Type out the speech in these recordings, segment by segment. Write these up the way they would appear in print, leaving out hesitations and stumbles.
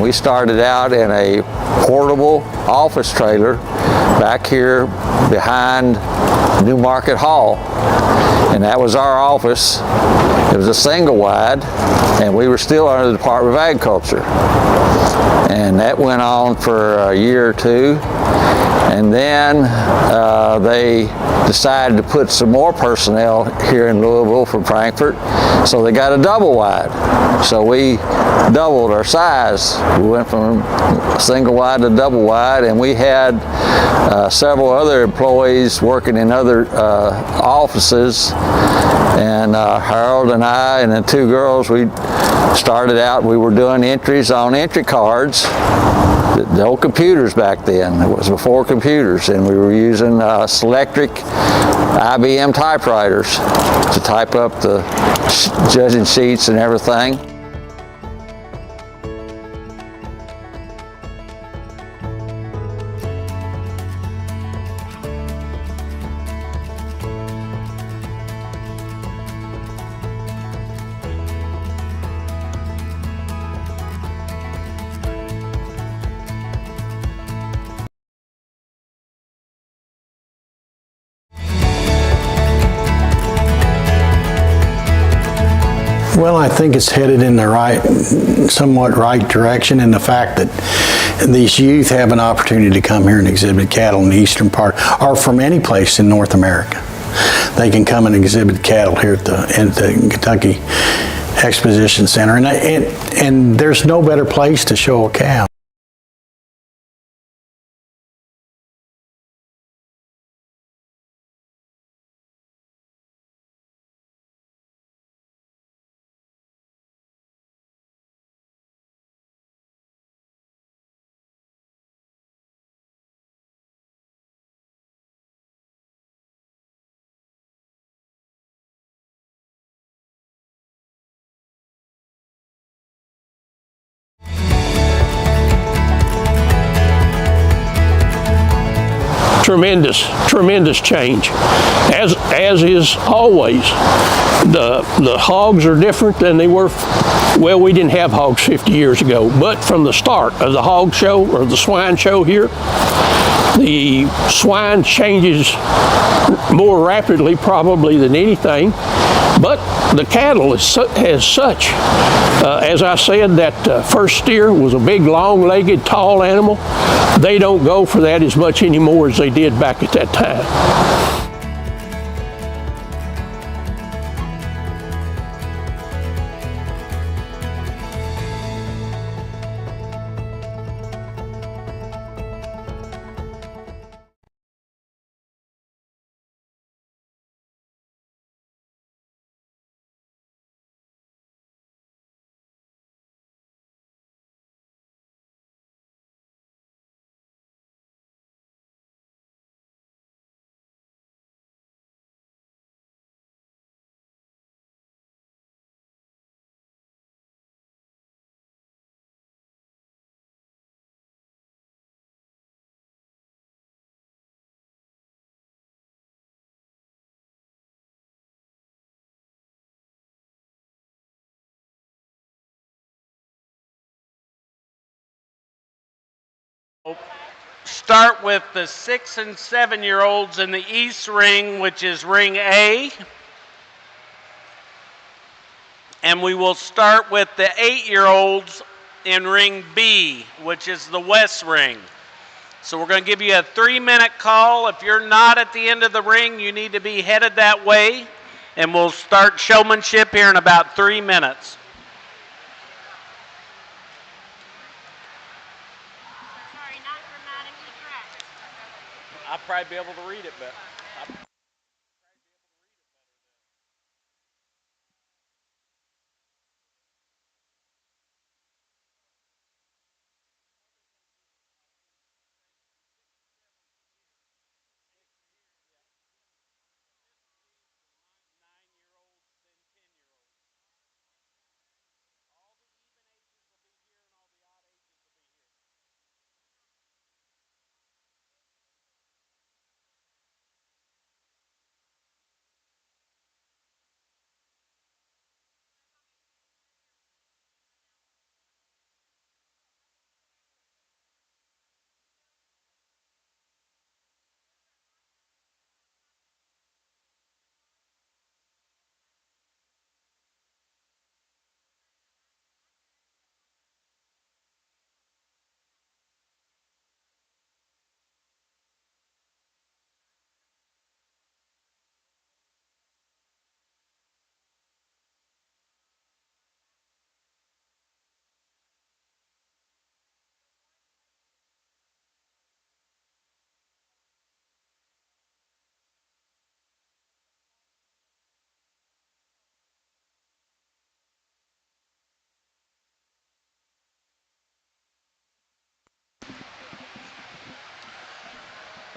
we started out in a portable office trailer back here behind New Market Hall, and that was our office. It was a single wide, and we were still under the Department of Agriculture. And that went on for a year or two, and then they decided to put some more personnel here in Louisville from Frankfort, so they got a double wide. So we doubled our size. We went from single wide to double wide, and we had several other employees working in other offices. And Harold and I and the two girls, we started out, we were doing entries on entry cards. The old computers back then, it was before computers, and we were using Selectric IBM typewriters to type up the judging sheets and everything. Well, I think it's headed in the somewhat right direction, in the fact that these youth have an opportunity to come here and exhibit cattle in the eastern part, or from any place in North America. They can come and exhibit cattle here at the Kentucky Exposition Center, and there's no better place to show a cow. Tremendous change, as is always. The hogs are different than they were. Well, we didn't have hogs 50 years ago, but from the start of the hog show, or the swine show here, the swine changes more rapidly probably than anything, but the cattle as such. As I said, that first steer was a big, long-legged, tall animal. They don't go for that as much anymore as they did back at that time. Start with the 6- and 7-year-olds in the East Ring, which is Ring A. And we will start with the 8-year-olds in Ring B, which is the West Ring. So we're going to give you a 3-minute call. If you're not at the end of the ring, you need to be headed that way. And we'll start showmanship here in about 3 minutes. I'll probably be able to read it, but...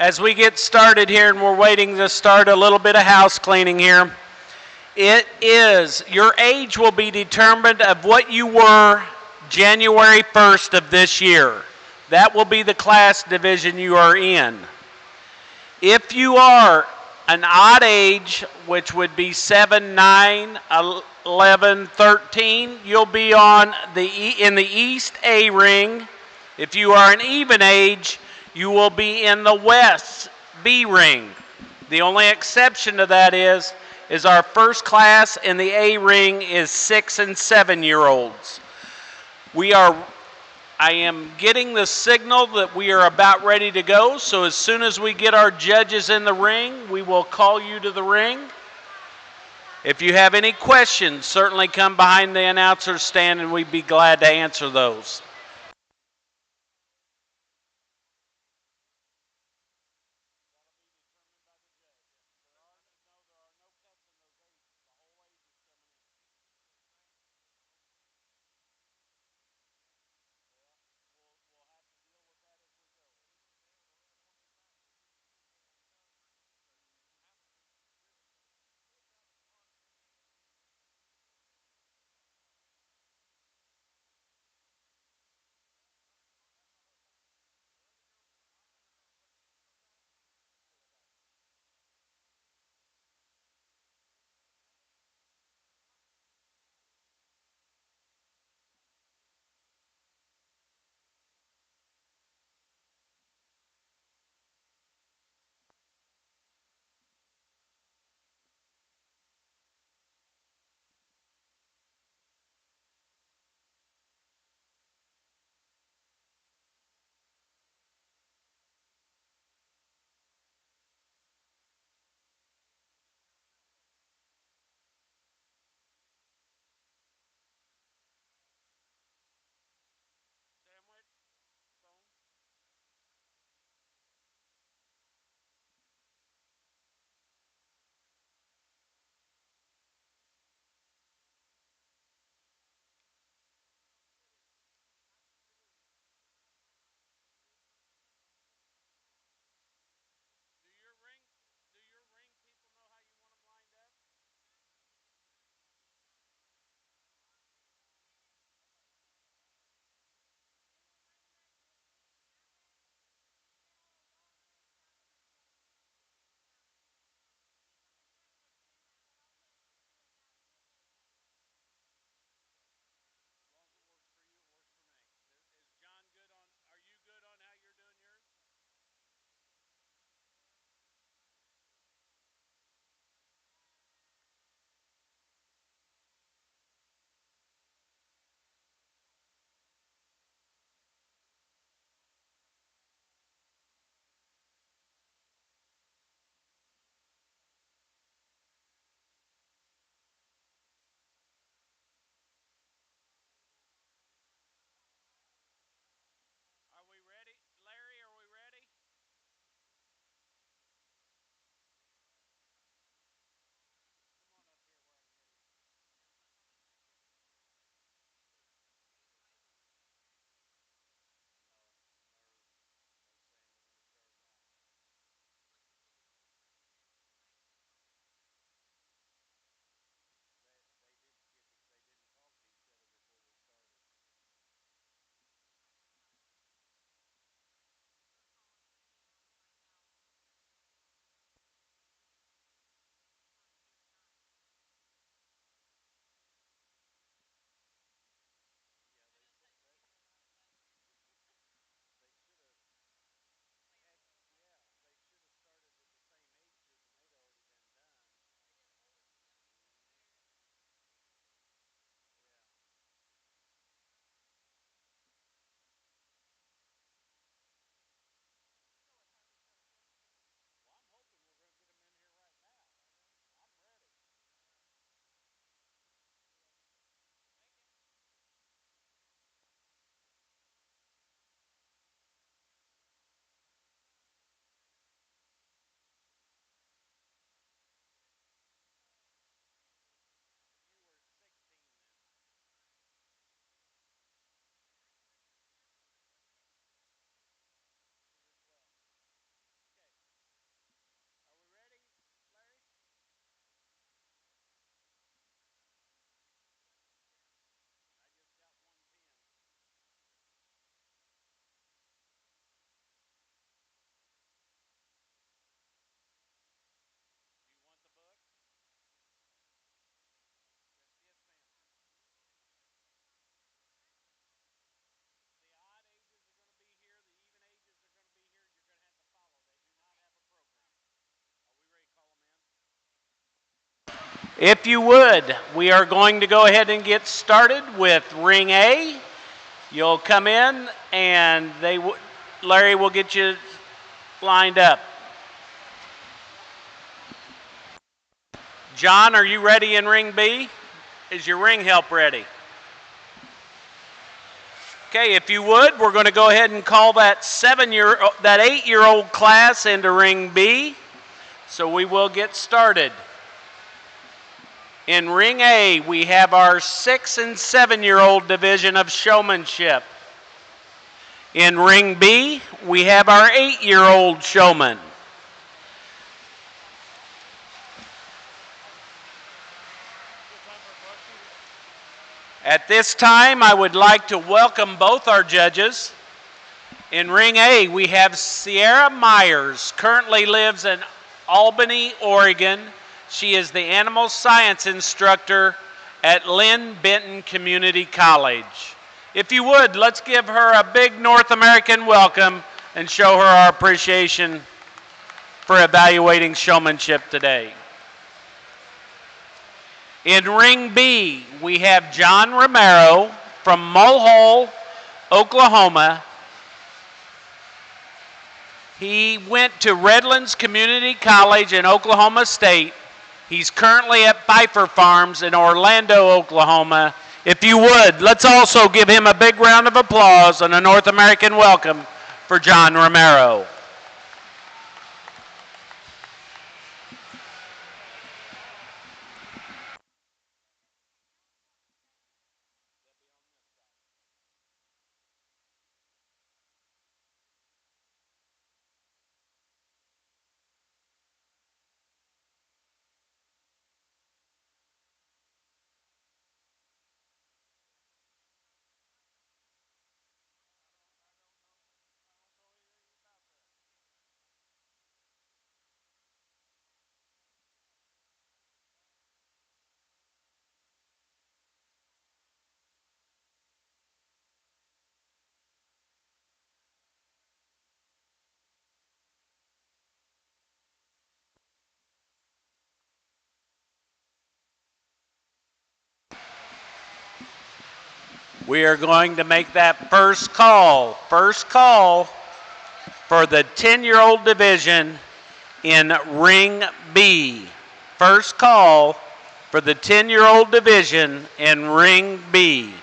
as we get started here, and we're waiting to start a little bit of house cleaning here, your age will be determined of what you were January 1st of this year. That will be the class division you are in. If you are an odd age, which would be 7, 9, 11, 13, you'll be in the East A ring. If you are an even age, you will be in the West B ring. The only exception to that is our first class in the A ring is 6 and 7-year-olds. I am getting the signal that we are about ready to go, so as soon as we get our judges in the ring, we will call you to the ring. If you have any questions, certainly come behind the announcer's stand and we'd be glad to answer those. If you would, we are going to go ahead and get started with ring A. You'll come in and Larry will get you lined up. John, are you ready in ring B? Is your ring help ready? Okay, if you would, we're going to go ahead and call that 8-year-old class into ring B. So we will get started. In ring A, we have our 6 and 7-year-old division of showmanship. In ring B, we have our 8-year-old showman. At this time, I would like to welcome both our judges. In ring A, we have Sierra Myers, currently lives in Albany, Oregon. She is the animal science instructor at Lynn Benton Community College. If you would, let's give her a big North American welcome and show her our appreciation for evaluating showmanship today. In ring B, we have John Romero from Mulhall, Oklahoma. He went to Redlands Community College in Oklahoma State. He's currently at Pfeiffer Farms in Orlando, Oklahoma. If you would, let's also give him a big round of applause and a North American welcome for John Romero. We are going to make that first call for the 10-year-old division in ring B. First call for the 10-year-old division in ring B.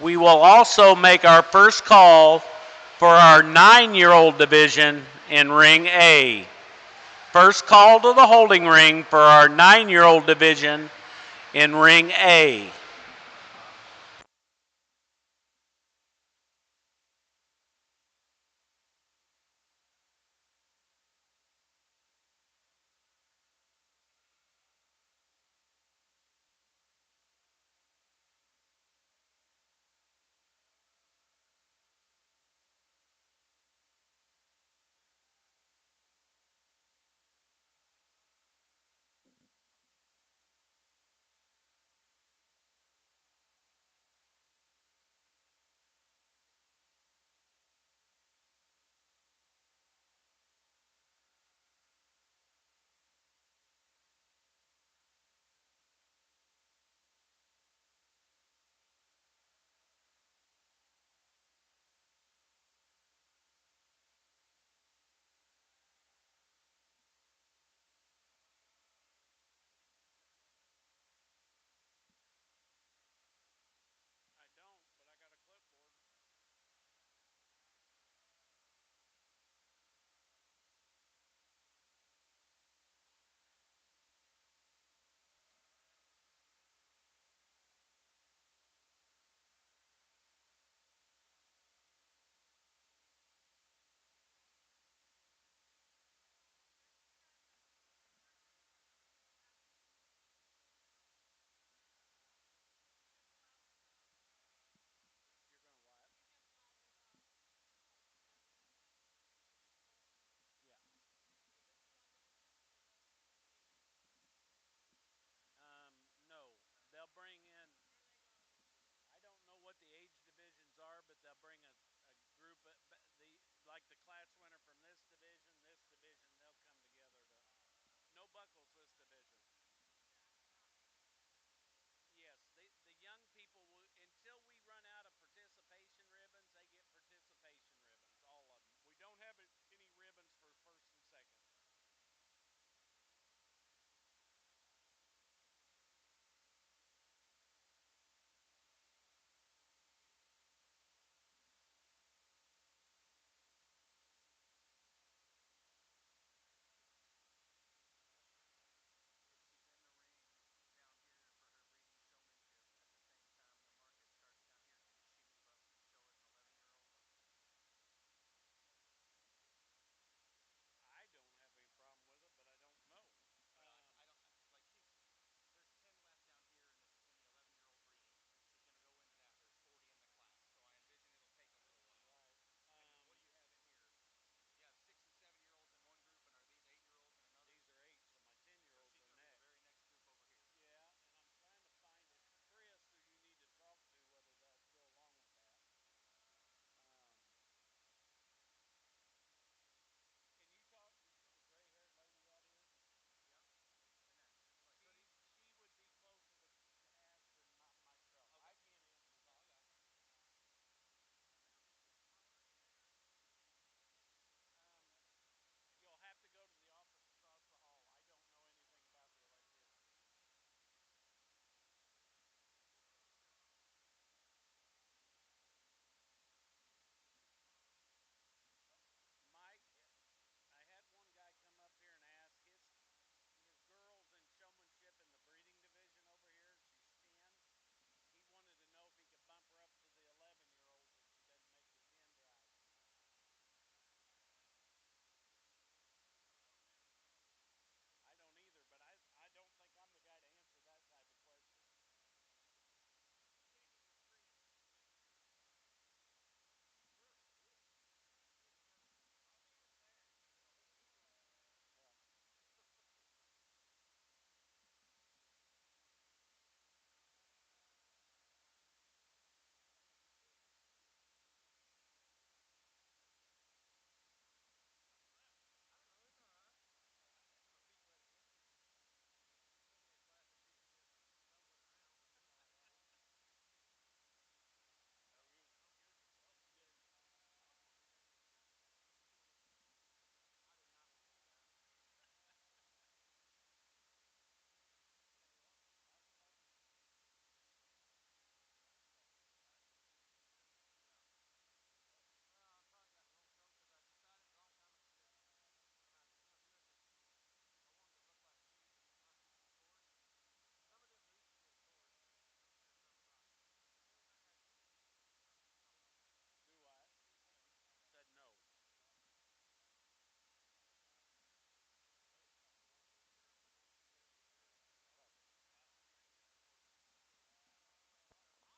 We will also make our first call for our 9-year-old division in ring A. First call to the holding ring for our 9-year-old division in ring A. buckles this division. Yes, the young people will, until we run out of participation ribbons, they get participation ribbons, all of them. We don't have any ribbons for first and second. I don't have any problem with it, but I don't know. Right. These are 8, so my 10-year-olds are next. Yeah, and I'm trying to find it. Chris, who you need to talk to, whether that'd go along with that. Um, can you talk? You see the gray-haired lady out here? She would be closer to ask than not myself. Okay. I can't answer that. Um, you'll have to go to the office across the hall. I don't know anything about the electricity. Mike, I had one guy come up here and ask his girls in showmanship in the breeding division over here. She's 10. He wanted to know if he could bump her up to the 11-year-olds if she doesn't make the 10 drive. I don't either, but I don't think I'm the guy to answer that type of question. Yeah.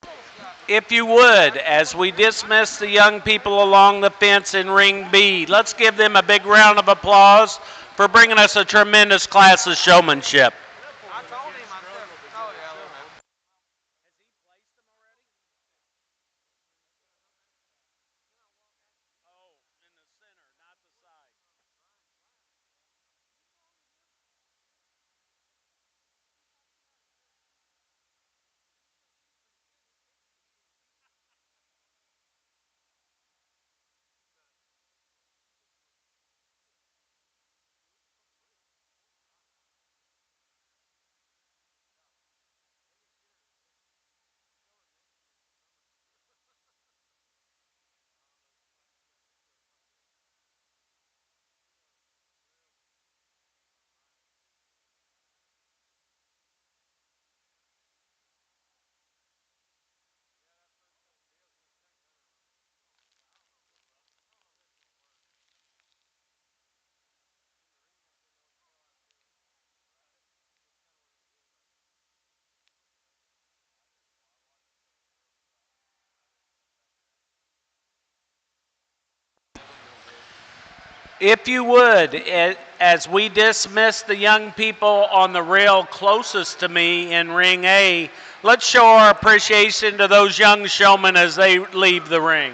Do I? Said no. If you would, as we dismiss the young people along the fence in Ring B, let's give them a big round of applause for bringing us a tremendous class of showmanship. Has he placed them already? Oh, in the center, not the side. If you would, as we dismiss the young people on the rail closest to me in Ring A, let's show our appreciation to those young showmen as they leave the ring.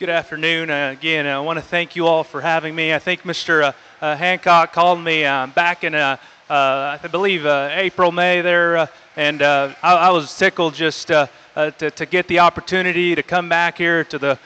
Good afternoon. Again, I want to thank you all for having me. I think Mr. Hancock called me back in, I believe, April, May there, and I was tickled just to get the opportunity to come back here to the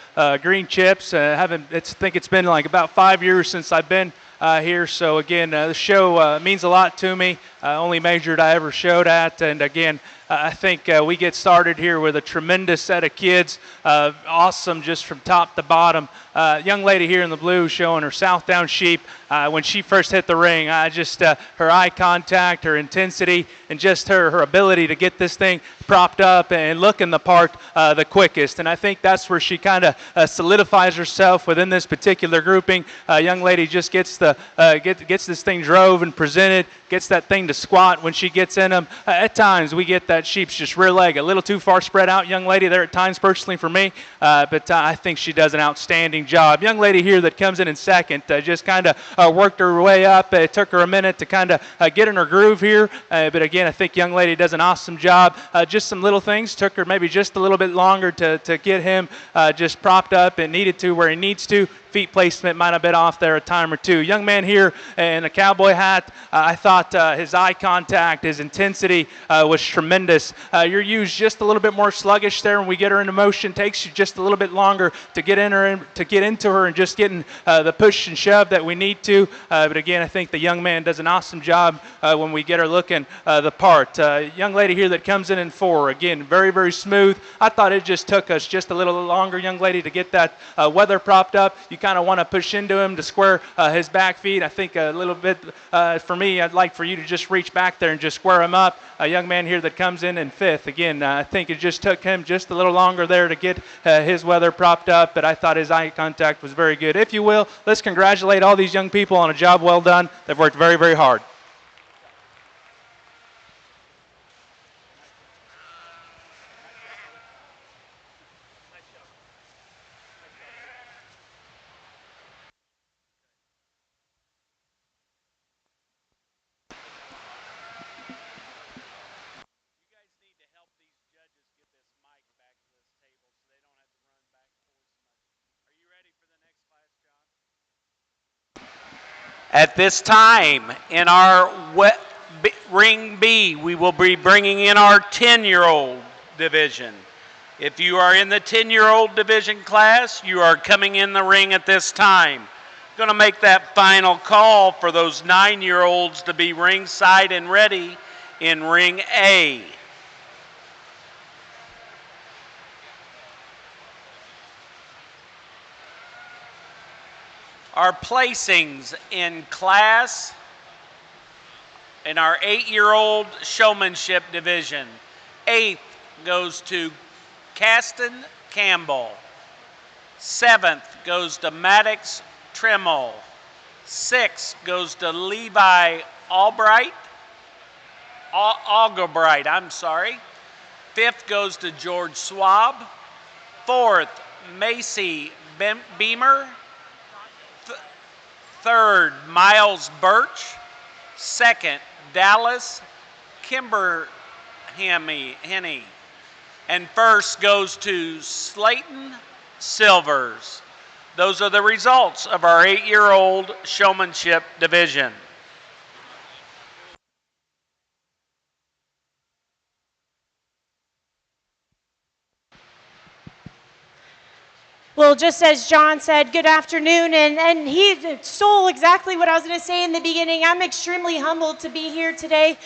Green Chips. I think it's been like about 5 years since I've been here. So again, the show means a lot to me. Only majored I ever showed at, and again, I think we get started here with a tremendous set of kids, awesome just from top to bottom. Young lady here in the blue showing her Southdown sheep. When she first hit the ring, her eye contact, her intensity, and just her ability to get this thing propped up and looking the part the quickest. And I think that's where she kind of solidifies herself within this particular grouping. Young lady just gets this thing drove and presented, gets that thing to squat when she gets in them. At times we get that sheep's just rear leg a little too far spread out, young lady there at times personally for me, but I think she does an outstanding job. Young lady here that comes in second just kind of worked her way up. It took her a minute to kind of get in her groove here, but again, I think young lady does an awesome job. Just some little things took her maybe just a little bit longer to get him just propped up and needed to where he needs to. Feet placement might have been off there a time or two. Young man here in a cowboy hat, I thought his eye contact, his intensity was tremendous. You're used just a little bit more sluggish there when we get her into motion. Takes you just a little bit longer to get into her and just getting the push and shove that we need to. But again, I think the young man does an awesome job when we get her looking the part. Young lady here that comes in 4, again, very, very smooth. I thought it just took us just a little longer, young lady, to get that weather propped up. You kind of want to push into him to square his back feet. I think a little bit for me, I'd like for you to just reach back there and just square him up. A young man here that comes in 5th. Again, I think it just took him just a little longer there to get his weather propped up, but I thought his eye contact was very good. If you will, let's congratulate all these young people on a job well done. They've worked very, very hard. At this time, in our Ring B, we will be bringing in our 10-year-old division. If you are in the 10-year-old division class, you are coming in the ring at this time. Going to make that final call for those 9-year-olds to be ringside and ready in Ring A. Our placings in class in our 8-year-old showmanship division. 8th goes to Caston Campbell. 7th goes to Maddox Trimmel. 6th goes to Levi Albright. 5th goes to George Swab. 4th, Macy Beamer. 3rd, Miles Birch. 2nd, Dallas Kimber Henney. And 1st goes to Slayton Silvers. Those are the results of our 8-year-old showmanship division. Well, just as John said, good afternoon, and he stole exactly what I was going to say in the beginning. I'm extremely humbled to be here today,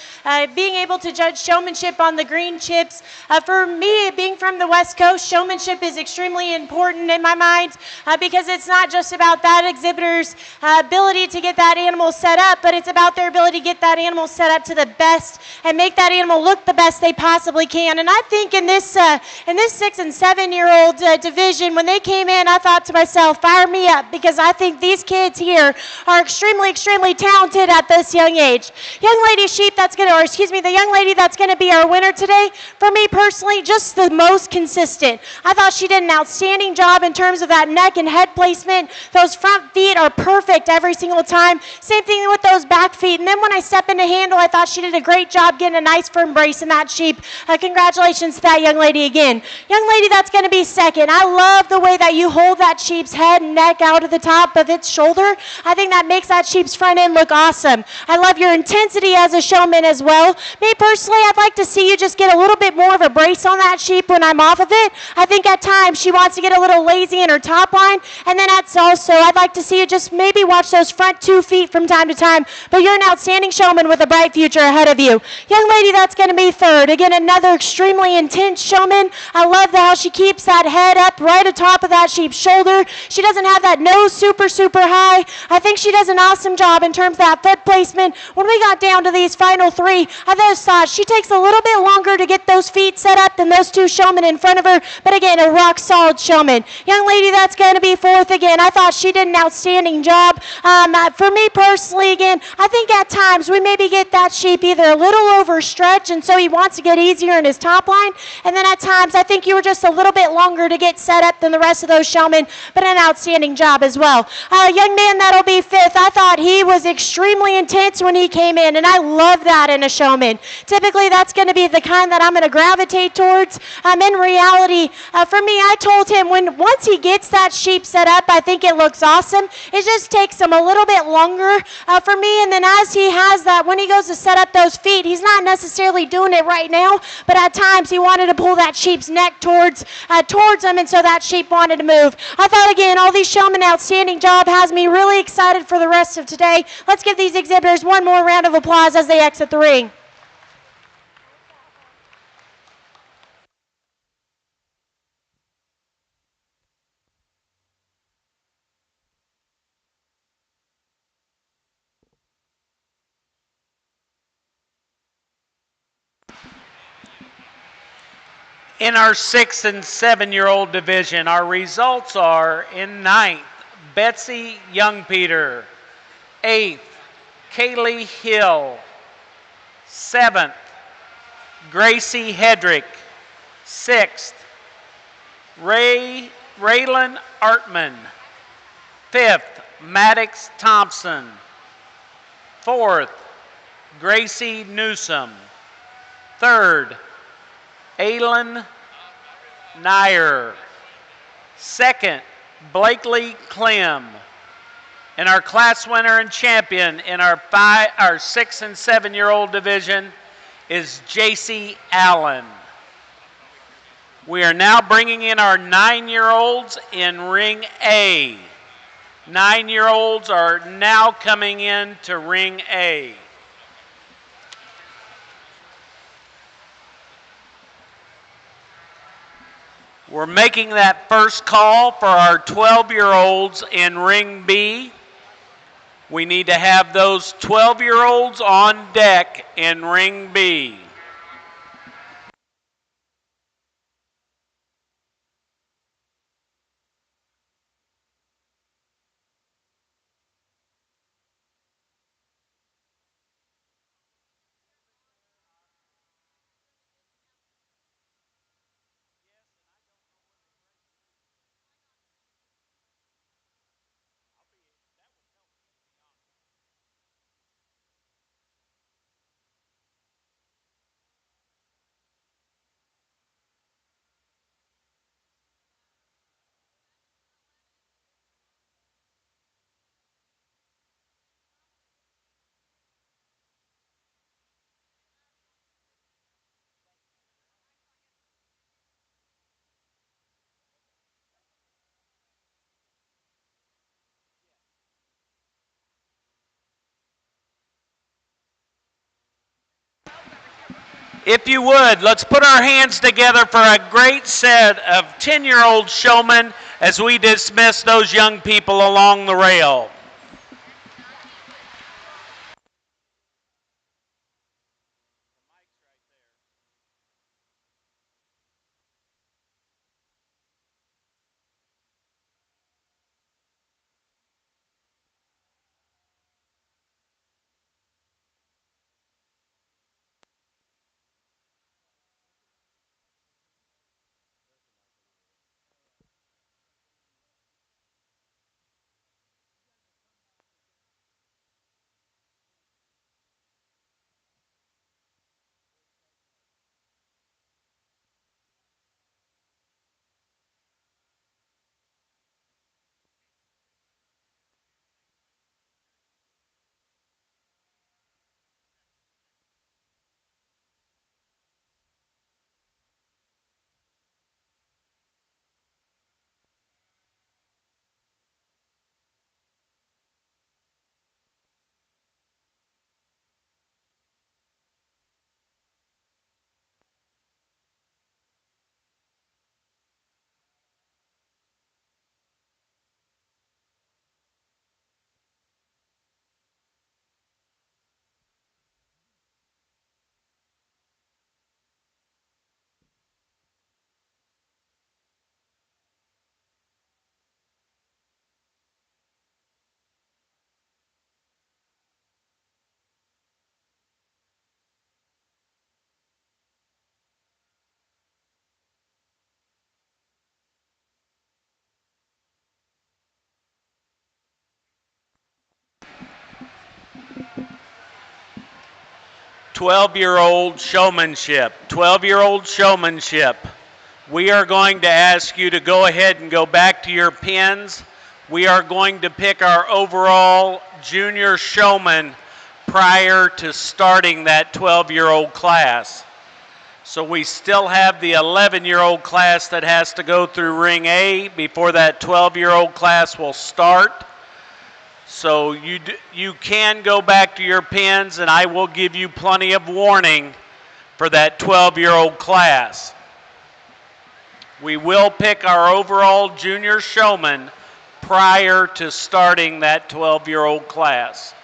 being able to judge showmanship on the Green Chips. For me, being from the West Coast, showmanship is extremely important in my mind because it's not just about that exhibitor's ability to get that animal set up, but it's about their ability to get that animal set up to the best and make that animal look the best they possibly can. And I think in this 6- and 7-year-old division, when they came in, I thought to myself, fire me up, because I think these kids here are extremely, extremely talented at this young age. The young lady that's going to be our winner today, for me personally, just the most consistent. I thought she did an outstanding job in terms of that neck and head placement. Those front feet are perfect every single time. Same thing with those back feet. And then when I step into handle, I thought she did a great job getting a nice firm brace in that sheep. Congratulations to that young lady again. Young lady that's going to be second, I love the way that that you hold that sheep's head and neck out of the top of its shoulder. I think that makes that sheep's front end look awesome. I love your intensity as a showman as well. Me personally, I'd like to see you just get a little bit more of a brace on that sheep when I'm off of it. I think at times she wants to get a little lazy in her top line, and then that's also, I'd like to see you just maybe watch those front 2 feet from time to time, but you're an outstanding showman with a bright future ahead of you. Young lady, that's going to be third. Again, another extremely intense showman. I love how she keeps that head up right atop of that sheep's shoulder. She doesn't have that nose super, super high. I think she does an awesome job in terms of that foot placement. When we got down to these final 3, I just thought she takes a little bit longer to get those feet set up than those 2 showmen in front of her, but again, a rock solid showman. Young lady, that's going to be fourth again. I thought she did an outstanding job. For me personally, again, I think at times we maybe get that sheep either a little overstretched and so he wants to get easier in his top line, and then at times I think you were just a little bit longer to get set up than the rest of those showmen, but an outstanding job as well. Young man, that'll be fifth. I thought he was extremely intense when he came in, and I love that in a showman. Typically, that's going to be the kind that I'm going to gravitate towards. In reality, for me, I told him once he gets that sheep set up, I think it looks awesome. It just takes him a little bit longer for me, and then as he has that, when he goes to set up those feet, he's not necessarily doing it right now, but at times he wanted to pull that sheep's neck towards him, and so that sheep wanted to move. I thought, again, all these showmen, outstanding job, has me really excited for the rest of today. Let's give these exhibitors one more round of applause as they exit the ring. In our 6 and 7-year-old division, our results are: in 9th, Betsy Youngpeter; 8th, Kaylee Hill; 7th, Gracie Hedrick; 6th, Raylan Artman; 5th, Maddox Thompson; 4th, Gracie Newsom; 3rd, Aylin Nair; 2nd, Blakely Clem; and our class winner and champion in our 6 and 7-year-old division is JC Allen. We are now bringing in our 9-year-olds in ring A. 9-year-olds are now coming in to ring A. We're making that first call for our 12-year-olds in ring B. We need to have those 12-year-olds on deck in ring B. If you would, let's put our hands together for a great set of 10-year-old showmen as we dismiss those young people along the rail. 12-year-old showmanship. 12-year-old showmanship. We are going to ask you to go ahead and go back to your pins. We are going to pick our overall junior showman prior to starting that 12-year-old class. So we still have the 11-year-old class that has to go through ring A before that 12-year-old class will start. So you can go back to your pins, and I will give you plenty of warning for that 12-year-old class. We will pick our overall junior showman prior to starting that 12-year-old class.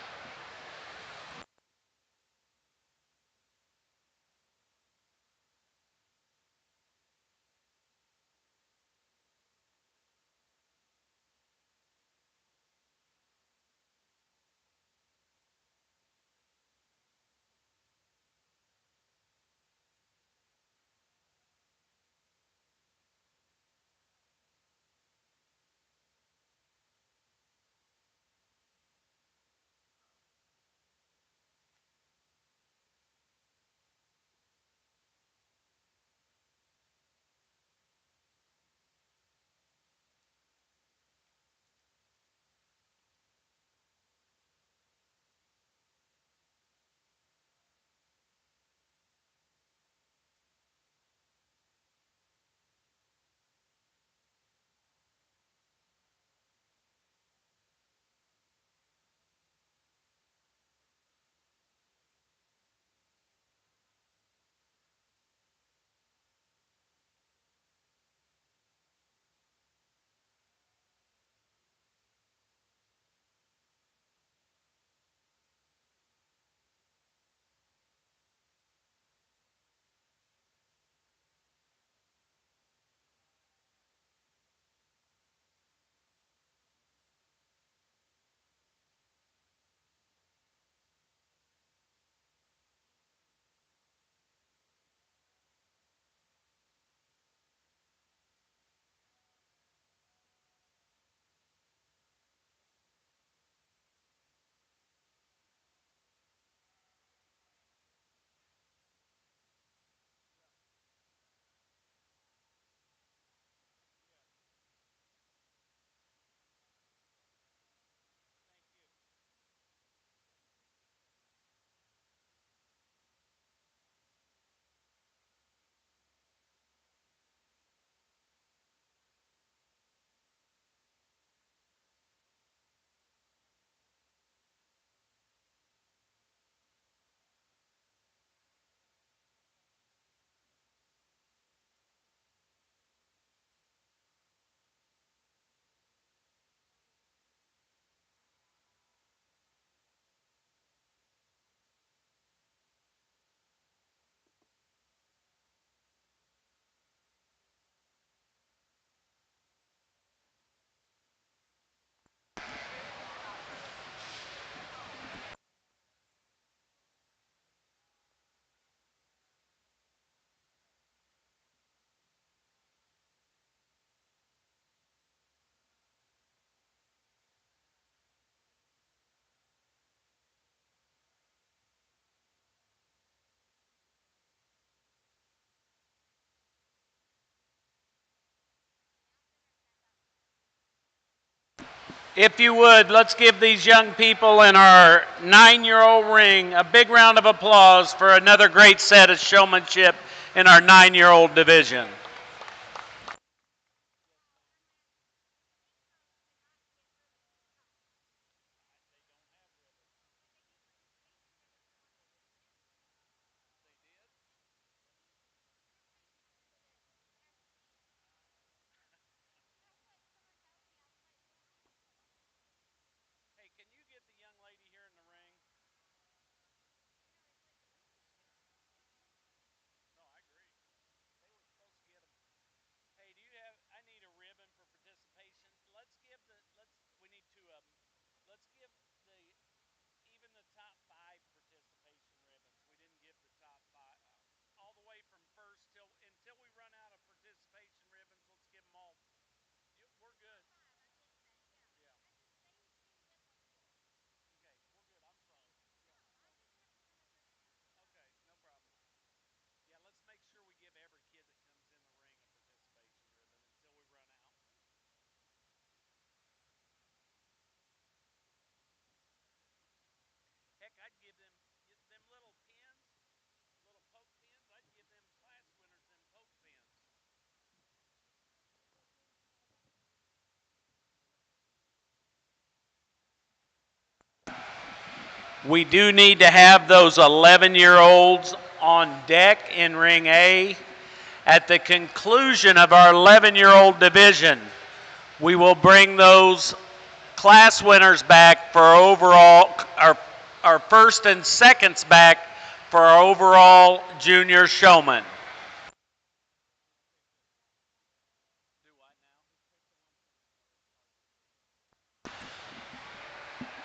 If you would, let's give these young people in our 9-year-old ring a big round of applause for another great set of showmanship in our 9-year-old division. We do need to have those 11-year-olds on deck in ring A. At the conclusion of our 11-year-old division, we will bring those class winners back for our first and seconds back for our overall junior showman.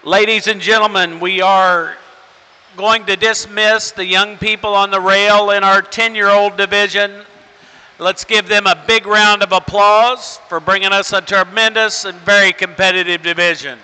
Ladies and gentlemen, we are going to dismiss the young people on the rail in our 10-year-old division. Let's give them a big round of applause for bringing us a tremendous and very competitive division.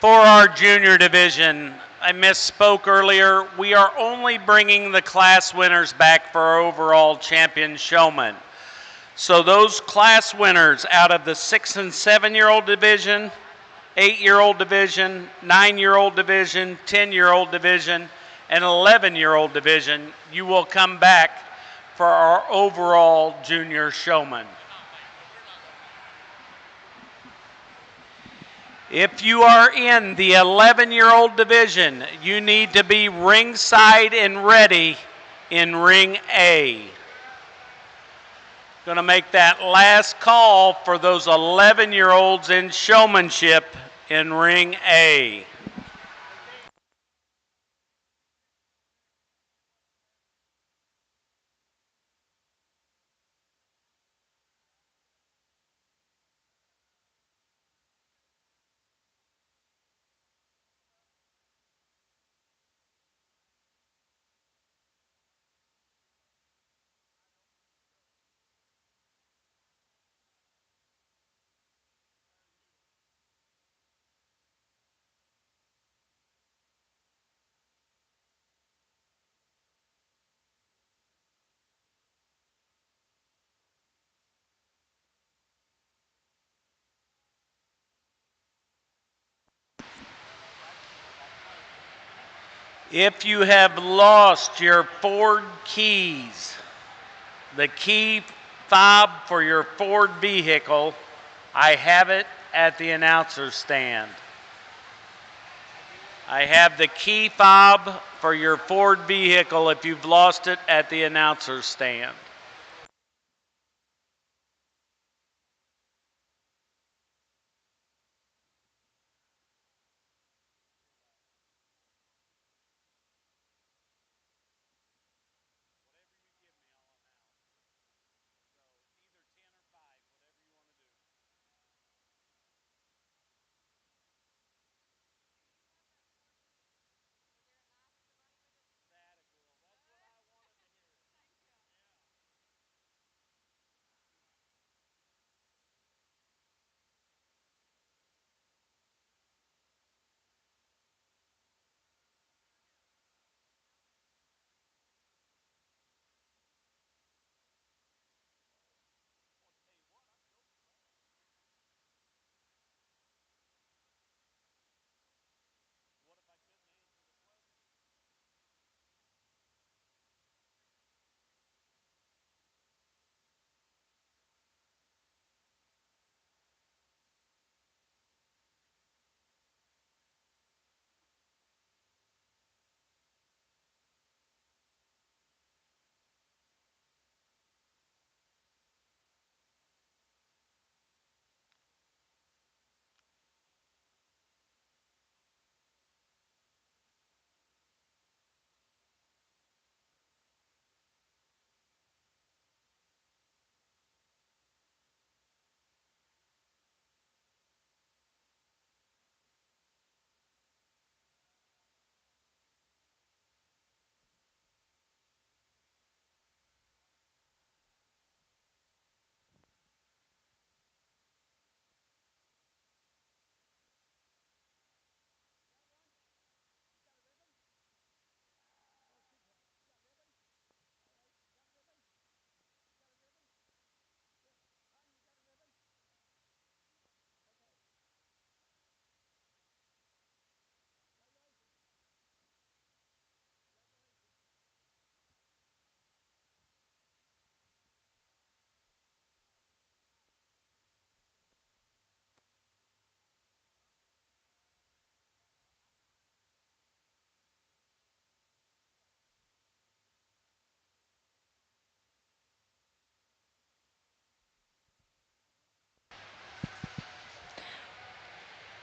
For our junior division, I misspoke earlier. We are only bringing the class winners back for our overall champion showman. So those class winners out of the 6 and 7-year-old division, 8-year-old division, 9-year-old division, 10-year-old division, and 11-year-old division, you will come back for our overall junior showman. If you are in the 11-year-old division, you need to be ringside and ready in ring A. Going to make that last call for those 11-year-olds in showmanship in ring A. If you have lost your Ford keys, the key fob for your Ford vehicle, I have it at the announcer's stand. I have the key fob for your Ford vehicle if you've lost it at the announcer's stand.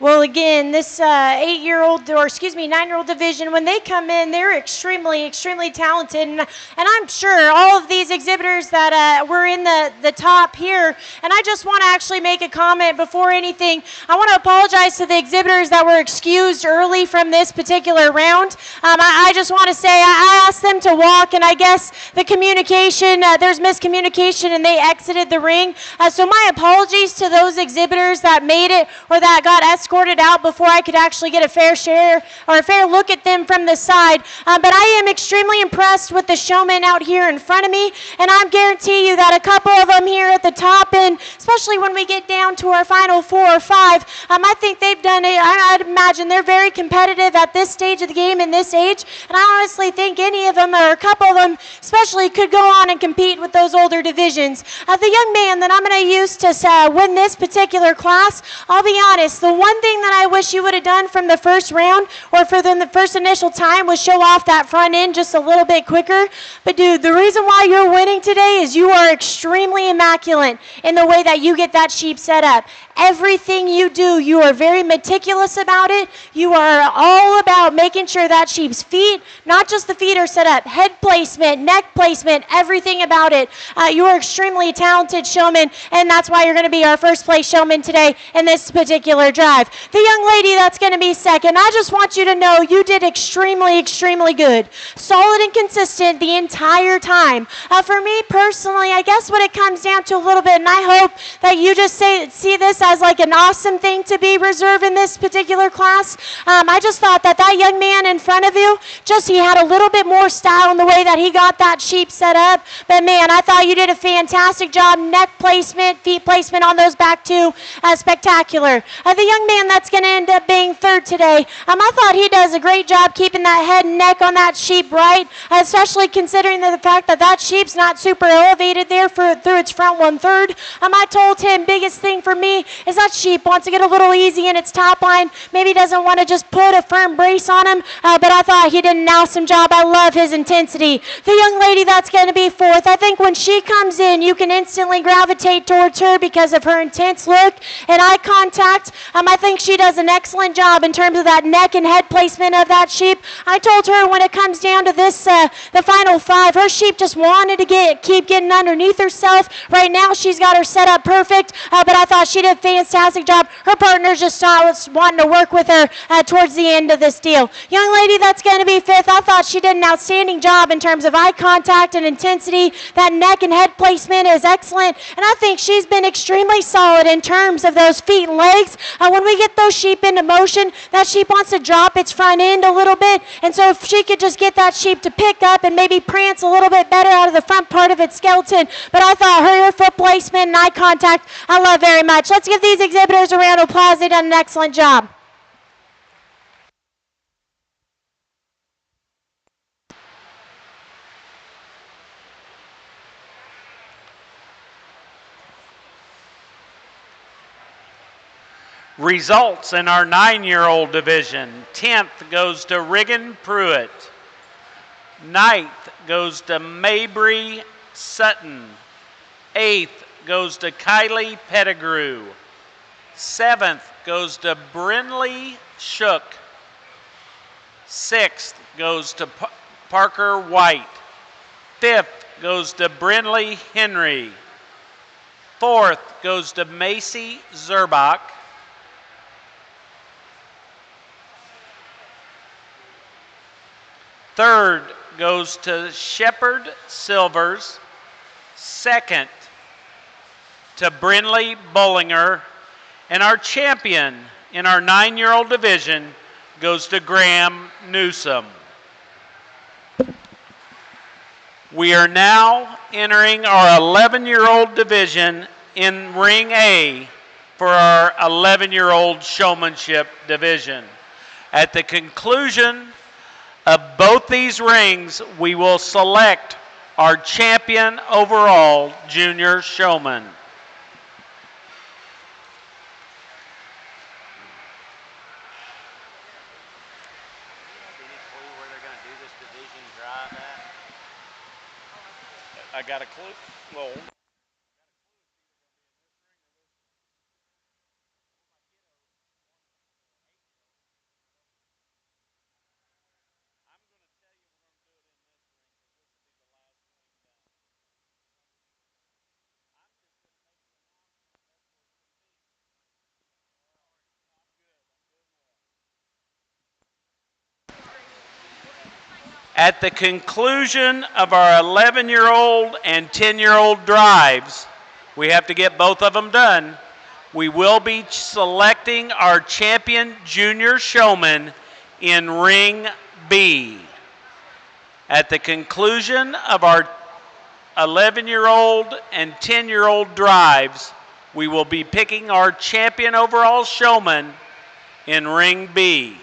Well, again, this 8-year-old, or excuse me, 9-year-old division, when they come in, they're extremely, extremely talented. And I'm sure all of these exhibitors that were in the top here, and I just want to actually make a comment before anything. I want to apologize to the exhibitors that were excused early from this particular round. I just want to say I asked them to walk, and I guess the communication, there's miscommunication, and they exited the ring. So my apologies to those exhibitors that made it or that got escorted out before I could actually get a fair share or a fair look at them from the side. But I am extremely impressed with the showmen out here in front of me, and I guarantee you that a couple of them here at the top, and especially when we get down to our final 4 or 5, I think they've done it. I'd imagine they're very competitive at this stage of the game in this age, and I honestly think any of them or a couple of them especially could go on and compete with those older divisions. The young man that I'm going to use to win this particular class, I'll be honest, the one thing that I wish you would have done from the first round or for the first initial time was show off that front end just a little bit quicker. But dude, the reason why you're winning today is you are extremely immaculate in the way that you get that sheep set up. Everything you do, you are very meticulous about it. You are all about making sure that sheep's feet, not just the feet are set up, head placement, neck placement, everything about it. You are extremely talented showman, and that's why you're going to be our first place showman today in this particular drive. The young lady that's going to be second, I just want you to know you did extremely, extremely good. Solid and consistent the entire time. For me personally, I guess what it comes down to a little bit, and I hope that you just see this as like an awesome thing to be reserved in this particular class. I just thought that young man in front of you, he had a little bit more style in the way that he got that sheep set up. But man, I thought you did a fantastic job. Neck placement, feet placement on those back two, spectacular. The young man that's going to end up being third today, I thought he does a great job keeping that head and neck on that sheep right, especially considering the fact that sheep's not super elevated there through its front 1/3. I told him biggest thing for me is that sheep wants to get a little easy in its top line, maybe doesn't want to just put a firm brace on him, but I thought he did an awesome job. I love his intensity. The young lady that's going to be fourth, I think when she comes in, you can instantly gravitate towards her because of her intense look and eye contact. I think she does an excellent job in terms of that neck and head placement of that sheep. I told her when it comes down to this, the final 5, her sheep just wanted to keep getting underneath herself. Right now, she's got her set up perfect, but I thought she did a fantastic job. Her partners just was wanting to work with her towards the end of this deal. Young lady that's going to be 5th, I thought she did an outstanding job in terms of eye contact and intensity. That neck and head placement is excellent, and I think she's been extremely solid in terms of those feet and legs. When we get those sheep into motion, that sheep wants to drop its front end a little bit, and so if she could just get that sheep to pick up and maybe prance a little bit better out of the front part of its skeleton. But I thought her foot placement and eye contact, I love very much. Let's give these exhibitors a round of applause. They've done an excellent job. Results in our 9-year-old division. 10th goes to Riggin Pruitt. 9th goes to Mabry Sutton. 8th goes to Kylie Pettigrew. 7th goes to Brinley Shook. 6th goes to Parker White. 5th goes to Brinley Henry. 4th goes to Macy Zerbach. 3rd goes to Shepherd Silvers. 2nd to Brinley Bollinger. And our champion in our 9-year-old division goes to Graham Newsom. We are now entering our 11-year-old division in Ring A for our 11-year-old showmanship division. At the conclusion of both these rings, we will select our champion overall junior showman. I got a clue. Well, At the conclusion of our 11-year-old and 10-year-old drives, we have to get both of them done. We will be selecting our champion junior showman in ring B. At the conclusion of our 11-year-old and 10-year-old drives, we will be picking our champion overall showman in ring B.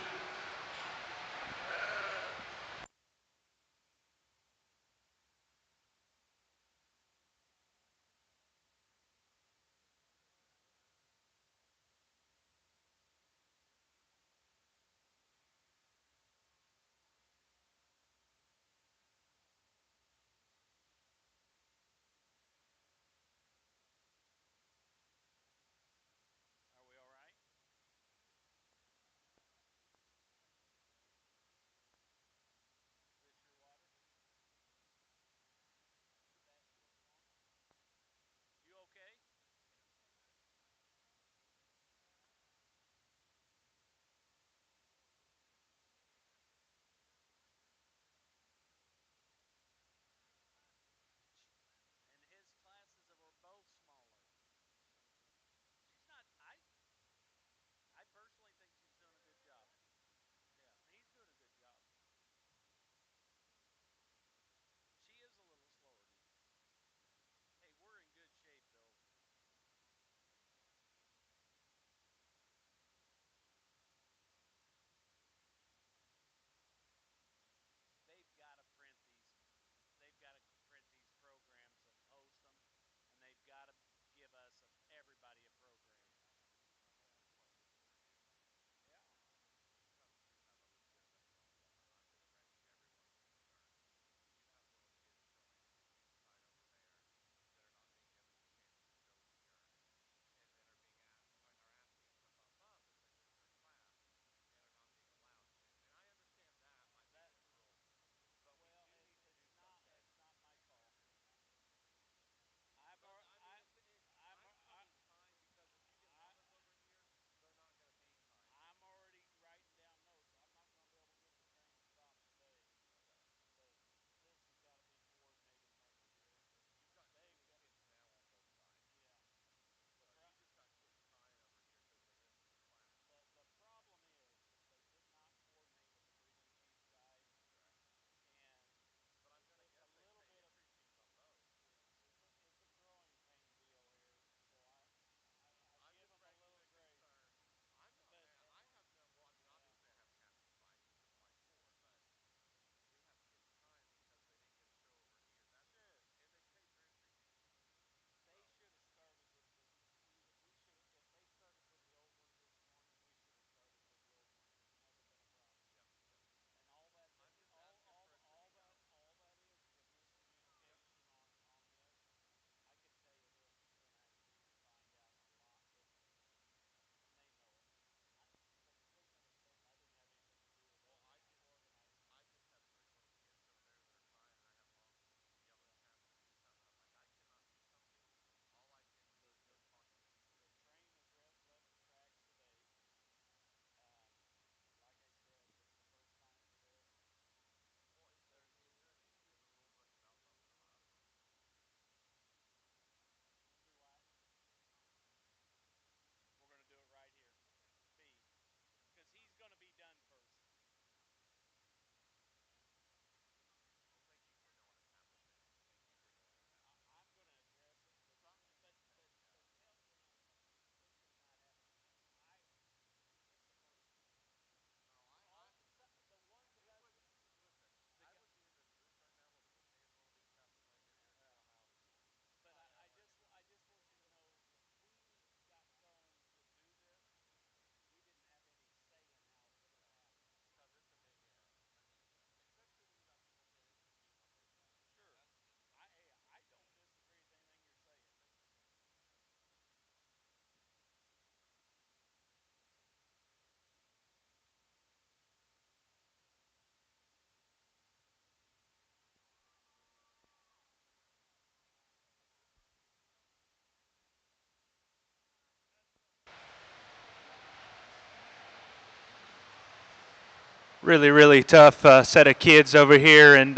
really tough set of kids over here, and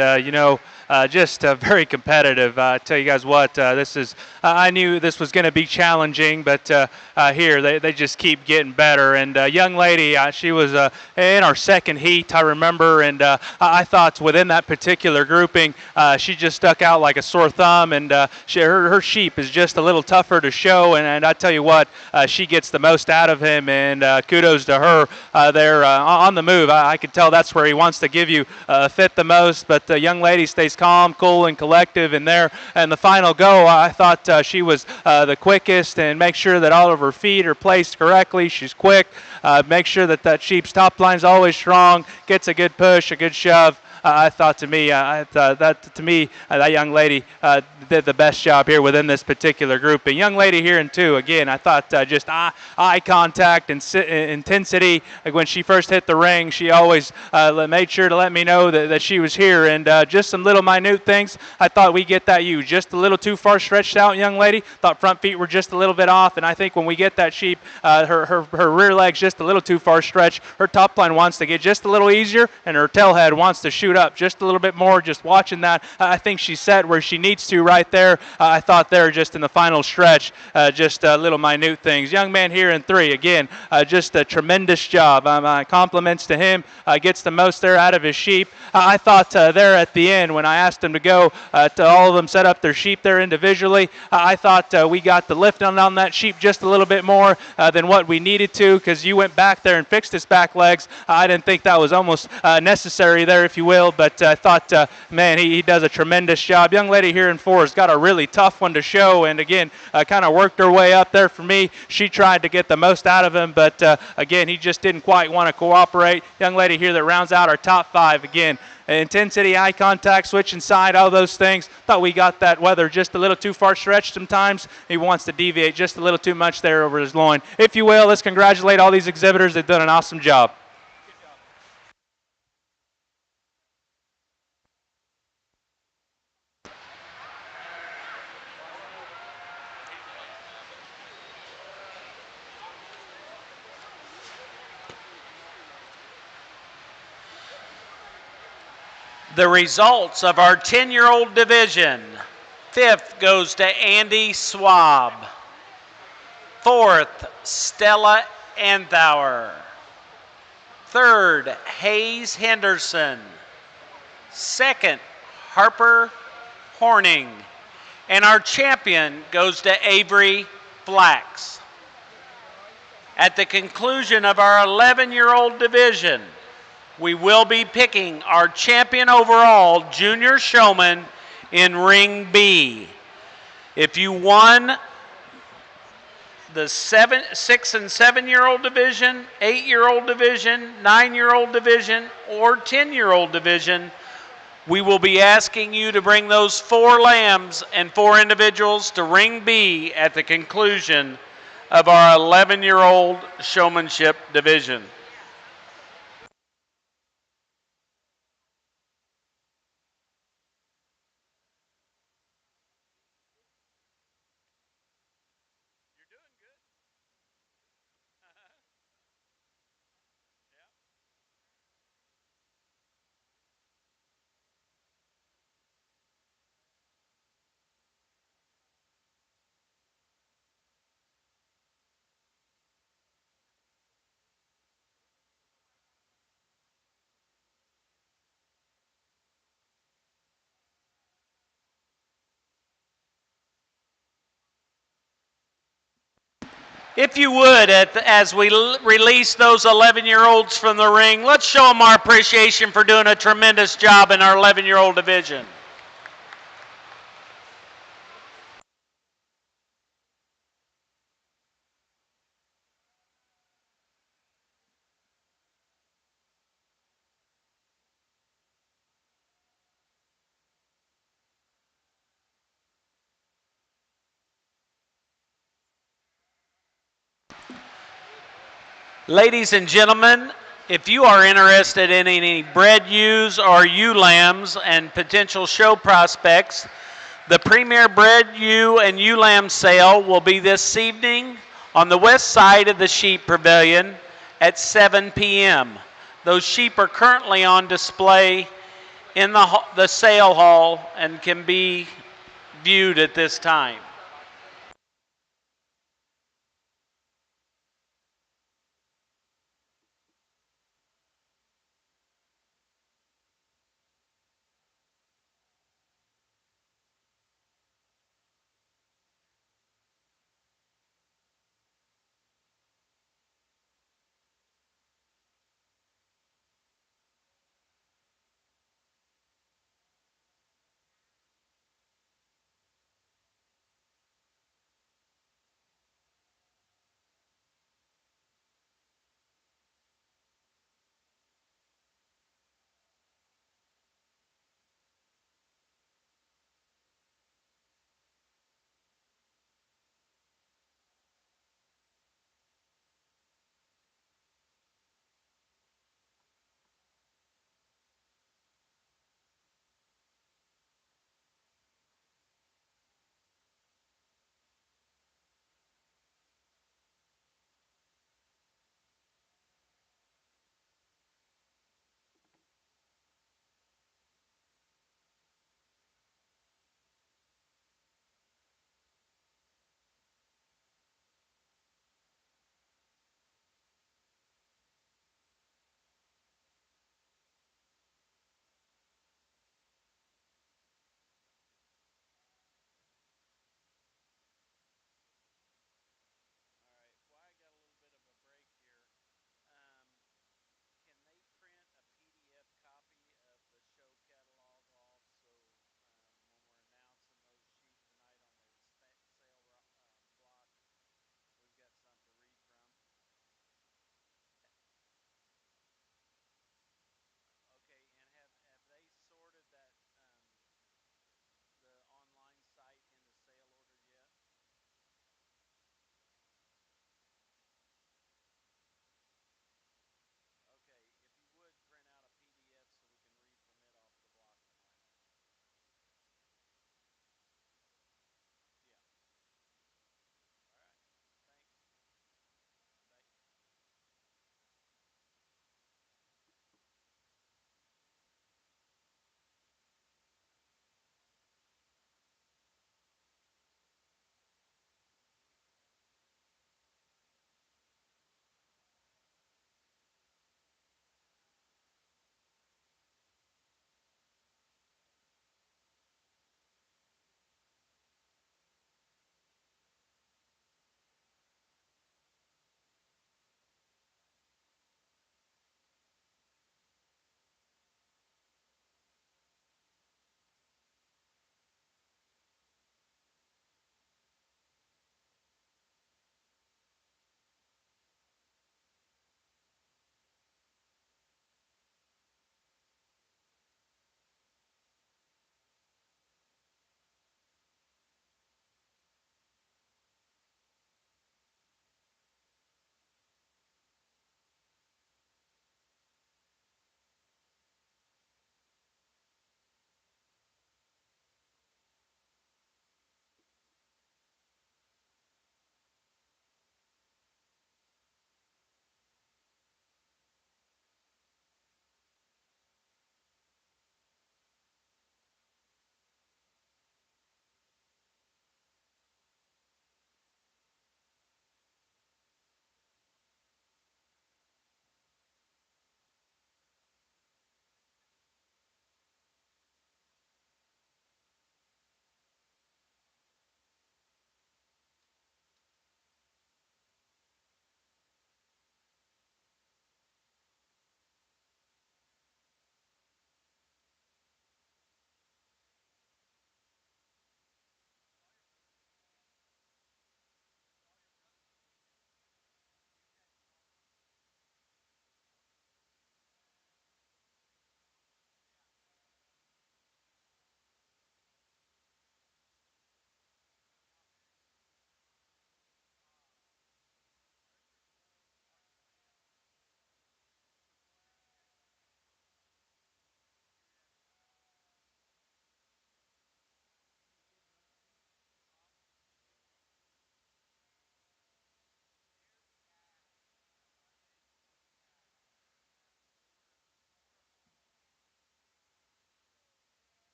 just very competitive. I tell you guys what, I knew this was going to be challenging, but here they just keep getting better. And young lady, she was in our second heat, I remember, and I thought within that particular grouping, she just stuck out like a sore thumb, and her sheep is just a little tougher to show, and I tell you what, she gets the most out of him, and kudos to her there on the move. I could tell that's where he wants to give you fit the most, but the young lady stays calm, cool, and collective in there. And the final go, I thought she was the quickest, and make sure that all of her feet are placed correctly. She's quick. Make sure that sheep's top line's always strong, gets a good push, a good shove. I thought to me, that young lady did the best job here within this particular group. A young lady here in two, again, I thought just eye contact and intensity. Like when she first hit the ring, she always made sure to let me know that she was here. And just some little minute things, I thought we get that ewe just a little too far stretched out, young lady. Thought front feet were just a little bit off, and I think when we get that sheep, her rear leg's just a little too far stretched. Her top line wants to get just a little easier, and her tail head wants to shoot up just a little bit more. Just watching that, I think she's set where she needs to right there. I thought there just in the final stretch, just little minute things. Young man here in three, again, just a tremendous job. My compliments to him. Gets the most there out of his sheep. I thought there at the end when I asked him to go to all of them set up their sheep there individually, I thought we got the lift on that sheep just a little bit more than what we needed to, because you went back there and fixed his back legs. I didn't think that was almost necessary there, if you will. But I thought, man, he does a tremendous job. Young lady here in four has got a really tough one to show, and again, kind of worked her way up there for me. She tried to get the most out of him, but again, he just didn't quite want to cooperate. Young lady here that rounds out our top five, again, intensity, eye contact, switch inside, all those things. Thought we got that weather just a little too far stretched sometimes. He wants to deviate just a little too much there over his loin. If you will, let's congratulate all these exhibitors. They've done an awesome job. The results of our 10-year-old division. Fifth goes to Andy Swab. Fourth, Stella Anthauer. Third, Hayes Henderson. Second, Harper Horning. And our champion goes to Avery Flax. At the conclusion of our 11-year-old division, we will be picking our champion overall junior showman in Ring B. If you won the 6 and 7-year-old division, 8-year-old division, 9-year-old division, or 10-year-old division, we will be asking you to bring those 4 lambs and 4 individuals to Ring B at the conclusion of our 11-year-old showmanship division. If you would, as we release those 11-year-olds from the ring, let's show them our appreciation for doing a tremendous job in our 11-year-old division. Ladies and gentlemen, if you are interested in any bred ewes or ewe lambs and potential show prospects, the premier bred ewe and ewe lamb sale will be this evening on the west side of the Sheep Pavilion at 7 p.m. Those sheep are currently on display in the sale hall and can be viewed at this time.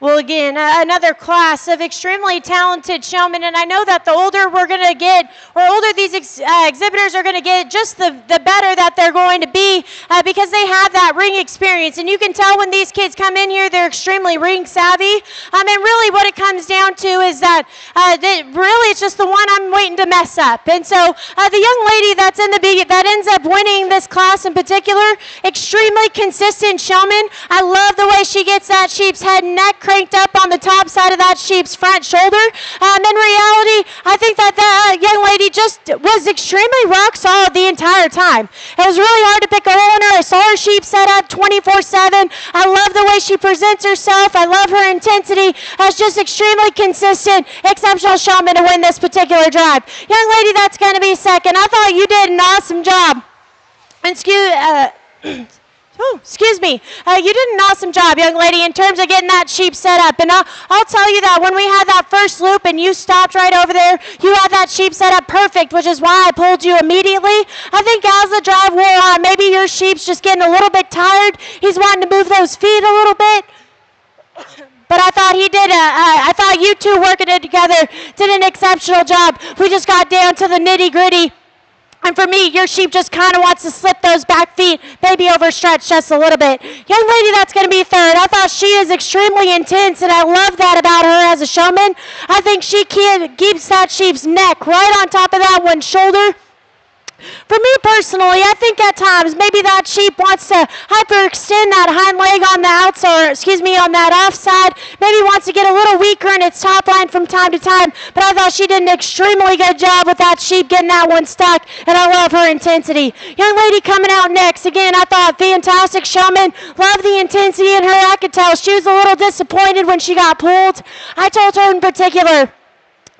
Well, again, another class of extremely talented showmen, and I know that the older we're going to get, or older these exhibitors are going to get, just the better that they're going to be, because they have that ring experience. And you can tell when these kids come in here, they're extremely ring savvy. And really what it comes down to is that really it's just the one I'm waiting to mess up. And so the young lady that's in the that ends up winning this class in particular, extremely consistent showman. I love the way she gets that sheep's head and neck cranked up on the top side of that sheep's front shoulder. In reality, I think that that young lady just was extremely rock solid the entire time. It was really hard to pick a hole in her. I saw her sheep set up 24/7. I love the way she presents herself. I love her intensity. It's just extremely consistent, exceptional showman to win this particular drive. Young lady that's going to be second, I thought you did an awesome job. Excuse me. You did an awesome job, young lady, in terms of getting that sheep set up. And I'll tell you that when we had that first loop and you stopped right over there, you had that sheep set up perfect, which is why I pulled you immediately. I think as the drive wore on, maybe your sheep's just getting a little bit tired. He's wanting to move those feet a little bit. But I thought I thought you two working it together did an exceptional job. We just got down to the nitty gritty. And for me, your sheep just kind of wants to slip those back feet, maybe overstretch just a little bit. Young lady that's going to be third, I thought she is extremely intense, and I love that about her as a showman. I think she keeps that sheep's neck right on top of that one shoulder. For me personally, I think at times maybe that sheep wants to hyperextend that hind leg on the outside, on that offside. Maybe wants to get a little weaker in its top line from time to time. But I thought she did an extremely good job with that sheep getting that one stuck, and I love her intensity. Young lady coming out next. Again, I thought fantastic showman. Love the intensity in her. I could tell she was a little disappointed when she got pulled. I told her in particular,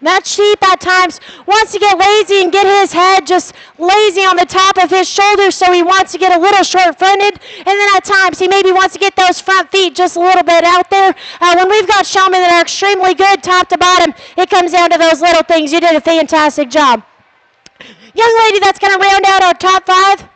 that sheep at times wants to get lazy and get his head just lazy on the top of his shoulders, so he wants to get a little short-fronted, and then at times he maybe wants to get those front feet just a little bit out there. When we've got showmen that are extremely good top to bottom, it comes down to those little things. You did a fantastic job. Young lady that's going to round out our top five,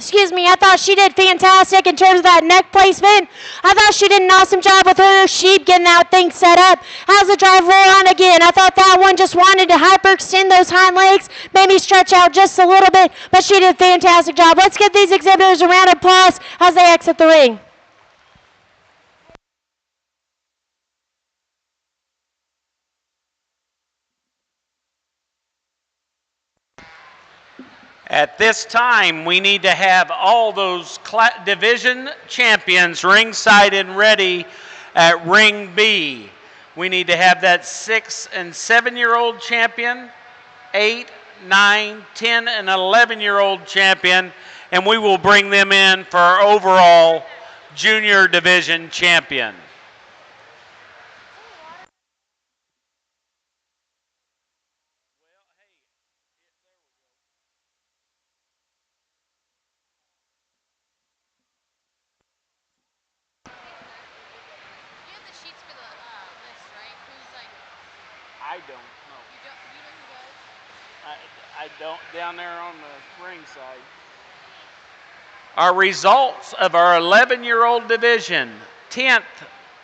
I thought she did fantastic in terms of that neck placement. I thought she did an awesome job with her sheep getting that thing set up. How's the drive roll on again? I thought that one just wanted to hyperextend those hind legs, maybe stretch out just a little bit, but she did a fantastic job. Let's give these exhibitors a round of applause as they exit the ring. At this time, we need to have all those division champions ringside and ready at Ring B. We need to have that 6- and 7-year-old champion, 8, 9, 10, and 11-year-old champion, and we will bring them in for our overall junior division champion. I don't know. You know who does? I don't, down there on the ring side. Our results of our 11-year-old division: 10th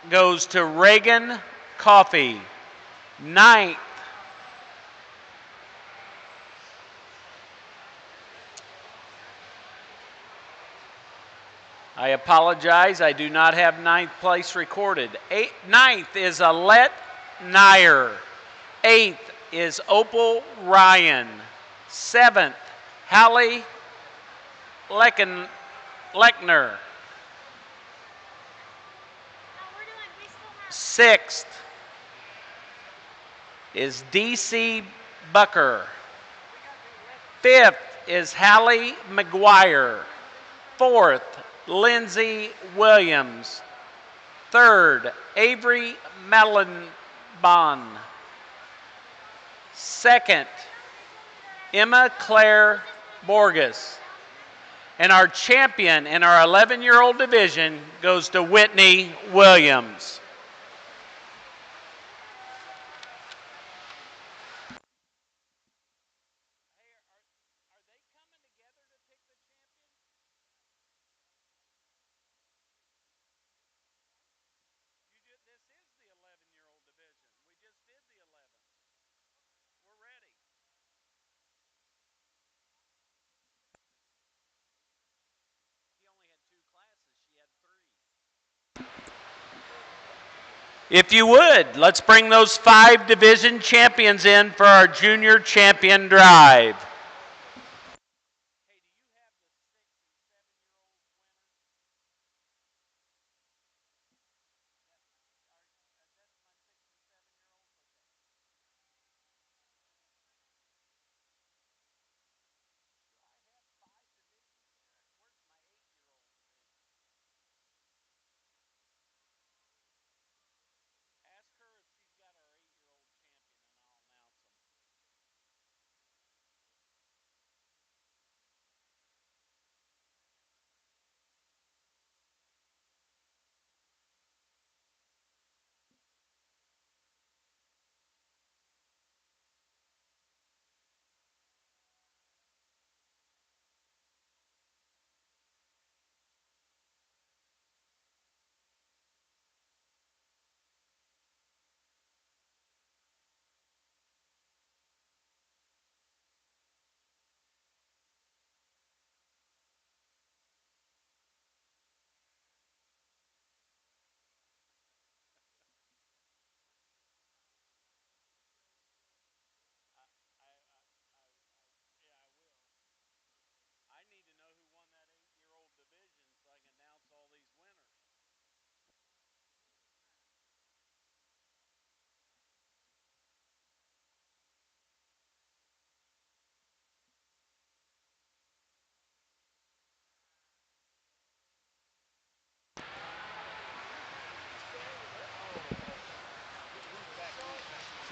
goes to Reagan Coffee. 9th, I apologize, I do not have 9th place recorded. 9th is Alette Nyer. 8th is Opal Ryan. 7th, Hallie Lechner. 6th is DC Bucker. 5th is Hallie McGuire. 4th, Lindsay Williams. 3rd, Avery Mellenbahn. 2nd, Emma Claire Borges. And our champion in our 11-year-old division goes to Whitney Williams. This is If you would, let's bring those 5 division champions in for our junior champion drive.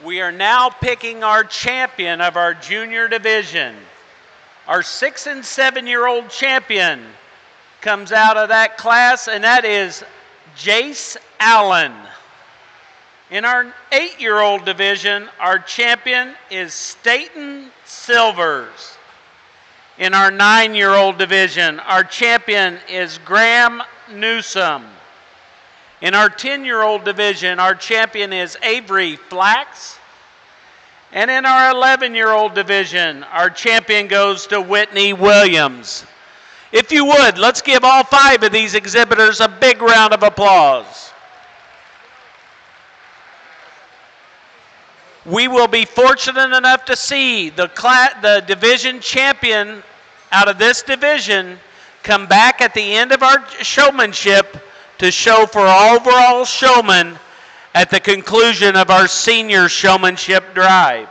We are now picking our champion of our junior division. Our 6- and 7-year-old champion comes out of that class, and that is Jace Allen. In our 8-year-old division, our champion is Staten Silvers. In our 9-year-old division, our champion is Graham Newsom. In our 10-year-old division, our champion is Avery Flax. And in our 11-year-old division, our champion goes to Whitney Williams. If you would, let's give all 5 of these exhibitors a big round of applause. We will be fortunate enough to see the division champion out of this division come back at the end of our showmanship to show for overall showman at the conclusion of our senior showmanship drive.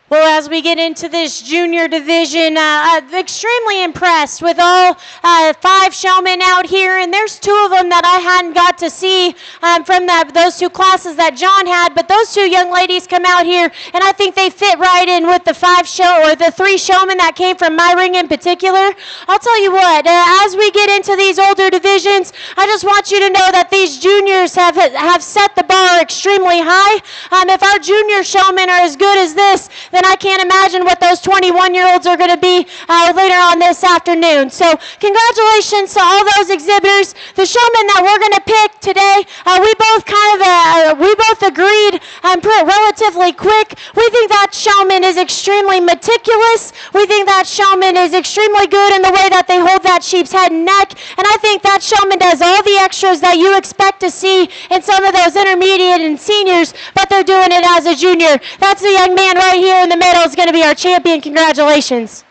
Well, as we get into this junior division, I'm extremely impressed with all 5 showmen out here, and there's 2 of them that I hadn't got to see from those 2 classes that John had, but those 2 young ladies come out here, and I think they fit right in with the 3 showmen that came from my ring in particular. I'll tell you what, as we get into these older divisions, I just want you to know that these juniors have set the bar extremely high. If our junior showmen are as good as this, then I can't imagine what those 21-year-olds are going to be later on this afternoon. So congratulations to all those exhibitors. The showman that we're going to pick today, we both agreed relatively quick. We think that showman is extremely meticulous. We think that showman is extremely good in the way that they hold that sheep's head and neck. And I think that showman does all the extras that you expect to see in some of those intermediate and seniors, but they're doing it as a junior. That's the young man right here in the middle is going to be our champion. Congratulations.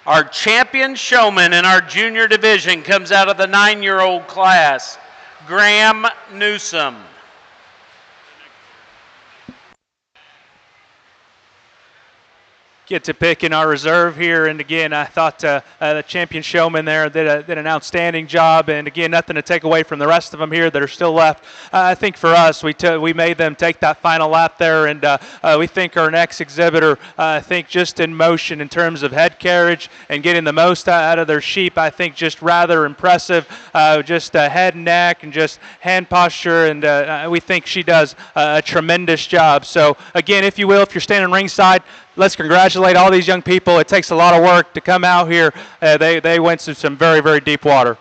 Our champion showman in our junior division comes out of the 9-year-old class, Graham Newsom. Get to pick in our reserve here, and again, I thought the champion showman there did an outstanding job, and again, nothing to take away from the rest of them here that are still left. I think for us, we made them take that final lap there, and we think our next exhibitor, I think just in motion in terms of head carriage and getting the most out of their sheep, I think just rather impressive, just head and neck and just hand posture, and we think she does a tremendous job. So again, if you will, if you're standing ringside, let's congratulate all these young people. It takes a lot of work to come out here. They went through some very, very deep water.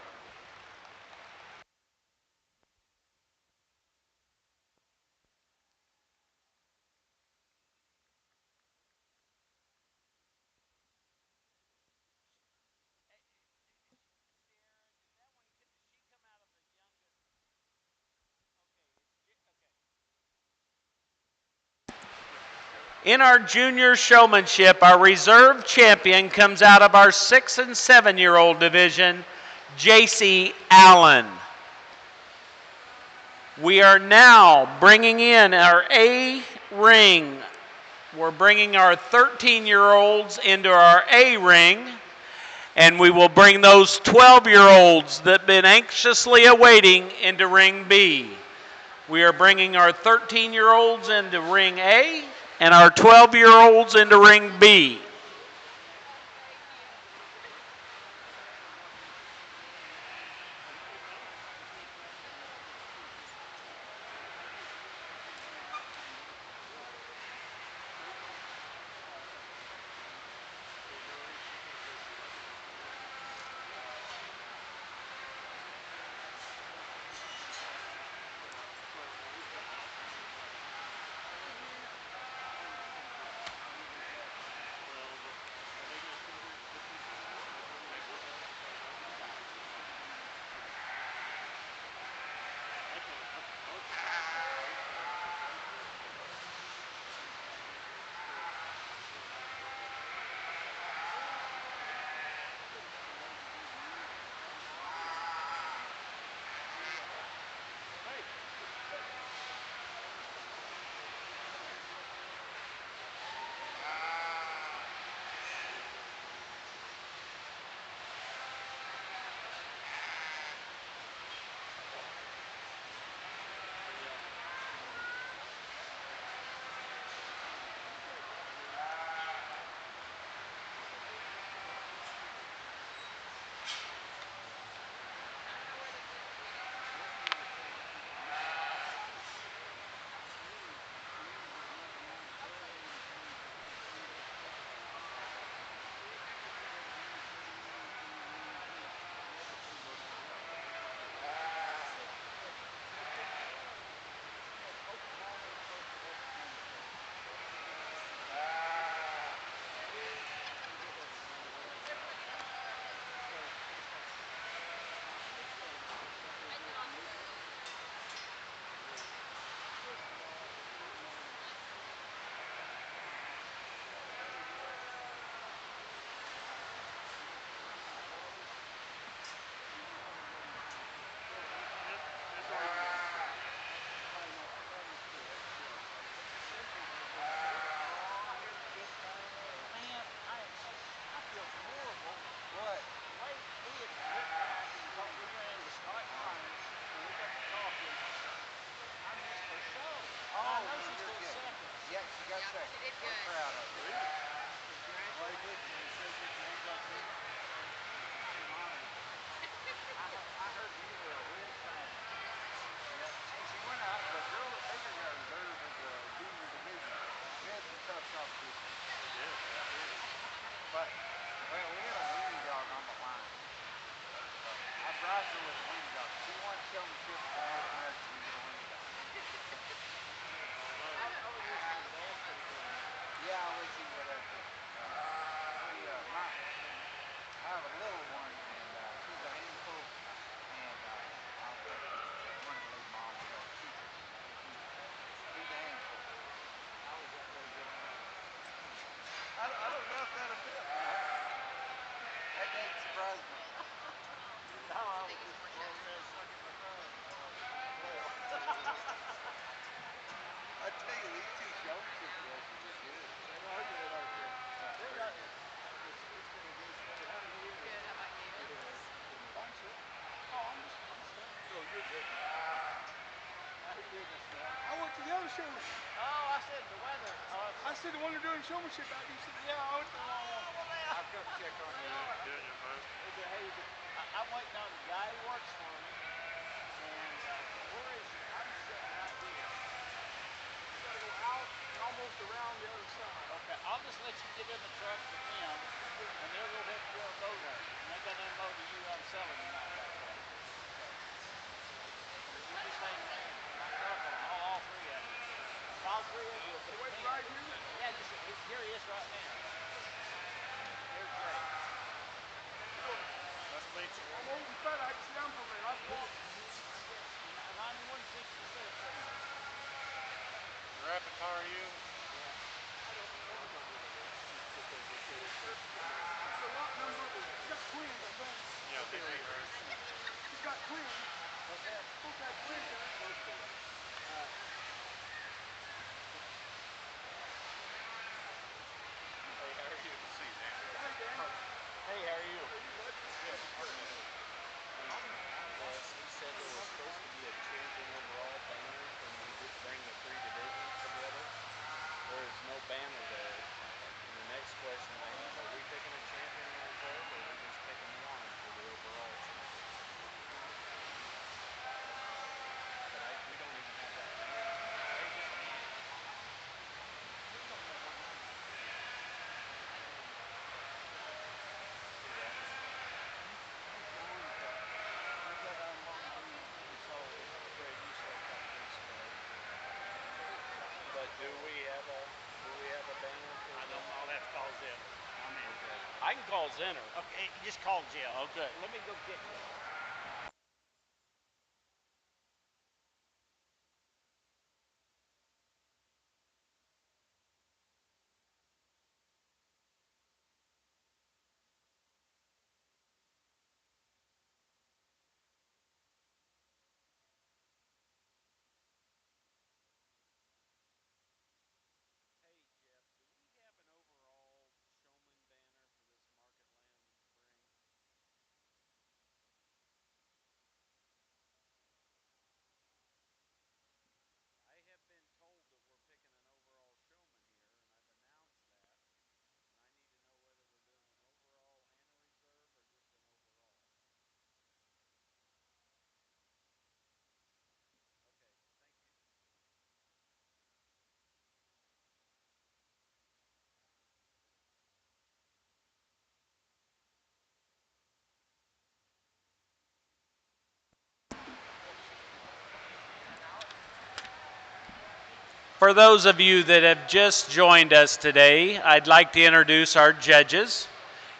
In our junior showmanship, our reserve champion comes out of our 6- and 7-year-old division, J.C. Allen. We are now bringing in our A ring. We're bringing our 13-year-olds into our A ring, and we will bring those 12-year-olds that have been anxiously awaiting into ring B. We are bringing our 13-year-olds into ring A and our 12-year-olds into ring B. I said the one they're doing showmanship out. He said, yeah, I went to I've got to check on you. I'm waiting on the guy who works for me. And where is he? I'm sitting right here. You got to go out and almost around the other side. Okay, I'll just let you get in the truck with him, and they'll go ahead and go unload it. And they got to unload to you. I'm selling them out like that. You just hang there. My truck on all three of them. All three of you. Wait, right here? Yeah, just here he is right now. Here's Jay. Let's meet you. I'm old and fat. I can sit down for a minute. I've walked. 9166. Rapid are you? The lot number, he's got twins, I think. Yeah, they may right. He's got twins. Okay. Both got twins in it. Hey, how are you? See, man. Hi, Dan. Hey, how are you? Good. He said there was supposed to be a champion overall banner when we did bring the three divisions together. There is no banner there. And the next question I have, are we picking a champion in reserve, or are we just picking one for the overall champion? But we don't even have that banner. But do we have a banner for I don't know. I'll have to call Zip. I mean, okay. I can call Zinner. Okay, just call Jill. Okay. Let me go get him. Hey, Jeff, do we have an overall showman banner for this Market Land ring? I have been told that we're picking an overall showman here, and I've announced that. And I need to know whether we're doing an overall and a reserve or just an overall. Okay, thank you. For those of you that have just joined us today, I'd like to introduce our judges.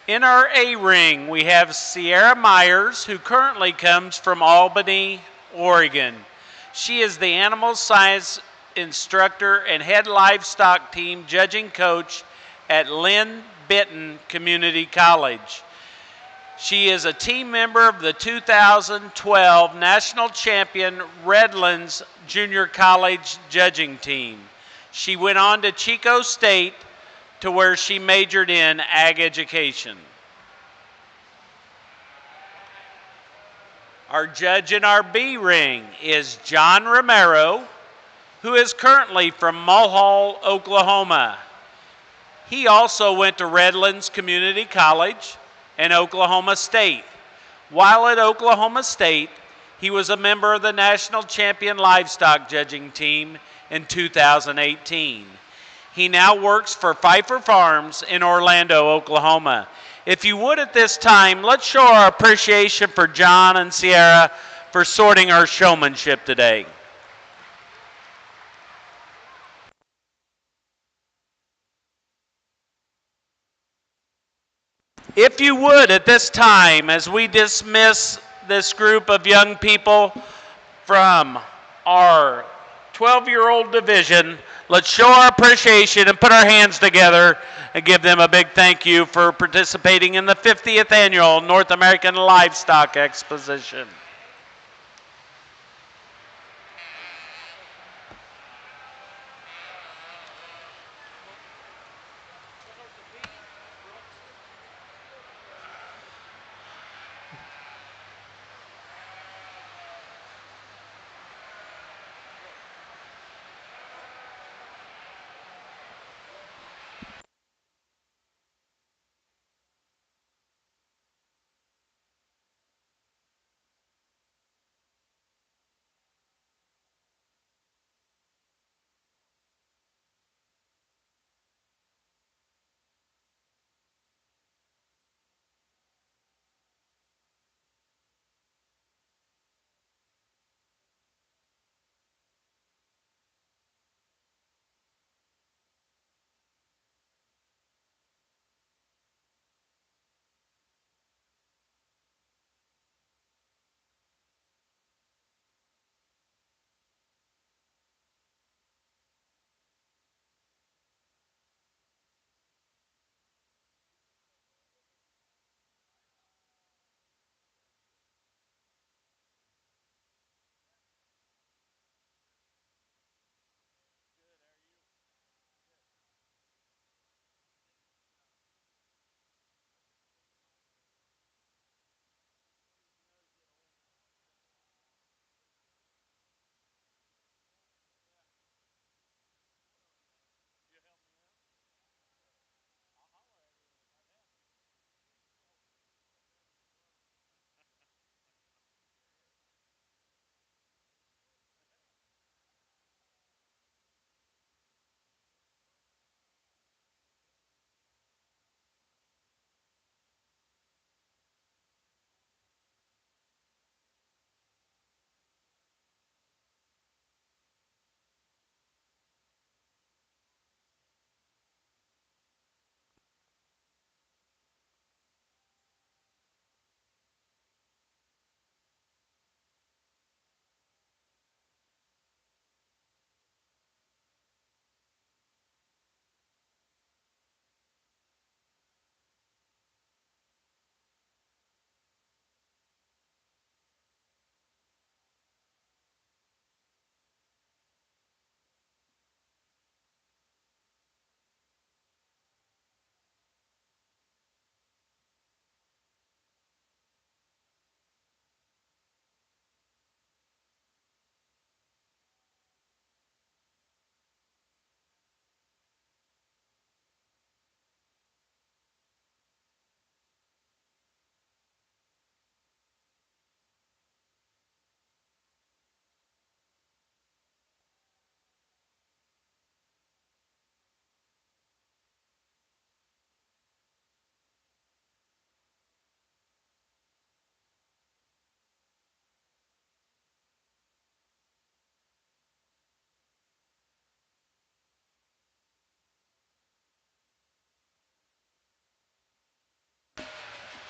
In our A ring, we have Sierra Myers, who currently comes from Albany, Oregon. She is the animal science instructor and head livestock team judging coach at Lynn Benton Community College. She is a team member of the 2012 national champion Redlands Junior College judging team. She went on to Chico State, to where she majored in ag education. Our judge in our B ring is John Romero. who is currently from Mulhall, Oklahoma. He also went to Redlands Community College and Oklahoma State. While at Oklahoma State, he was a member of the National Champion Livestock Judging Team in 2018. He now works for Pfeiffer Farms in Orlando, Oklahoma. If you would at this time, let's show our appreciation for John and Sierra for sorting our showmanship today. If you would at this time, as we dismiss this group of young people from our 12-year-old division, let's show our appreciation and put our hands together and give them a big thank you for participating in the 50th Annual North American Livestock Exposition.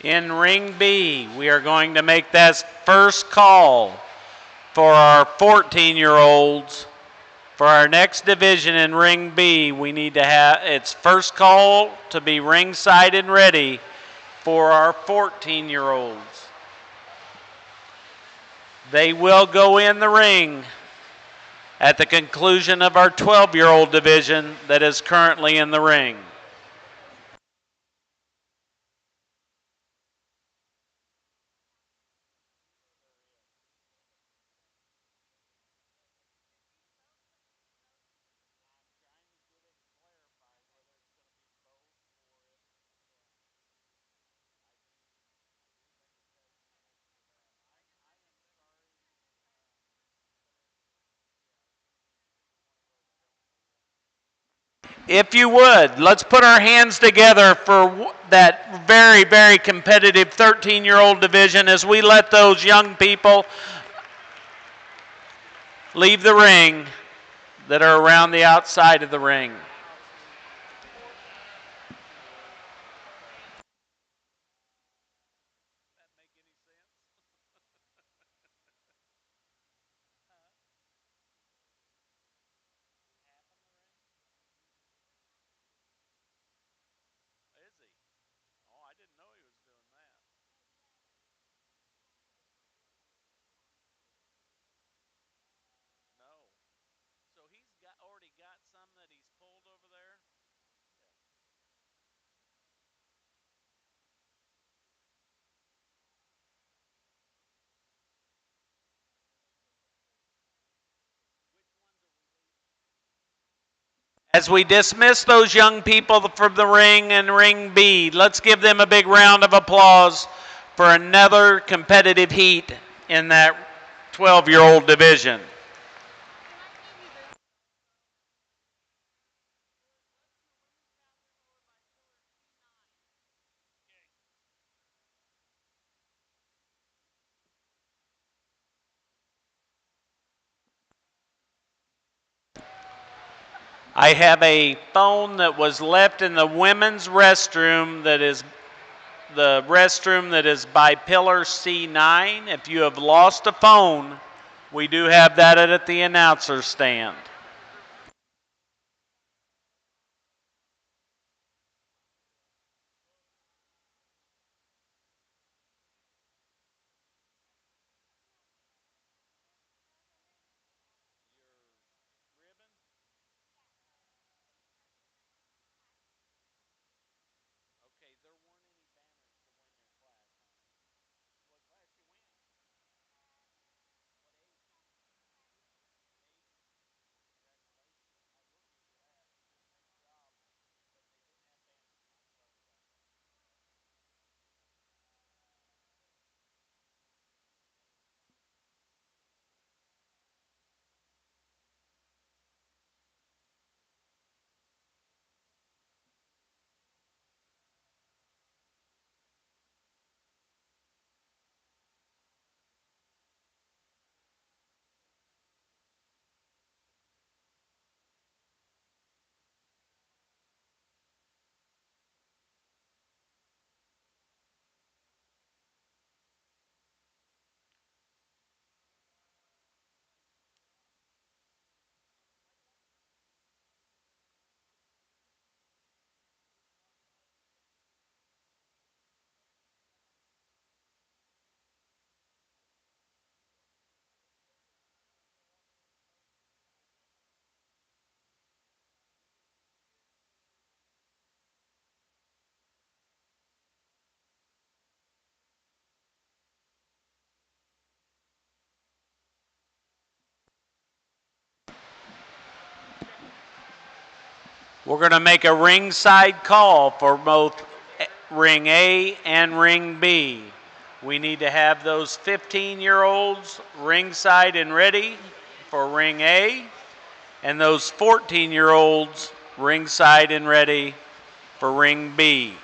In Ring B, we are going to make that first call for our 14-year-olds. For our next division in Ring B, we need to have its first call to be ringside and ready for our 14-year-olds. They will go in the ring at the conclusion of our 12-year-old division that is currently in the ring. If you would, let's put our hands together for that very, very competitive 13-year-old division as we let those young people leave the ring that are around the outside of the ring. Is he? Oh, I didn't know he was doing that. No. So he's already got some that he's pulled over there. As we dismiss those young people from the ring and ring B, let's give them a big round of applause for another competitive heat in that 12-year-old division. I have a phone that was left in the women's restroom that is the restroom that is by pillar C9. If you have lost a phone, we do have that at the announcer stand. Okay, there weren't any banners to win your class, huh? What class you win? What age? Age? Congratulations. I will give you that. You did a nice job. But they didn't have banners. I'm sorry about that. We're going to make a ringside call for both ring A and ring B. We need to have those 15-year-olds ringside and ready for ring A, and those 14-year-olds ringside and ready for ring B.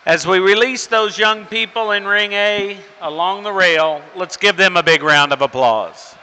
As we release those young people in ring A along the rail, let's give them a big round of applause.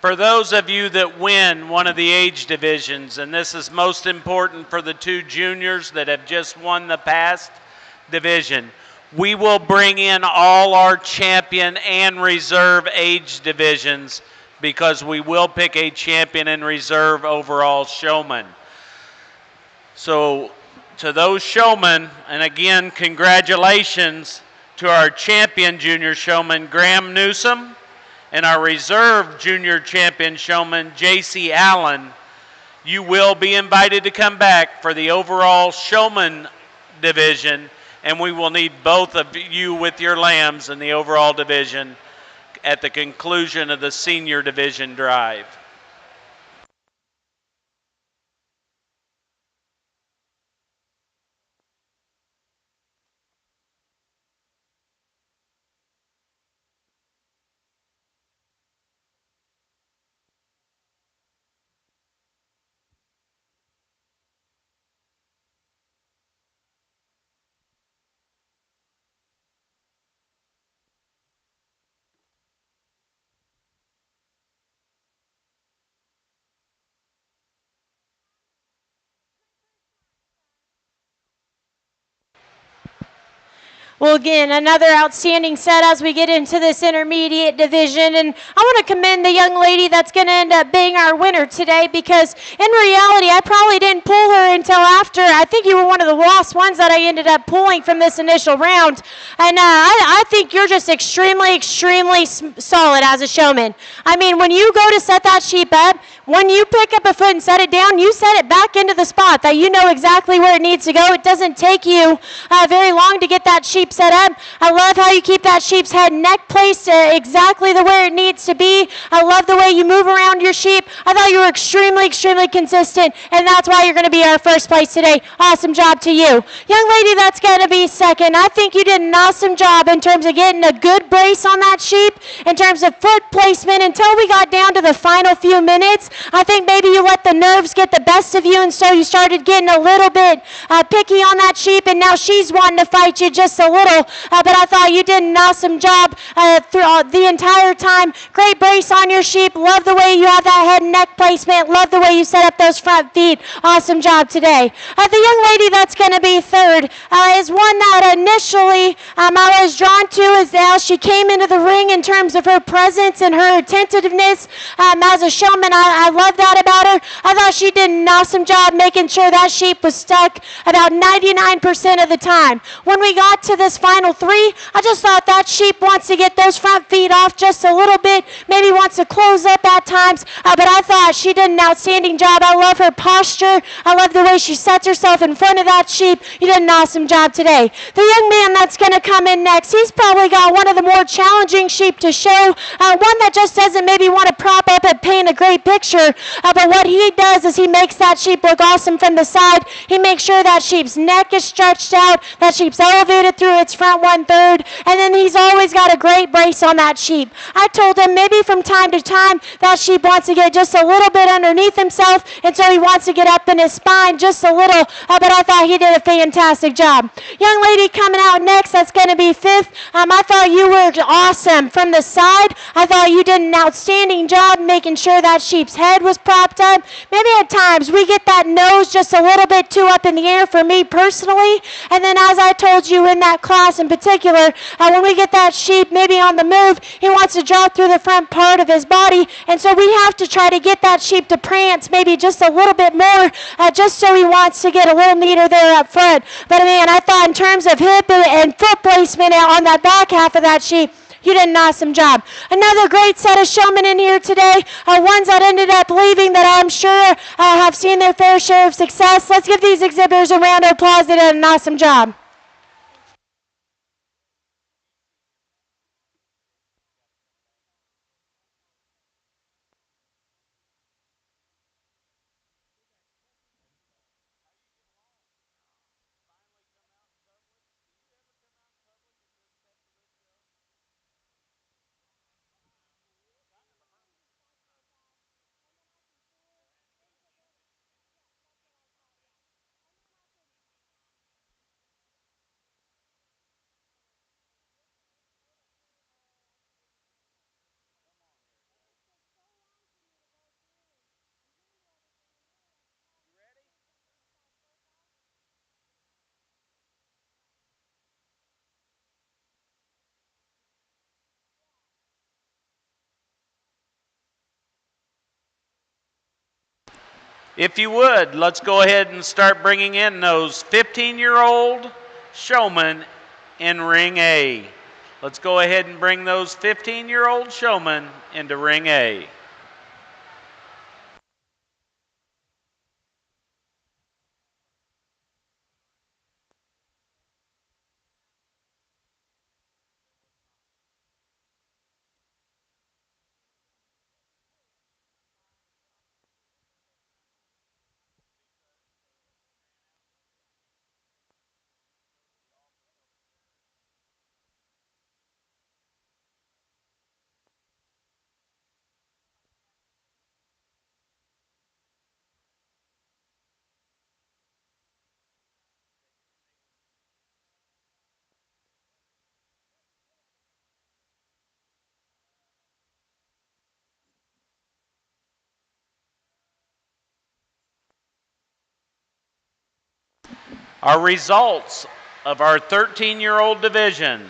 For those of you that win one of the age divisions, and this is most important for the two juniors that have just won the past division, we will bring in all our champion and reserve age divisions because we will pick a champion and reserve overall showman. So to those showmen, and again, congratulations to our champion junior showman, Graham Newsom, and our reserve junior champion showman, J.C. Allen. You will be invited to come back for the overall showman division, and we will need both of you with your lambs in the overall division at the conclusion of the senior division drive. Well, again, another outstanding set as we get into this intermediate division. And I want to commend the young lady that's going to end up being our winner today because in reality, I probably didn't pull her until after. I think you were one of the lost ones that I ended up pulling from this initial round. And I think you're just extremely, extremely solid as a showman. I mean, when you go to set that sheep up, when you pick up a foot and set it down, you set it back into the spot that you know exactly where it needs to go. It doesn't take you very long to get that sheep set up. I love how you keep that sheep's head and neck placed exactly the way it needs to be. I love the way you move around your sheep. I thought you were extremely, extremely consistent, and that's why you're going to be our first place today. Awesome job to you. Young lady that's going to be second, I think you did an awesome job in terms of getting a good brace on that sheep, in terms of foot placement until we got down to the final few minutes. I think maybe you let the nerves get the best of you, and so you started getting a little bit picky on that sheep, and now she's wanting to fight you just a little. But I thought you did an awesome job throughout the entire time. Great brace on your sheep. Love the way you have that head and neck placement. Love the way you set up those front feet. Awesome job today. The young lady that's going to be third is one that initially I was drawn to as how she came into the ring in terms of her presence and her attentiveness as a showman. I love that about her. I thought she did an awesome job making sure that sheep was stuck about 99% of the time. When we got to this final three, I just thought that sheep wants to get those front feet off just a little bit, maybe wants to close up at times, but I thought she did an outstanding job. I love her posture. I love the way she sets herself in front of that sheep. You did an awesome job today. The young man that's going to come in next, he's probably got one of the more challenging sheep to show, one that just doesn't maybe want to prop up and paint a great picture, but what he does is he makes that sheep look awesome from the side. He makes sure that sheep's neck is stretched out, that sheep's elevated through its front 1/3, and then he's always got a great brace on that sheep. I told him maybe from time to time that sheep wants to get just a little bit underneath himself, and so he wants to get up in his spine just a little, but I thought he did a fantastic job. Young lady coming out next, that's going to be fifth. I thought you were awesome from the side. I thought you did an outstanding job making sure that sheep's head was propped up. Maybe at times we get that nose just a little bit too up in the air for me personally, and then as I told you in that class in particular, when we get that sheep maybe on the move, he wants to drop through the front part of his body, and so we have to try to get that sheep to prance maybe just a little bit more, just so he wants to get a little neater there up front. But man, I thought in terms of hip and foot placement on that back half of that sheep, you did an awesome job. Another great set of showmen in here today, ones that ended up leaving that I'm sure have seen their fair share of success. Let's give these exhibitors a round of applause. They did an awesome job. If you would, let's go ahead and start bringing in those 15-year-old showmen in ring A. Let's go ahead and bring those 15-year-old showmen into ring A. Our results of our 13-year-old division.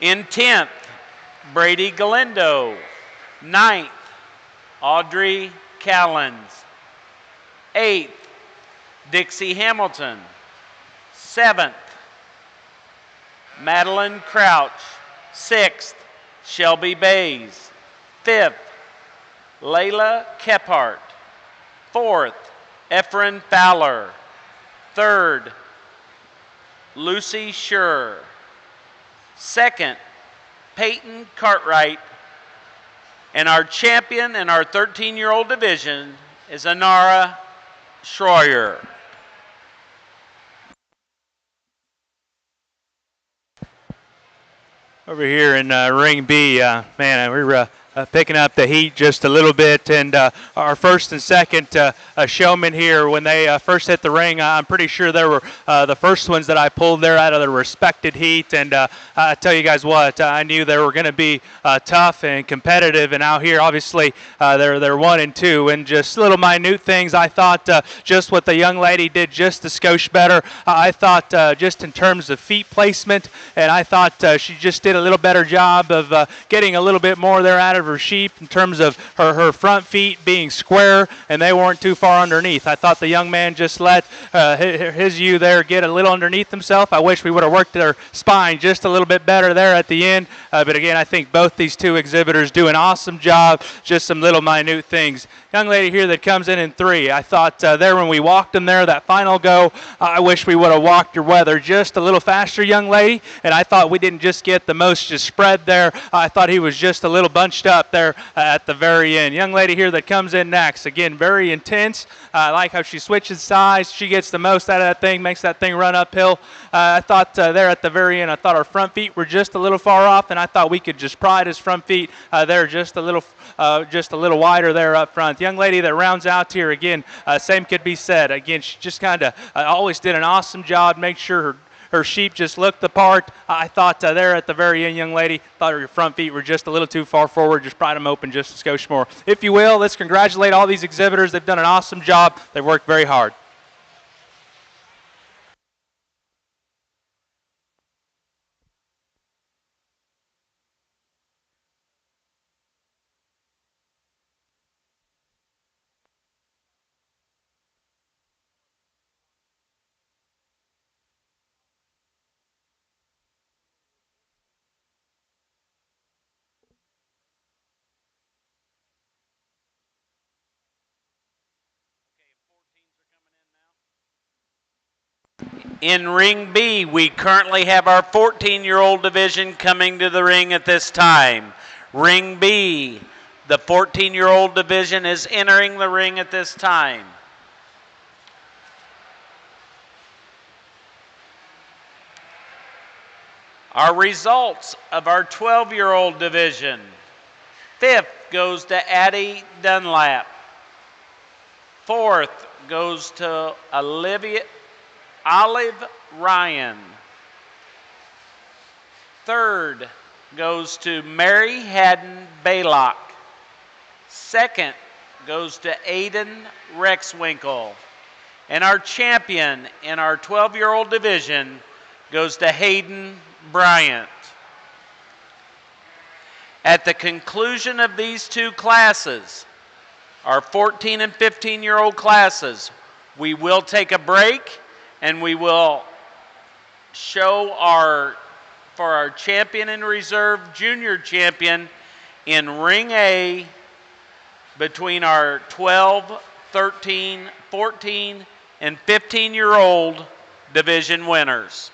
In 10th, Brady Galindo. 9th, Audrey Callens. 8th, Dixie Hamilton. 7th, Madeline Crouch. 6th, Shelby Bays. 5th, Layla Kephart. 4th, Efren Fowler. 3rd, Lucy Schur. 2nd, Peyton Cartwright. And our champion in our 13-year-old division is Anara Schroyer. Over here in ring B, man, we're picking up the heat just a little bit. And our first and second showmen here, when they first hit the ring, I'm pretty sure they were the first ones that I pulled there out of the respected heat. And I tell you guys what, I knew they were going to be tough and competitive. And out here, obviously, they're 1 and 2. And just little minute things, I thought just what the young lady did just a skosh better. I thought just in terms of feet placement, and I thought she just did a little better job of getting a little bit more there out of her sheep in terms of her front feet being square, and they weren't too far underneath. I thought the young man just let his ewe there get a little underneath himself. I wish we would have worked their spine just a little bit better there at the end. But again, I think both these two exhibitors do an awesome job, just some little minute things. Young lady here that comes in 3, I thought there when we walked them there, that final go, I wish we would have walked your weather just a little faster, young lady, and I thought we didn't just get the most just spread there. I thought he was just a little bunched up there at the very end. Young lady here that comes in next, again, very intense. I like how she switches sides. She gets the most out of that thing, makes that thing run uphill. I thought there at the very end, I thought our front feet were just a little far off, and I thought we could just pride his front feet there just a little wider there up front. The young lady that rounds out here, again, same could be said. Again, she just kind of always did an awesome job, make sure her sheep just looked the part. I thought there at the very end, young lady, thought your front feet were just a little too far forward. Just pried them open just a skosh more. If you will, let's congratulate all these exhibitors. They've done an awesome job. They've worked very hard. In ring B, we currently have our 14-year-old division coming to the ring at this time. Ring B, the 14-year-old division is entering the ring at this time. Our results of our 12-year-old division. 5th goes to Addie Dunlap. 4th goes to Olive Ryan. 3rd goes to Mary Haddon Baylock. 2nd goes to Aiden Rexwinkle. And our champion in our 12-year-old division goes to Hayden Bryant. At the conclusion of these two classes, our 14 and 15-year-old classes. We will take a break and we will show for our champion in reserve junior champion in ring A between our 12, 13, 14, and 15-year-old division winners.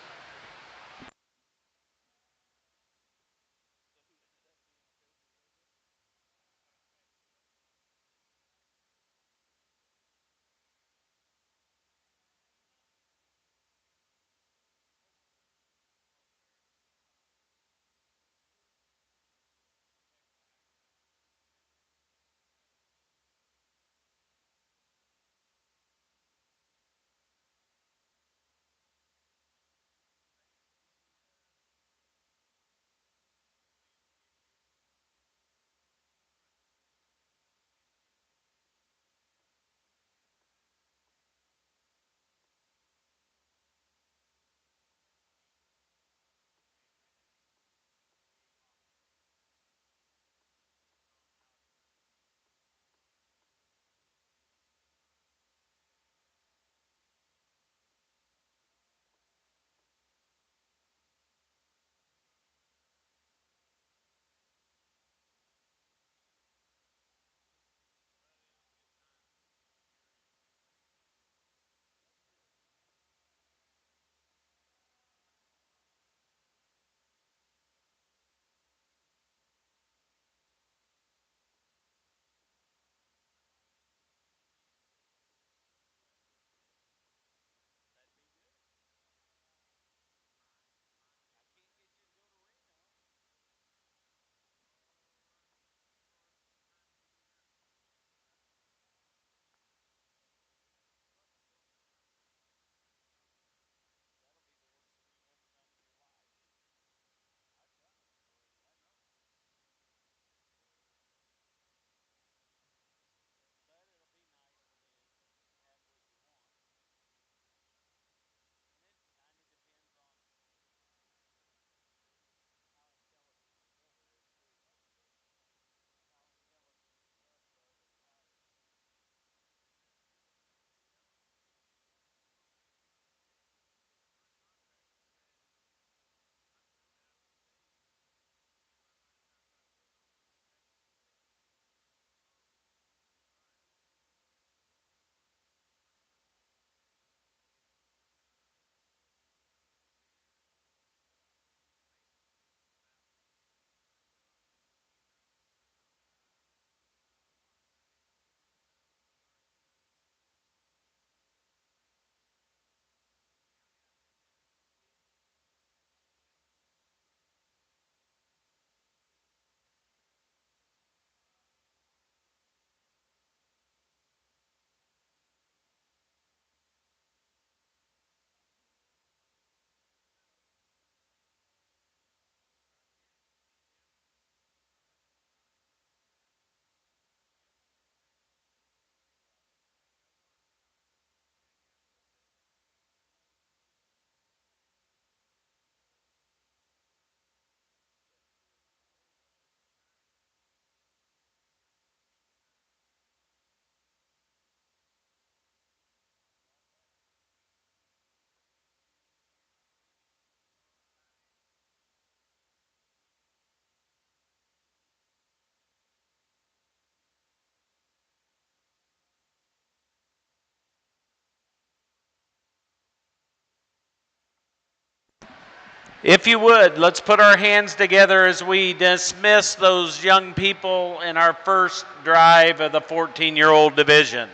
If you would, let's put our hands together as we dismiss those young people in our first drive of the 14-year-old division.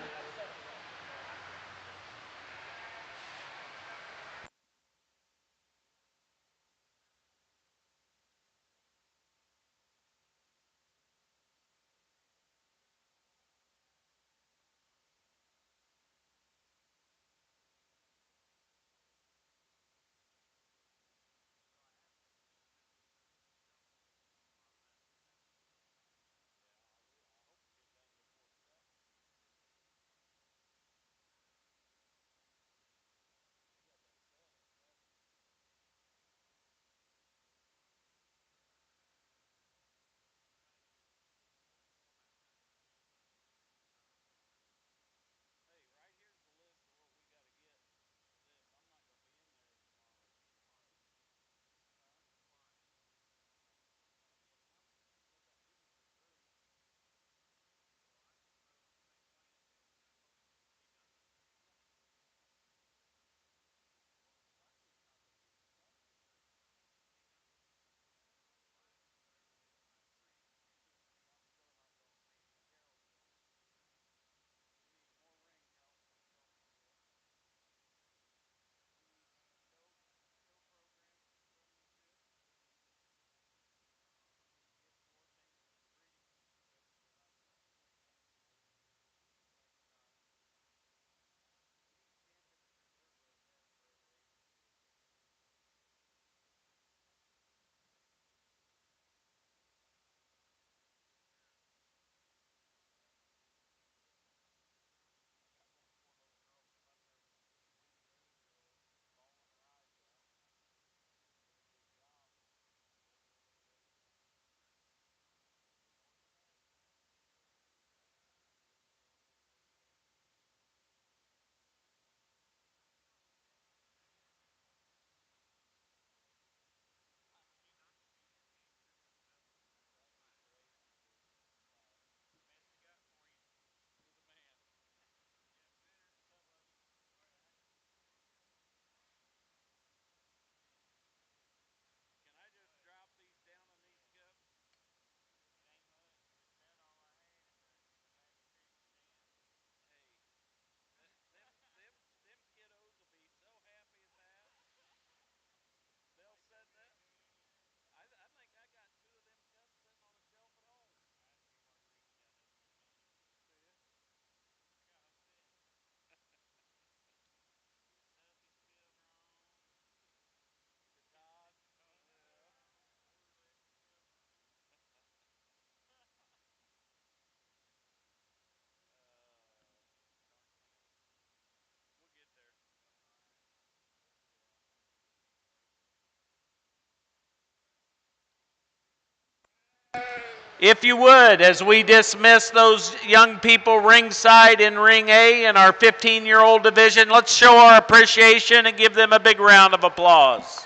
If you would, as we dismiss those young people ringside in Ring A in our 15-year-old division, let's show our appreciation and give them a big round of applause.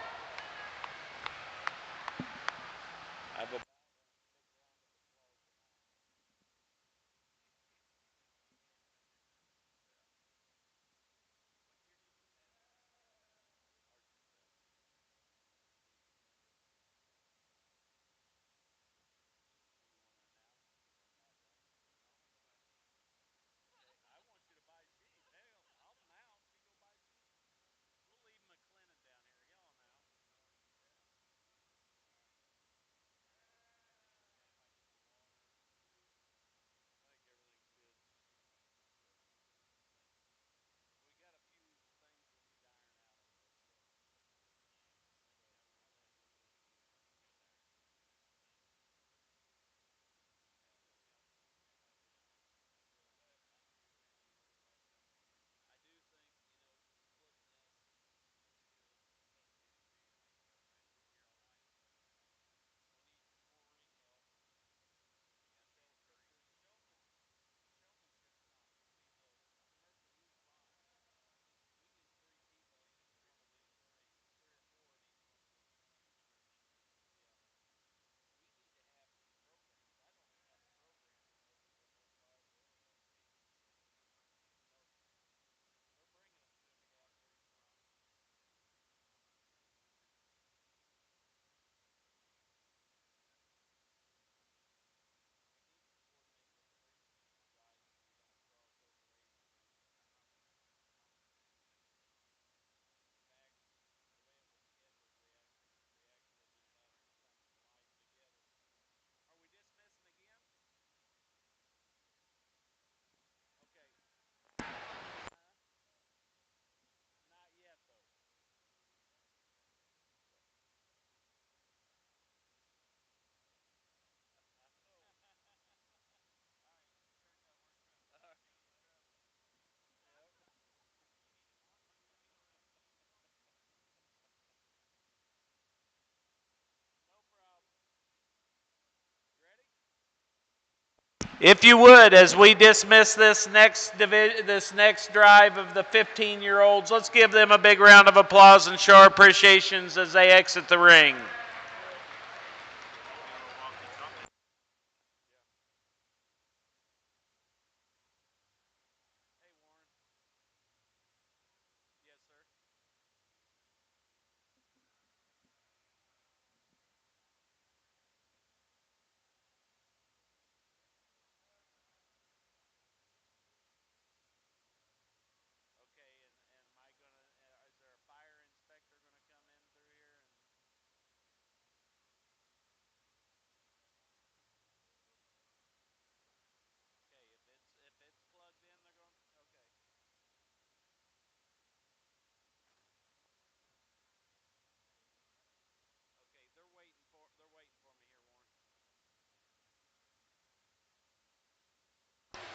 If you would, as we dismiss this next drive of the 15-year-olds, let's give them a big round of applause and show our appreciations as they exit the ring.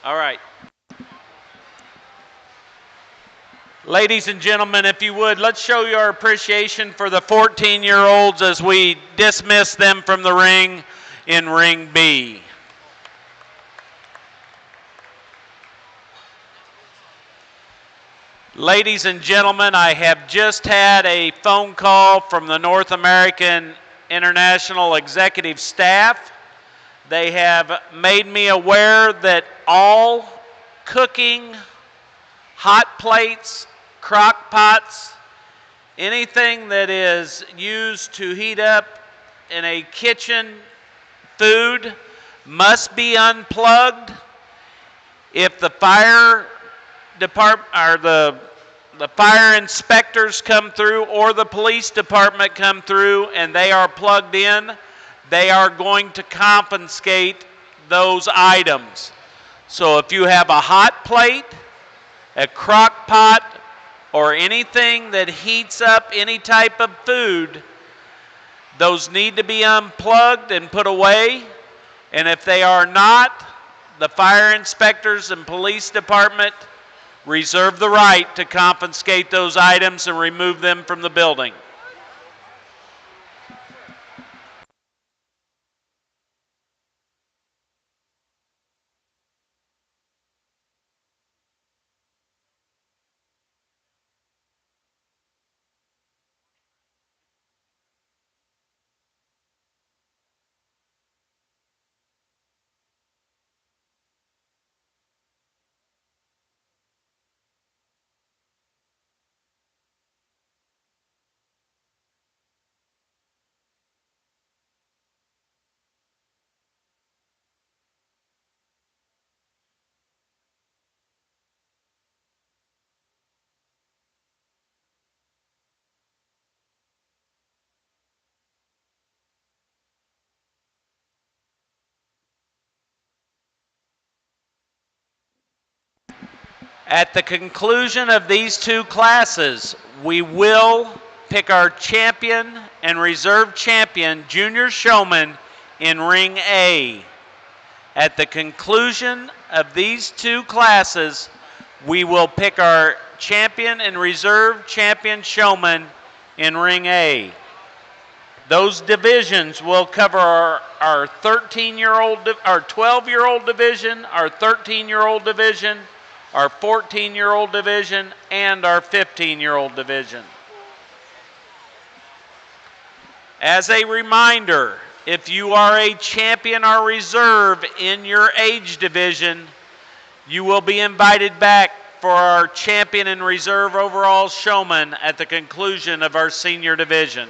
All right. Ladies and gentlemen, if you would, let's show your appreciation for the 14-year-olds as we dismiss them from the ring in Ring B. Ladies and gentlemen, I have just had a phone call from the North American International Executive Staff. They have made me aware that all cooking, hot plates, crock pots, anything that is used to heat up in a kitchen food must be unplugged. If the fire department or the fire inspectors come through or the police department come through and they are plugged in, they are going to confiscate those items. So if you have a hot plate, a crock pot, or anything that heats up any type of food, those need to be unplugged and put away. And if they are not, the fire inspectors and police department reserve the right to confiscate those items and remove them from the building. At the conclusion of these two classes, we will pick our champion and reserve champion junior showman in Ring A. At the conclusion of these two classes, we will pick our champion and reserve champion showman in Ring A. Those divisions will cover our 13-year-old, our 12-year-old division, our 13-year-old division, our 14-year-old division, and our 15-year-old division. As a reminder, if you are a champion or reserve in your age division, you will be invited back for our champion and reserve overall showman at the conclusion of our senior division.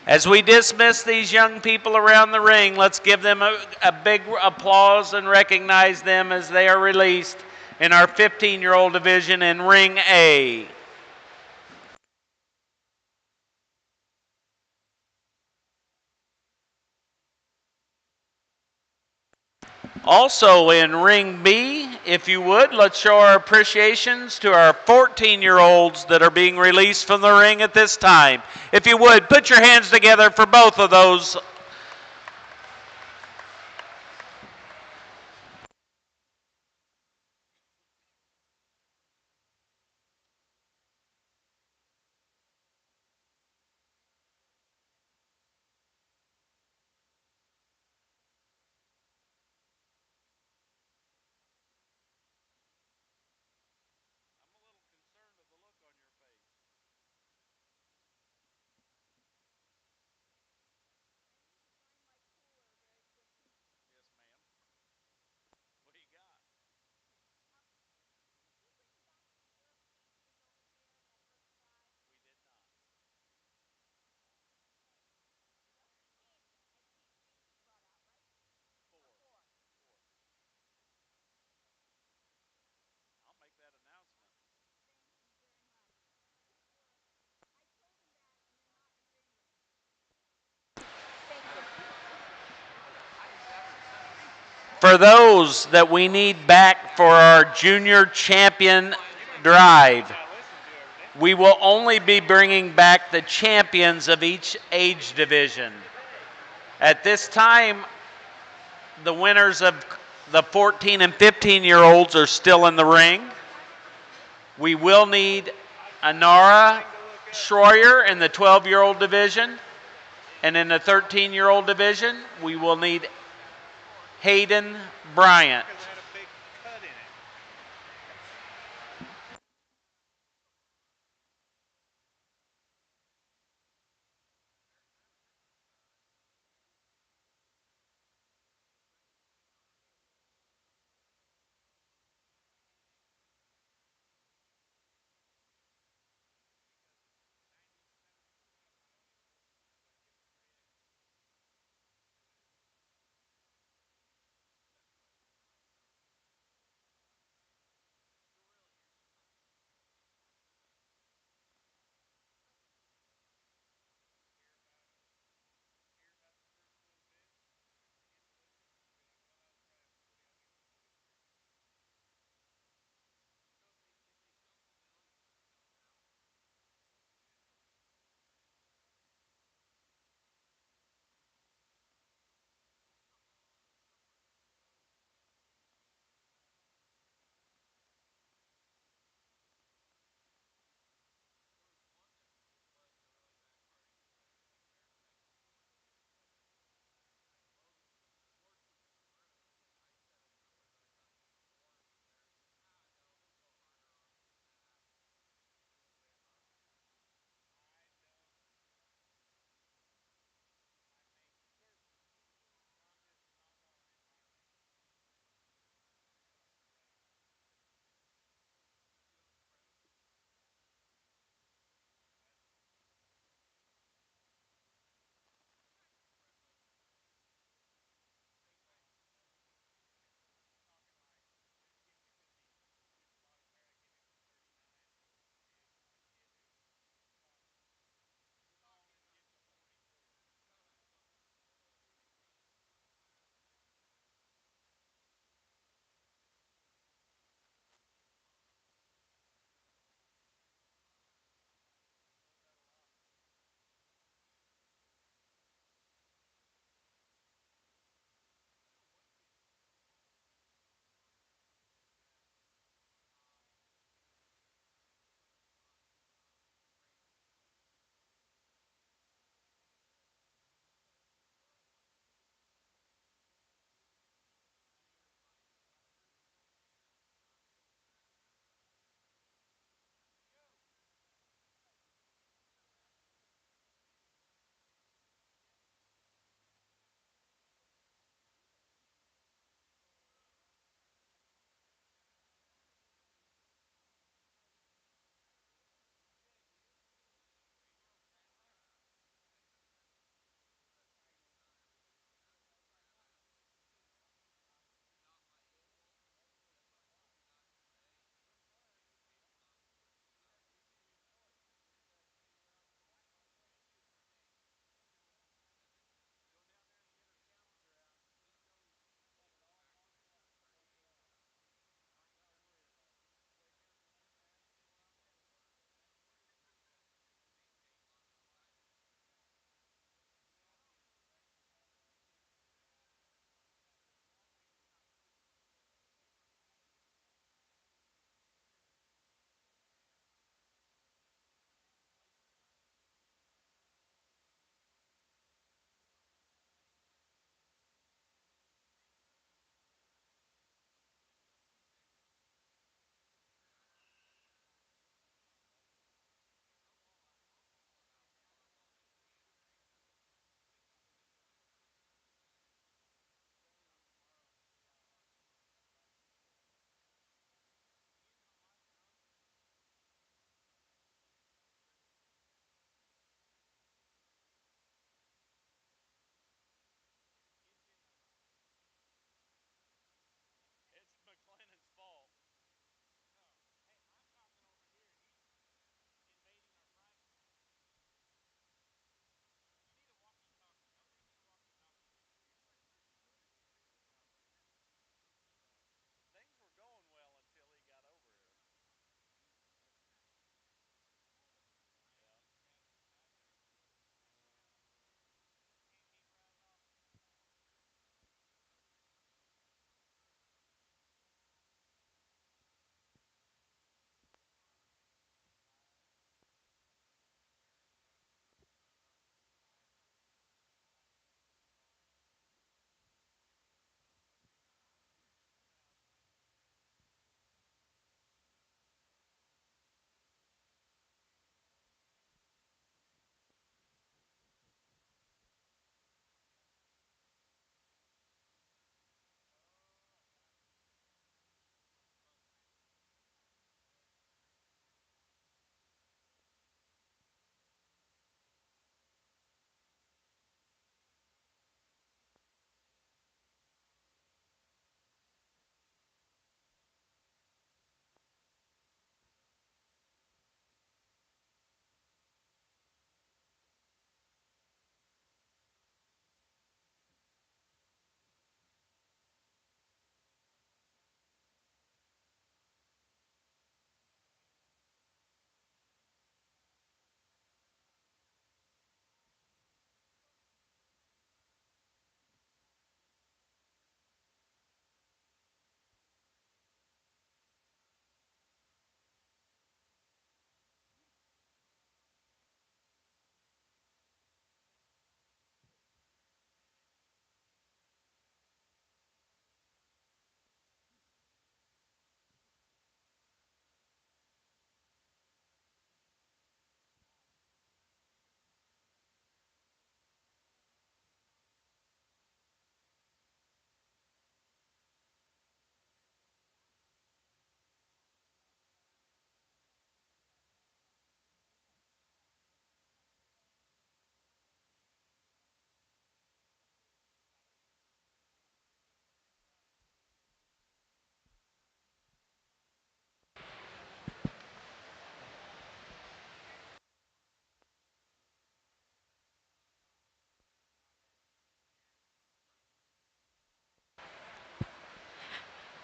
As we dismiss these young people around the ring, let's give them a big applause and recognize them as they are released in our 15-year-old division in Ring A. Also in Ring B, if you would, let's show our appreciations to our 14-year-olds that are being released from the ring at this time. If you would, put your hands together for both of those. are those that we need back for our junior champion drive. We will only be bringing back the champions of each age division. At this time, the winners of the 14 and 15-year-olds are still in the ring. We will need Anara Schroyer in the 12-year-old division. And in the 13-year-old division, we will need Hayden Bryant.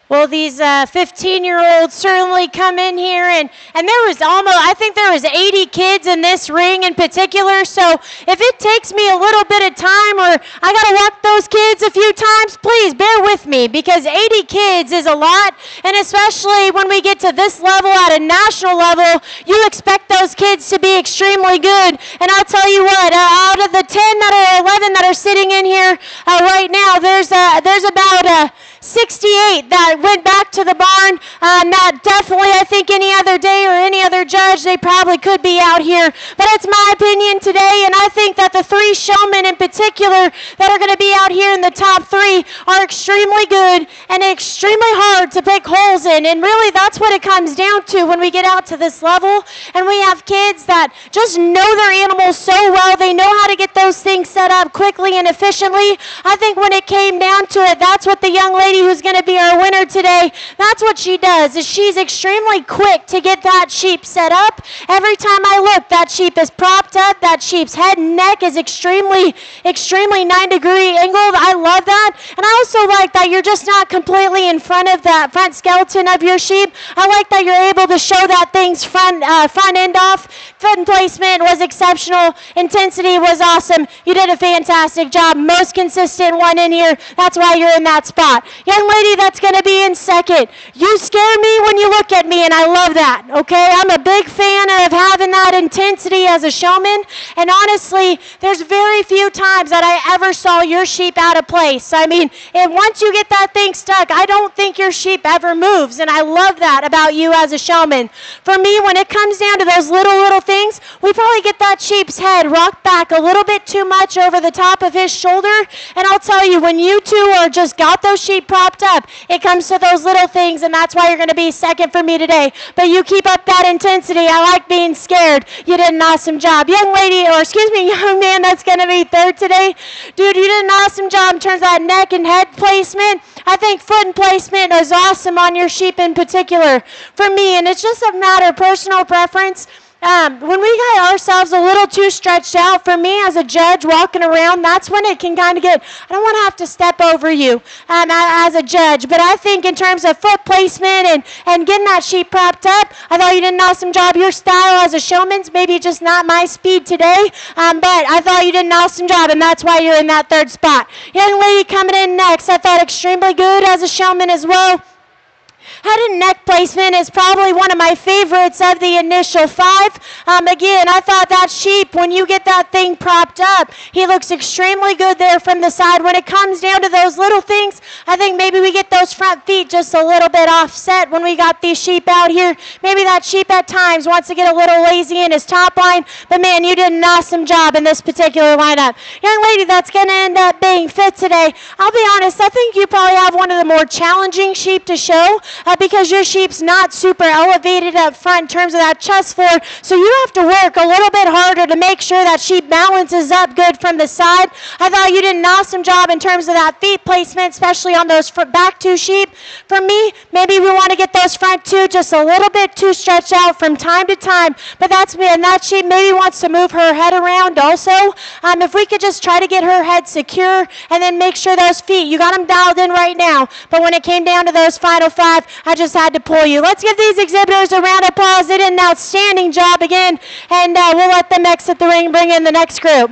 Well, these 15-year-olds certainly come in here, and there was I think there was 80 kids in this ring in particular, so if it takes me a little bit of time or I got to walk those kids a few times, please bear with me, because 80 kids is a lot, and especially when we get to this level at a national level, you expect those kids to be extremely good, and I'll tell you what, out of the 10 that are 11 that are sitting in here right now, there's about 68 that went back to the barn. Not definitely, I think, any other day or any other judge, they probably could be out here. But it's my opinion today, and I think that the 3 showmen in particular that are going to be out here in the top 3 are extremely good and extremely hard to pick holes in. And really, that's what it comes down to when we get out to this level. And we have kids that just know their animals so well. They know how to get those things set up quickly and efficiently. I think when it came down to it, that's what the young lady who's going to be our winner today, that's what she does, is she's extremely quick to get that sheep set up. Every time I look, that sheep is propped up, that sheep's head and neck is extremely 9-degree angled. I love that. And I also like that you're just not completely in front of that front skeleton of your sheep. I like that you're able to show that thing's front end off. Foot placement was exceptional. Intensity was awesome. You did a fantastic job. Most consistent one in here. That's why you're in that spot. Young lady that's going to be in second, you scare me when you look at me, and I love that, okay? I'm a big fan of having that intensity as a showman, and honestly, there's very few times that I ever saw your sheep out of place. I mean, and once you get that thing stuck, I don't think your sheep ever moves, and I love that about you as a showman. For me, when it comes down to those little things, we probably get that sheep's head rocked back a little bit too much over the top of his shoulder, and I'll tell you, when you two are just got those sheep propped up, it comes to those little things, and that's why you're going to be second for me today. But you keep up that intensity. I like being scared. You did an awesome job. Young man that's going to be third today, dude, you did an awesome job in terms of that neck and head placement. I think foot and placement is awesome on your sheep in particular for me, and it's just a matter of personal preference. When we got ourselves a little too stretched out, for me as a judge walking around, that's when it can kind of get, I don't want to have to step over you as a judge, but I think in terms of foot placement and getting that sheep propped up, I thought you did an awesome job. Your style as a showman's maybe just not my speed today, but I thought you did an awesome job, and that's why you're in that third spot. Young lady coming in next, I thought extremely good as a showman as well. Head and neck placement is probably one of my favorites of the initial 5. Again, I thought that sheep, when you get that thing propped up, he looks extremely good there from the side. When it comes down to those little things, I think maybe we get those front feet just a little bit offset when we got these sheep out here. Maybe that sheep at times wants to get a little lazy in his top line, but man, you did an awesome job in this particular lineup. Young lady that's going to end up being fifth today, I'll be honest, I think you probably have one of the more challenging sheep to show. Because your sheep's not super elevated up front in terms of that chest floor, so you have to work a little bit harder to make sure that sheep balances up good from the side. I thought you did an awesome job in terms of that feet placement, especially on those back 2 sheep. For me, maybe we want to get those front 2 just a little bit too stretched out from time to time, but that's me, and that sheep maybe wants to move her head around also. If we could just try to get her head secure and then make sure those feet, you got them dialed in right now, but when it came down to those final 5, I just had to pull you. Let's give these exhibitors a round of applause. They did an outstanding job again, and we'll let them exit the ring, bring in the next group.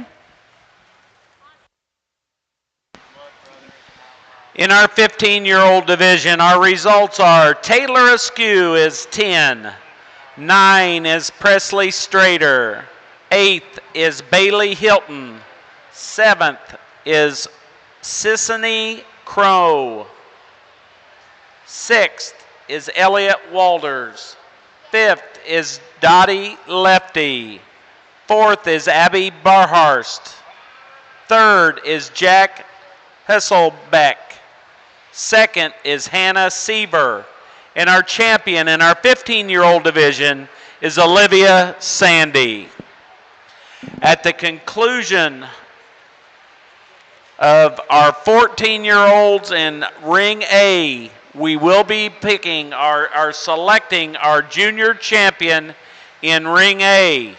In our 15-year-old division, our results are Taylor Askew is 10, 9 is Presley Strader, 8th is Bailey Hilton, 7th is Sissany Crow, 6th is Elliot Walters, 5th is Dottie Lefty, 4th is Abby Barhurst, 3rd is Jack Hesselbeck, 2nd is Hannah Sieber, and our champion in our 15-year-old division is Olivia Sandy. At the conclusion of our 14-year-olds in Ring A, we will be picking selecting our junior champion in Ring A.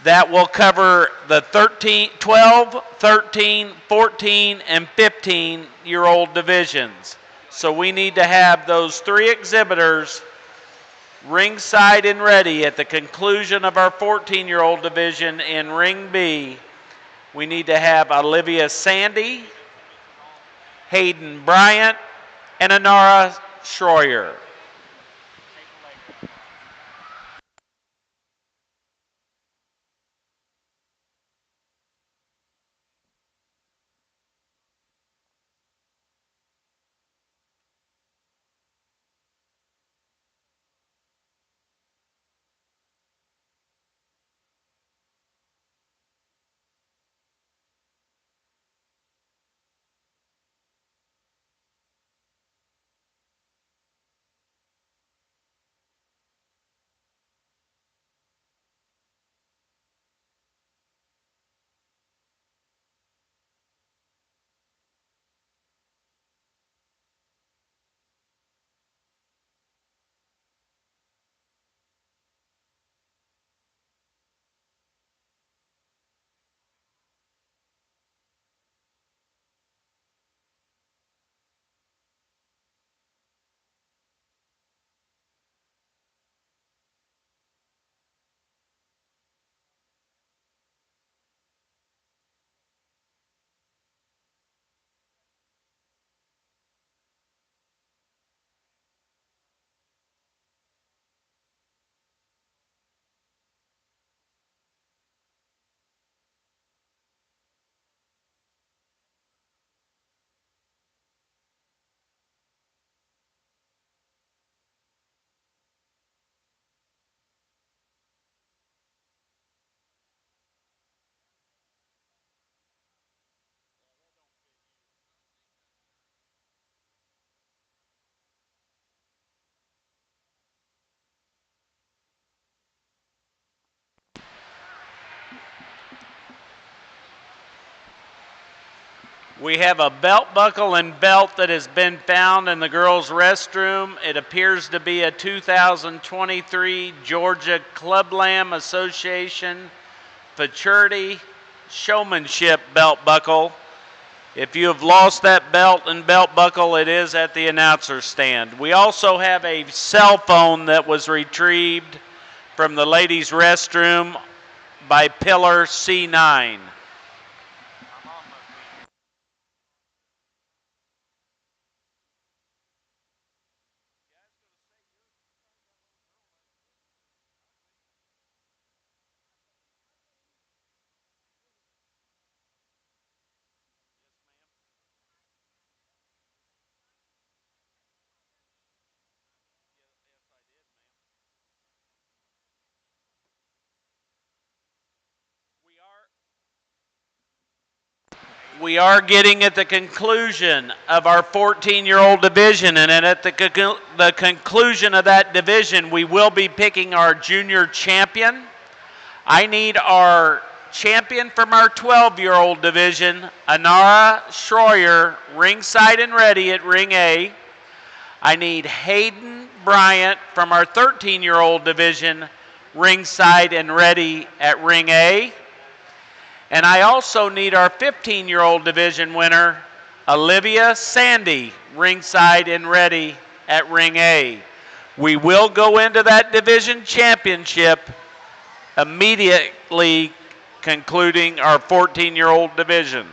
That will cover the 12, 13, 14, and 15-year-old divisions. So we need to have those 3 exhibitors ringside and ready at the conclusion of our 14-year-old division in Ring B. We need to have Olivia Sandy, Hayden Bryant, and Anara Schroyer. We have a belt buckle and belt that has been found in the girls' restroom. It appears to be a 2023 Georgia Clubland Association Futurity Showmanship belt buckle. If you have lost that belt and belt buckle, it is at the announcer's stand. We also have a cell phone that was retrieved from the ladies' restroom by pillar C9. We are getting at the conclusion of our 14-year-old division, and at the conclusion of that division, we will be picking our junior champion. I need our champion from our 12-year-old division, Anara Schroyer, ringside and ready at Ring A. I need Hayden Bryant from our 13-year-old division, ringside and ready at Ring A. And I also need our 15-year-old division winner, Olivia Sandy, ringside and ready at Ring A. We will go into that division championship immediately concluding our 14-year-old division.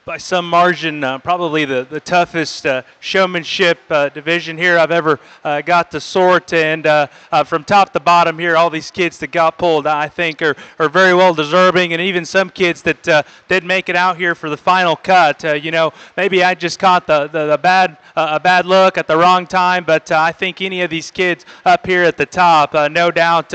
By some margin, probably the toughest showmanship division here I've ever got to sort. And from top to bottom here, all these kids that got pulled, I think, are very well deserving. And even some kids that did make it out here for the final cut. Maybe I just caught a bad look at the wrong time. But I think any of these kids up here at the top, no doubt,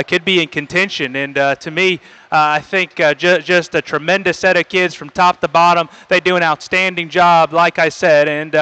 could be in contention. And to me, I think just a tremendous set of kids from top to bottom. They do an outstanding job, like I said. And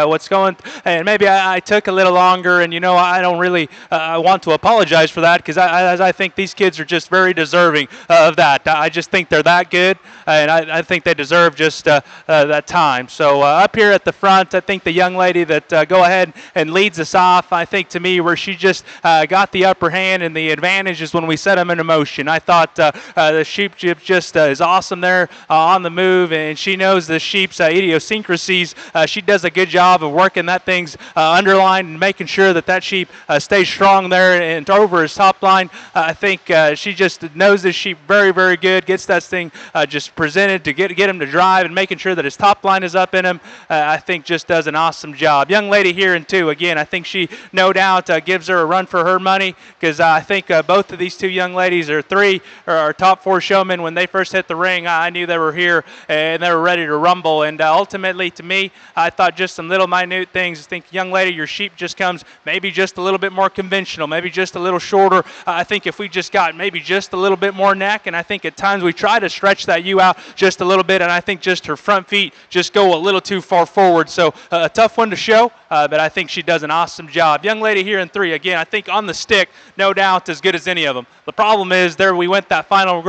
and maybe I took a little longer, and I don't really want to apologize for that, because I think these kids are just very deserving of that. I just think they're that good, and I think they deserve just that time. So up here at the front, I think the young lady that go ahead and leads us off, I think to me where she just got the upper hand, and the advantage is when we set them into motion. I thought the sheep just is awesome there on the move, and she knows the sheep's idiosyncrasies. She does a good job of working that thing's underline and making sure that sheep stays strong there and over his top line. I think she just knows this sheep very, very good, gets that thing just presented to get him to drive, and making sure that his top line is up in him. I think just does an awesome job. Young lady here in 2, again, I think she no doubt gives her a run for her money, because I think both of these 2 young ladies are 3 or our top 4 showmen. When they first hit the ring, I knew they were here and they were ready to rumble. And ultimately, to me, I thought just some little minute things. I think, young lady, your sheep just comes maybe just a little bit more conventional, maybe just a little shorter. I think if we just got maybe just a little bit more neck, and I think at times we try to stretch that ewe out just a little bit, and I think just her front feet just go a little too far forward. So a tough one to show, but I think she does an awesome job. Young lady here in 3, again, I think on the stick, no doubt as good as any of them. The problem is there we went that final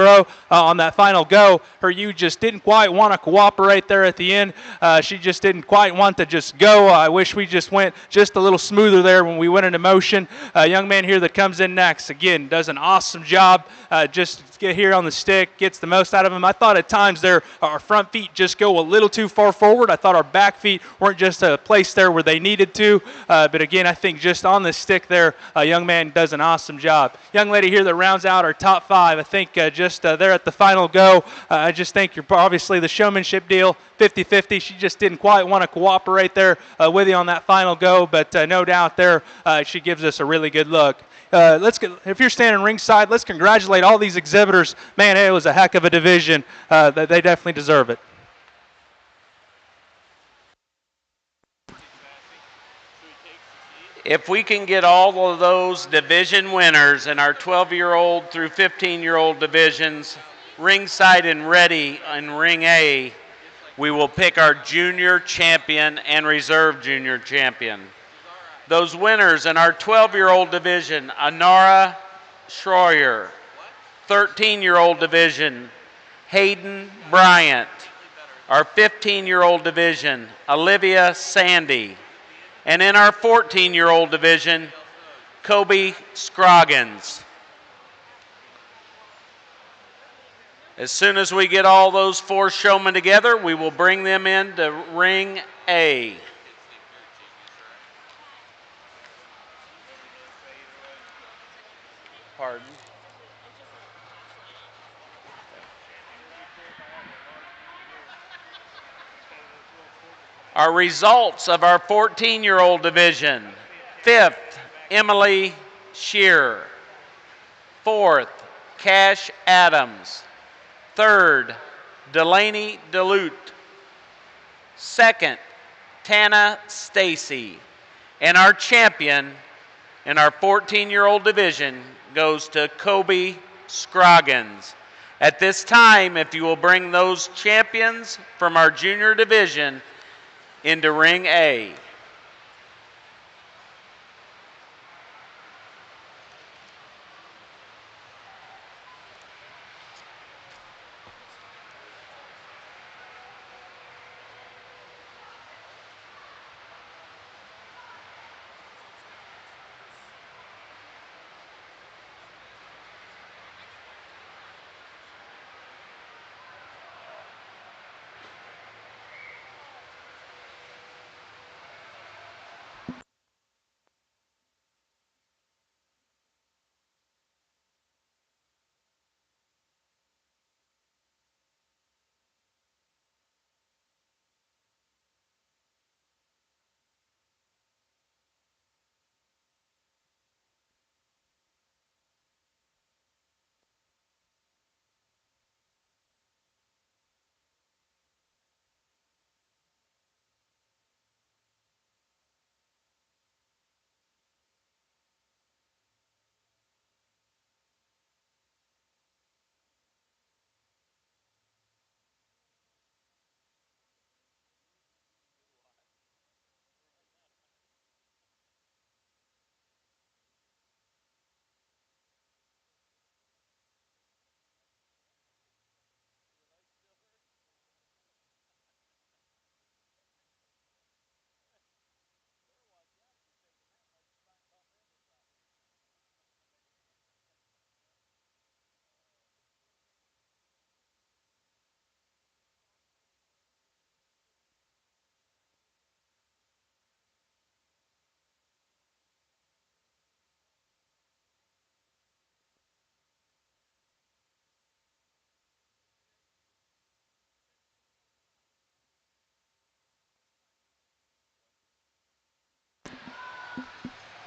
on that final go, her ewe just didn't quite want to cooperate there at the end. She just didn't quite want to just go. I wish we just went just a little smoother there when we went into motion. Young man here that comes in next, again, does an awesome job. Just get here on the stick, gets the most out of him. I thought at times there our front feet just go a little too far forward. I thought our back feet weren't just placed there where they needed to. But again, I think just on the stick there, a young man does an awesome job. Young lady here that rounds out our top 5, I think just there at the final go, I just think you're obviously the showmanship deal, 50-50. She just didn't quite want to cooperate there with you on that final go, but no doubt there she gives us a really good look. If you're standing ringside, let's congratulate all these exhibitors. Man, it was a heck of a division. They definitely deserve it. If we can get all of those division winners in our 12-year-old through 15-year-old divisions ringside and ready in Ring A, we will pick our junior champion and reserve junior champion. Those winners in our 12-year-old division, Anara Schroyer. 13-year-old division, Hayden Bryant. Our 15-year-old division, Olivia Sandy. And in our 14-year-old division, Kobe Scroggins. As soon as we get all those 4 showmen together, we will bring them into Ring A. Pardon? Our results of our 14-year-old division: 5th, Emily Shear. 4th, Cash Adams. 3rd, Delaney DeLute. 2nd, Tana Stacy. And our champion in our 14-year-old division goes to Kobe Scroggins. At this time, if you will bring those champions from our junior division into Ring A.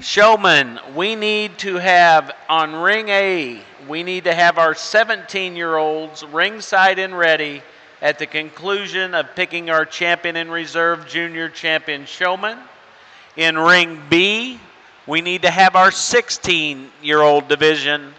Showman, we need to have on ring A, we need to have our 17-year-olds ringside and ready at the conclusion of picking our champion in reserve, junior champion Showman. In ring B, we need to have our 16-year-old division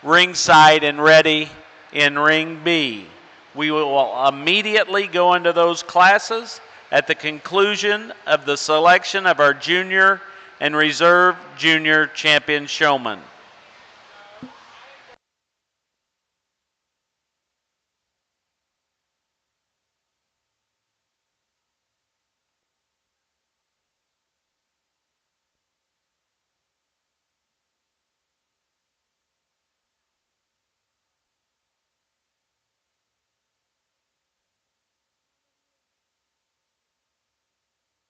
ringside and ready in ring B. We will immediately go into those classes at the conclusion of the selection of our junior and reserve junior champion Showman. We need more ring help. We need a showmanship list for the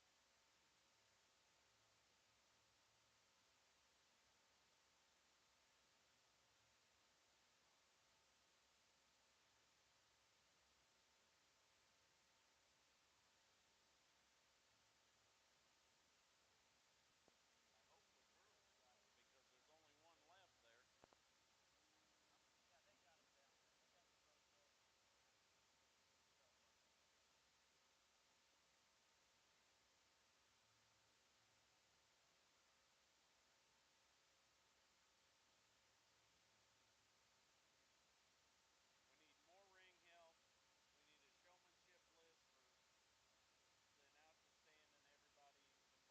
announcer stand and everybody involved. We need to get coordinated with the breeding sheep division. We need champion and reserve rosettes for each one of these divisions.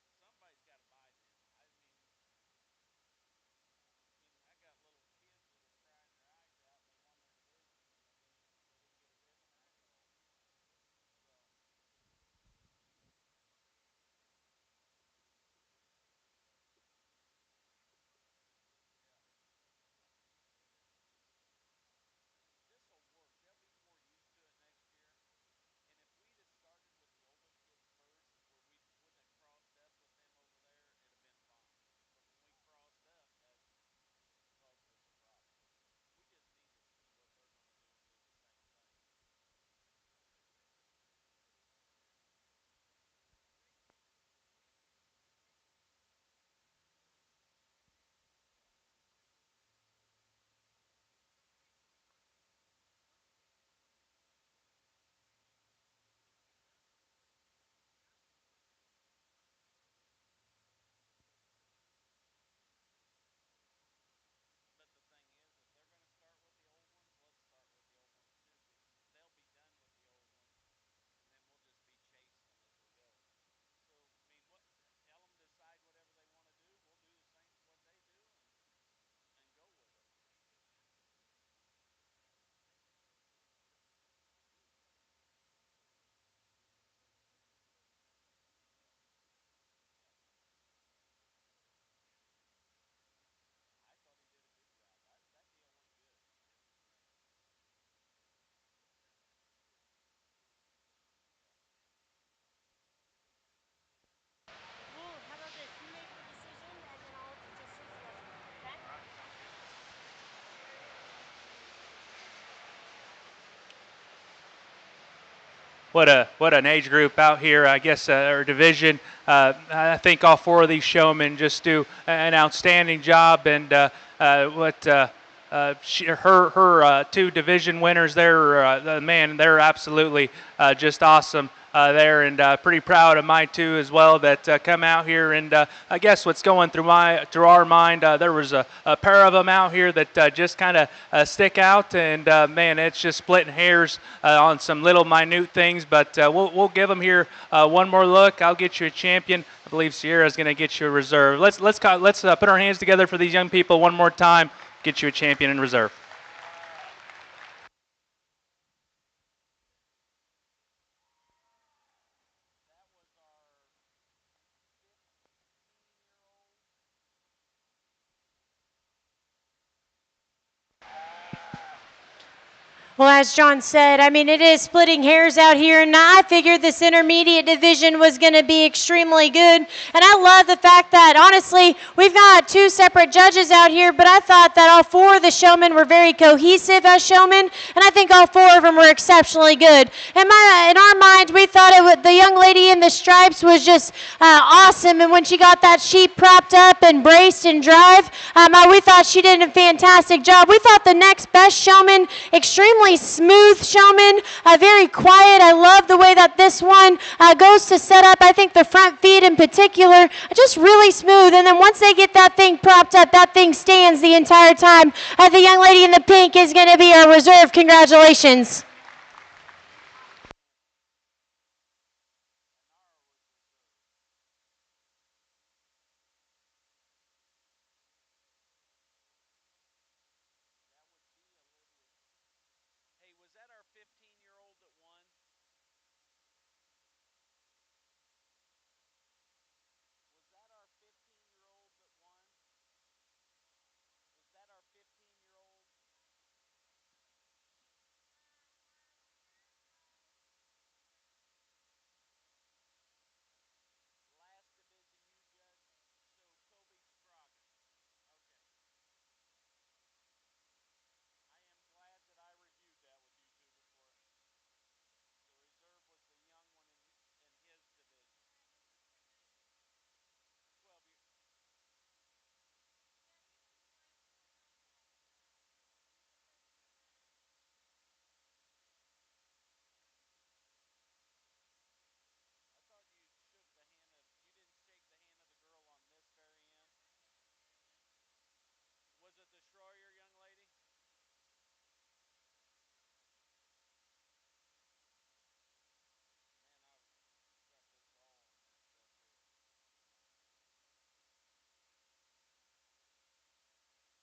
Somebody's got to buy them. I got little kids that are crying their eyes out. They won their divisions and they didn't get a ribbon or a helmet. So yeah, this will work. They'll be more used to it next year. And if we'd have started with the older kids first, where we wouldn't have crossed up with them over there, it'd have been fine. But when we crossed up, that caused us a problem. We just need to see what they're going to do and do the same thing. But the thing is, if they're going to start with the old ones, let's start with the old ones too, because they'll be done with the old ones, and then we'll just be chasing them as we go. So, what? Tell them decide whatever they want to do. We'll do the same what they do, and go with it. I thought he did a good job. That deal went good. Well, how about this? You make the decision, and then I'll just support you. Okay? All right, sounds good. What an age group out here, I guess, or division. I think all four of these showmen just do an outstanding job, and her two division winners there, man, they're absolutely just awesome there, and pretty proud of my two as well that come out here. And I guess what's going through our mind, there was a pair of them out here that just kind of stick out, and man, it's just splitting hairs on some little minute things, but we'll give them here one more look. I'll get you a champion. I believe Sierra's going to get you a reserve. Let's put our hands together for these young people one more time. Get you a champion in reserve. That was our 15-year-old. Well, as John said, I mean, it is splitting hairs out here, and I figured this intermediate division was going to be extremely good. And I love the fact that, honestly, we've got two separate judges out here, but I thought that all four of the showmen were very cohesive as showmen, and I think all four of them were exceptionally good. In our minds, we thought the young lady in the stripes was just awesome, and when she got that sheep propped up and braced and drive, we thought she did a fantastic job. We thought the next best showman, extremely smooth showman, very quiet. I love the way that this one goes to set up. I think the front feet in particular are just really smooth, and then once they get that thing propped up, that thing stands the entire time. The young lady in the pink is going to be our reserve. Congratulations. Hey, was that our 15-year-old that won? Was that our 15-year-old that won? Was that our 15-year-old? Last division you judged? So Kobe Scroggins. Okay. I am glad that I reviewed that with you two before. The reserve was the young one in his division. 12 years. I thought you shook the hand of, you didn't shake the hand of the girl on this very end. Was it the Schroyer young lady? Man, I've got this all messed up here. Hey,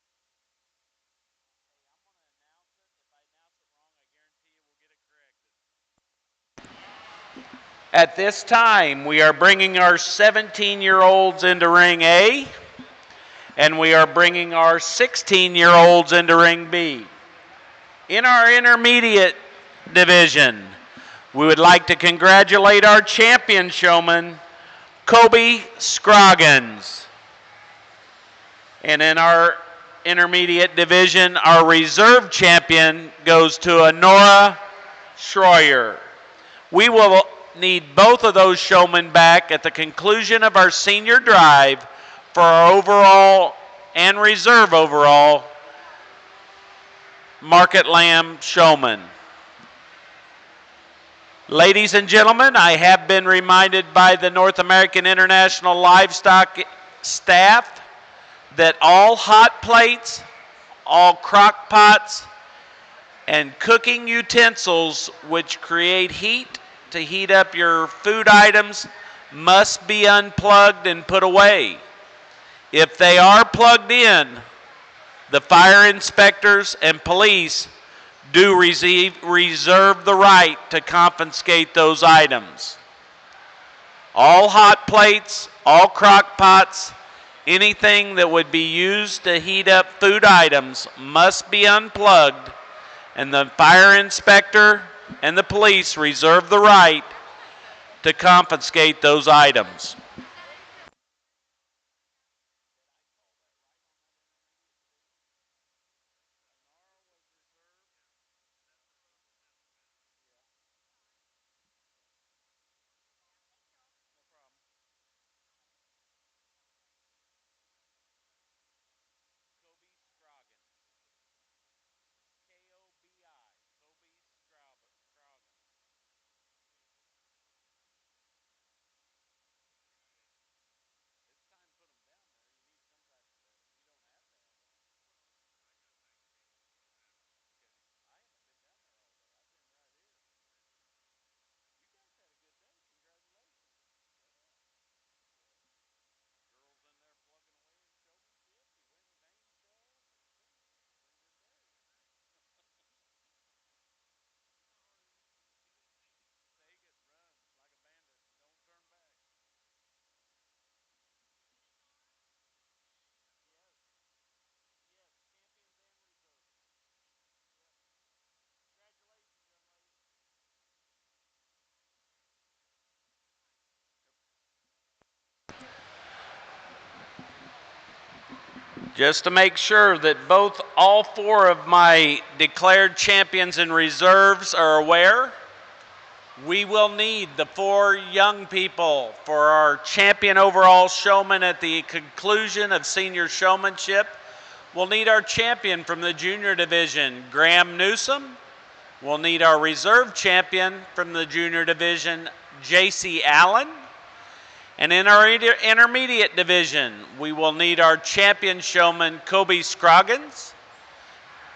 I'm going to announce it. If I announce it wrong, I guarantee you we'll get it corrected. At this time, we are bringing our 17-year-olds into Ring A, and we are bringing our 16-year-olds into Ring B. In our intermediate division, we would like to congratulate our champion showman, Kobe Scroggins. And in our intermediate division, our reserve champion goes to Honora Schroyer. We will need both of those showmen back at the conclusion of our senior drive for our overall and reserve overall Market Lamb showman. Ladies and gentlemen, I have been reminded by the North American International Livestock staff that all hot plates, all crock pots, and cooking utensils which create heat to heat up your food items must be unplugged and put away. If they are plugged in, the fire inspectors and police do reserve the right to confiscate those items. All hot plates, all crock pots, anything that would be used to heat up food items must be unplugged, and the fire inspector and the police reserve the right to confiscate those items. Kobe Scroggins. K-O-B-I. Kobe Scroggins. Just to make sure that all four of my declared champions and reserves are aware, we will need the four young people for our champion overall showman at the conclusion of senior showmanship. We'll need our champion from the junior division, Graham Newsom. We'll need our reserve champion from the junior division, J.C. Allen. And in our intermediate division, we will need our champion showman, Kobe Scroggins,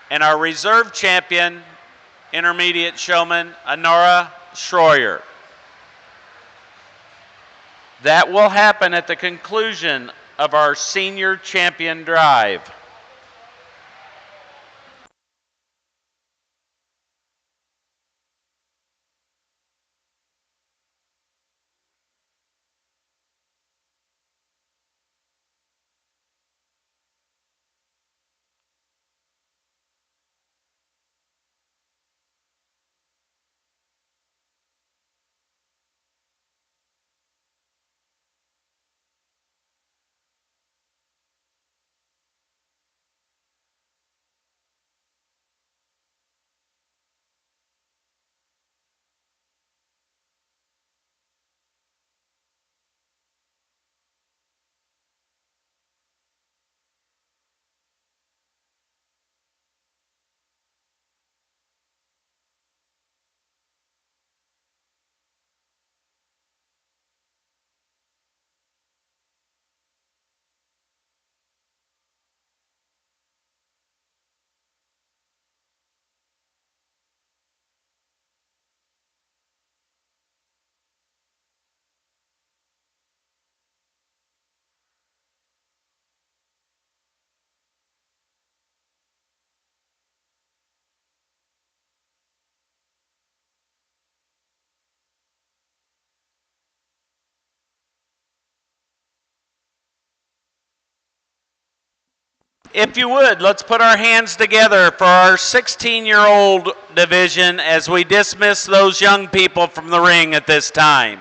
and our reserve champion, intermediate showman, Honora Schroyer. That will happen at the conclusion of our senior champion drive. If you would, let's put our hands together for our 16-year-old division as we dismiss those young people from the ring at this time.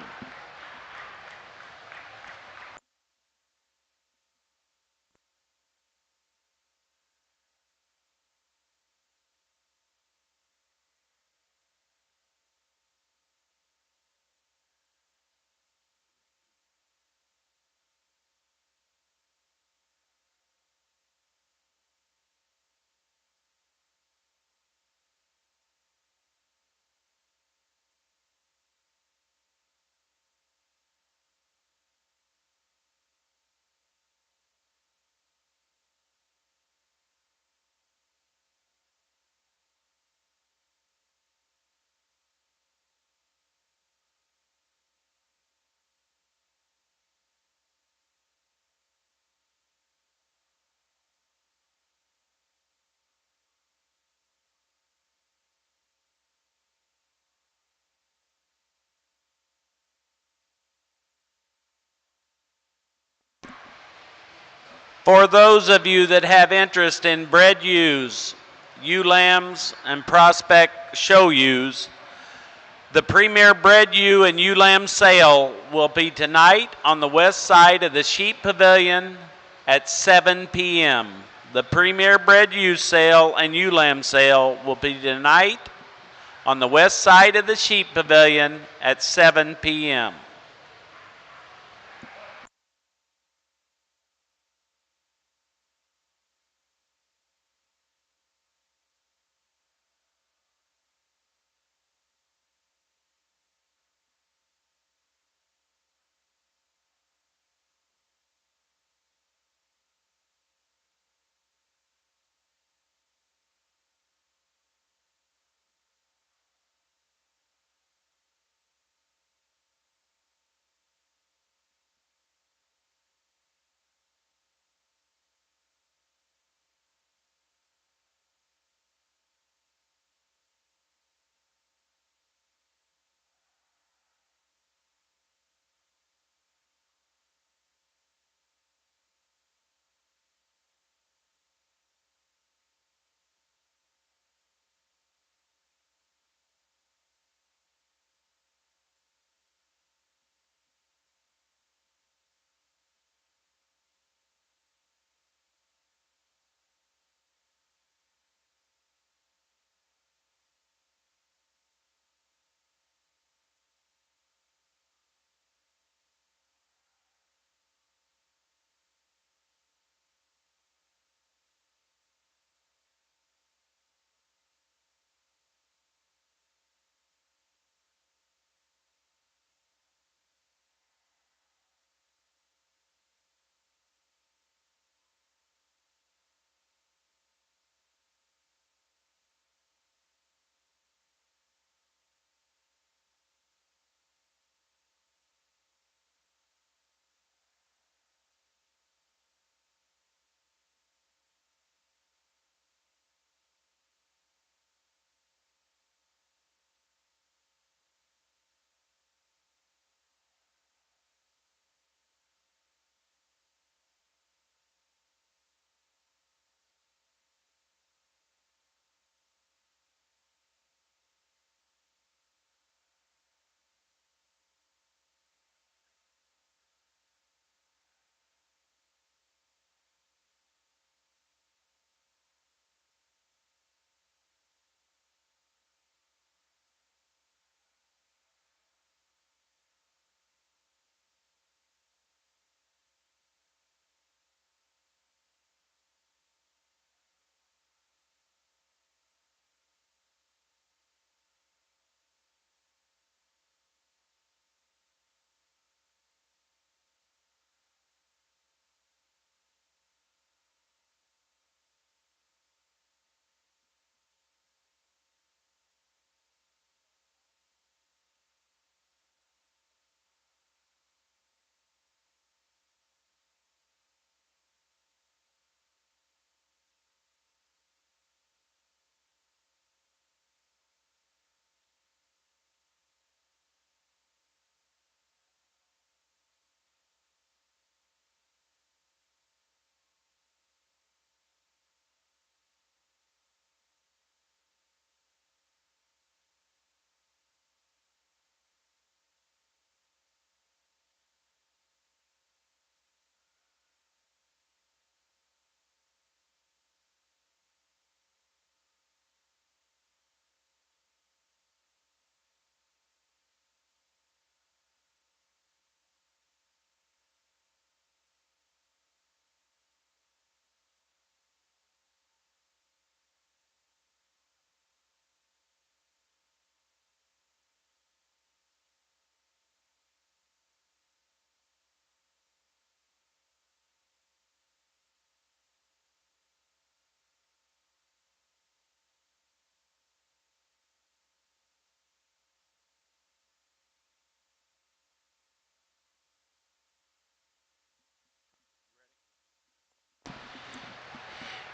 For those of you that have interest in bred ewes, ewe lambs, and prospect show ewes, the premier bred ewe and ewe lamb sale will be tonight on the west side of the Sheep Pavilion at 7 p.m. The premier bred ewe sale and ewe lamb sale will be tonight on the west side of the Sheep Pavilion at 7 p.m.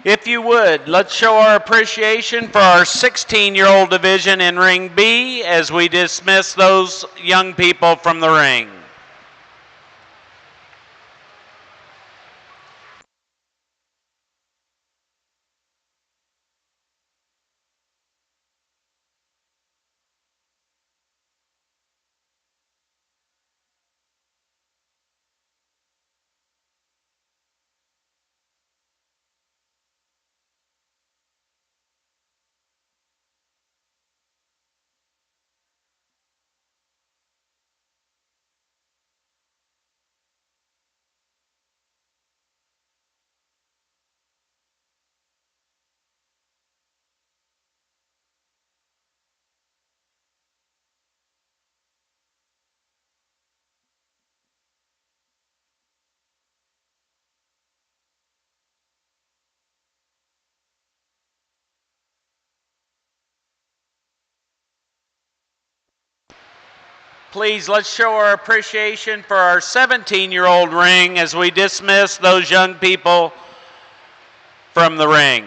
If you would, let's show our appreciation for our 16-year-old division in Ring B as we dismiss those young people from the ring. Please, let's show our appreciation for our 17-year-old ring as we dismiss those young people from the ring.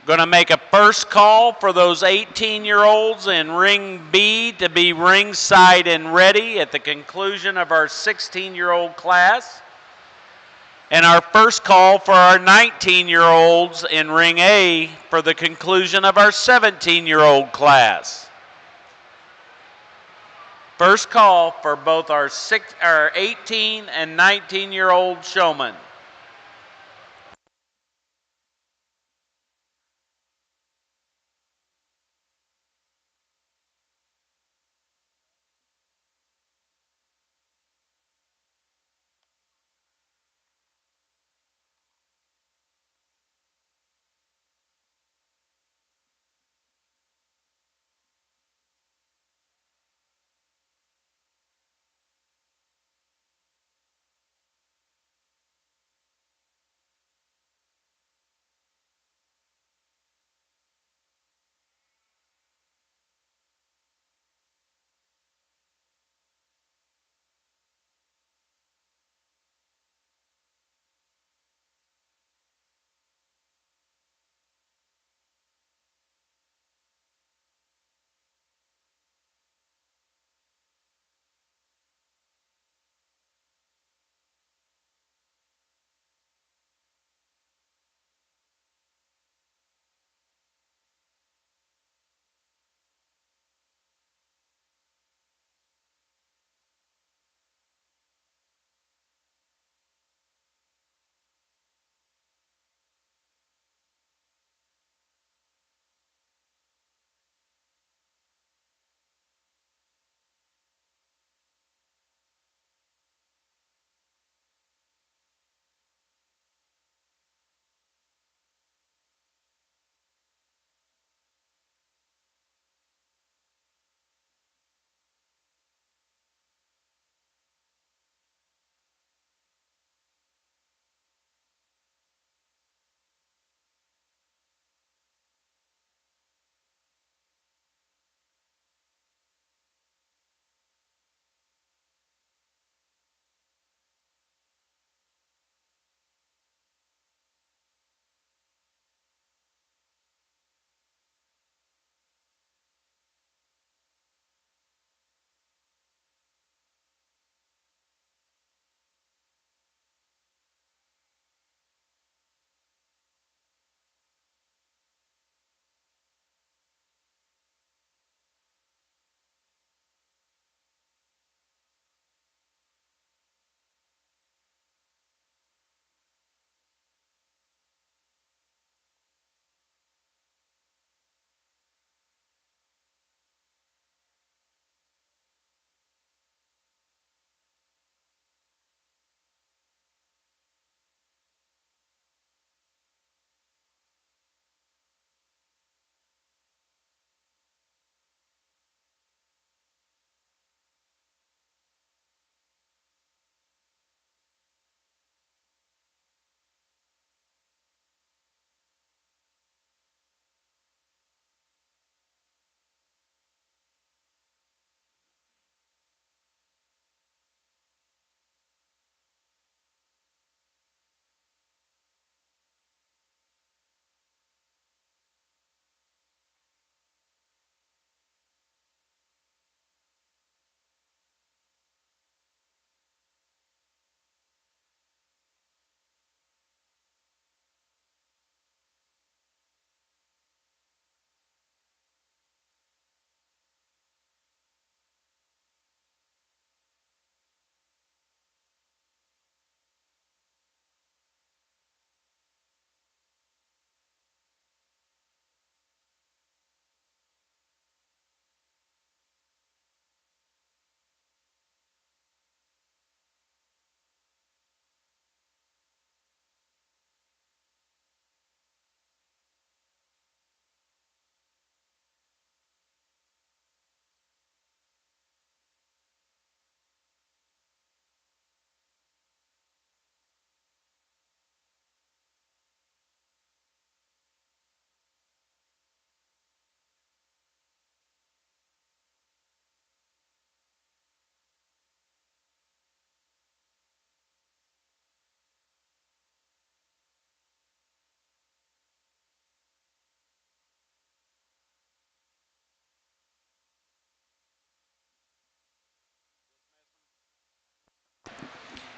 Going to make a first call for those 18-year-olds in Ring B to be ringside and ready at the conclusion of our 16-year-old class. And our first call for our 19-year-olds in Ring A for the conclusion of our 17-year-old class. First call for both our 18 and 19-year-old showmen.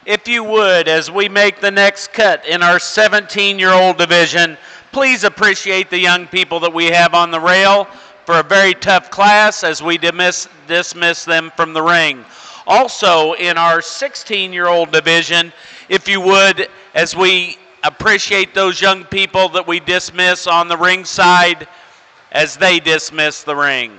If you would, as we make the next cut in our 17-year-old division, please appreciate the young people that we have on the rail for a very tough class as we dismiss them from the ring. Also, in our 16-year-old division, if you would, as we appreciate those young people that we dismiss on the ring side as they dismiss the ring.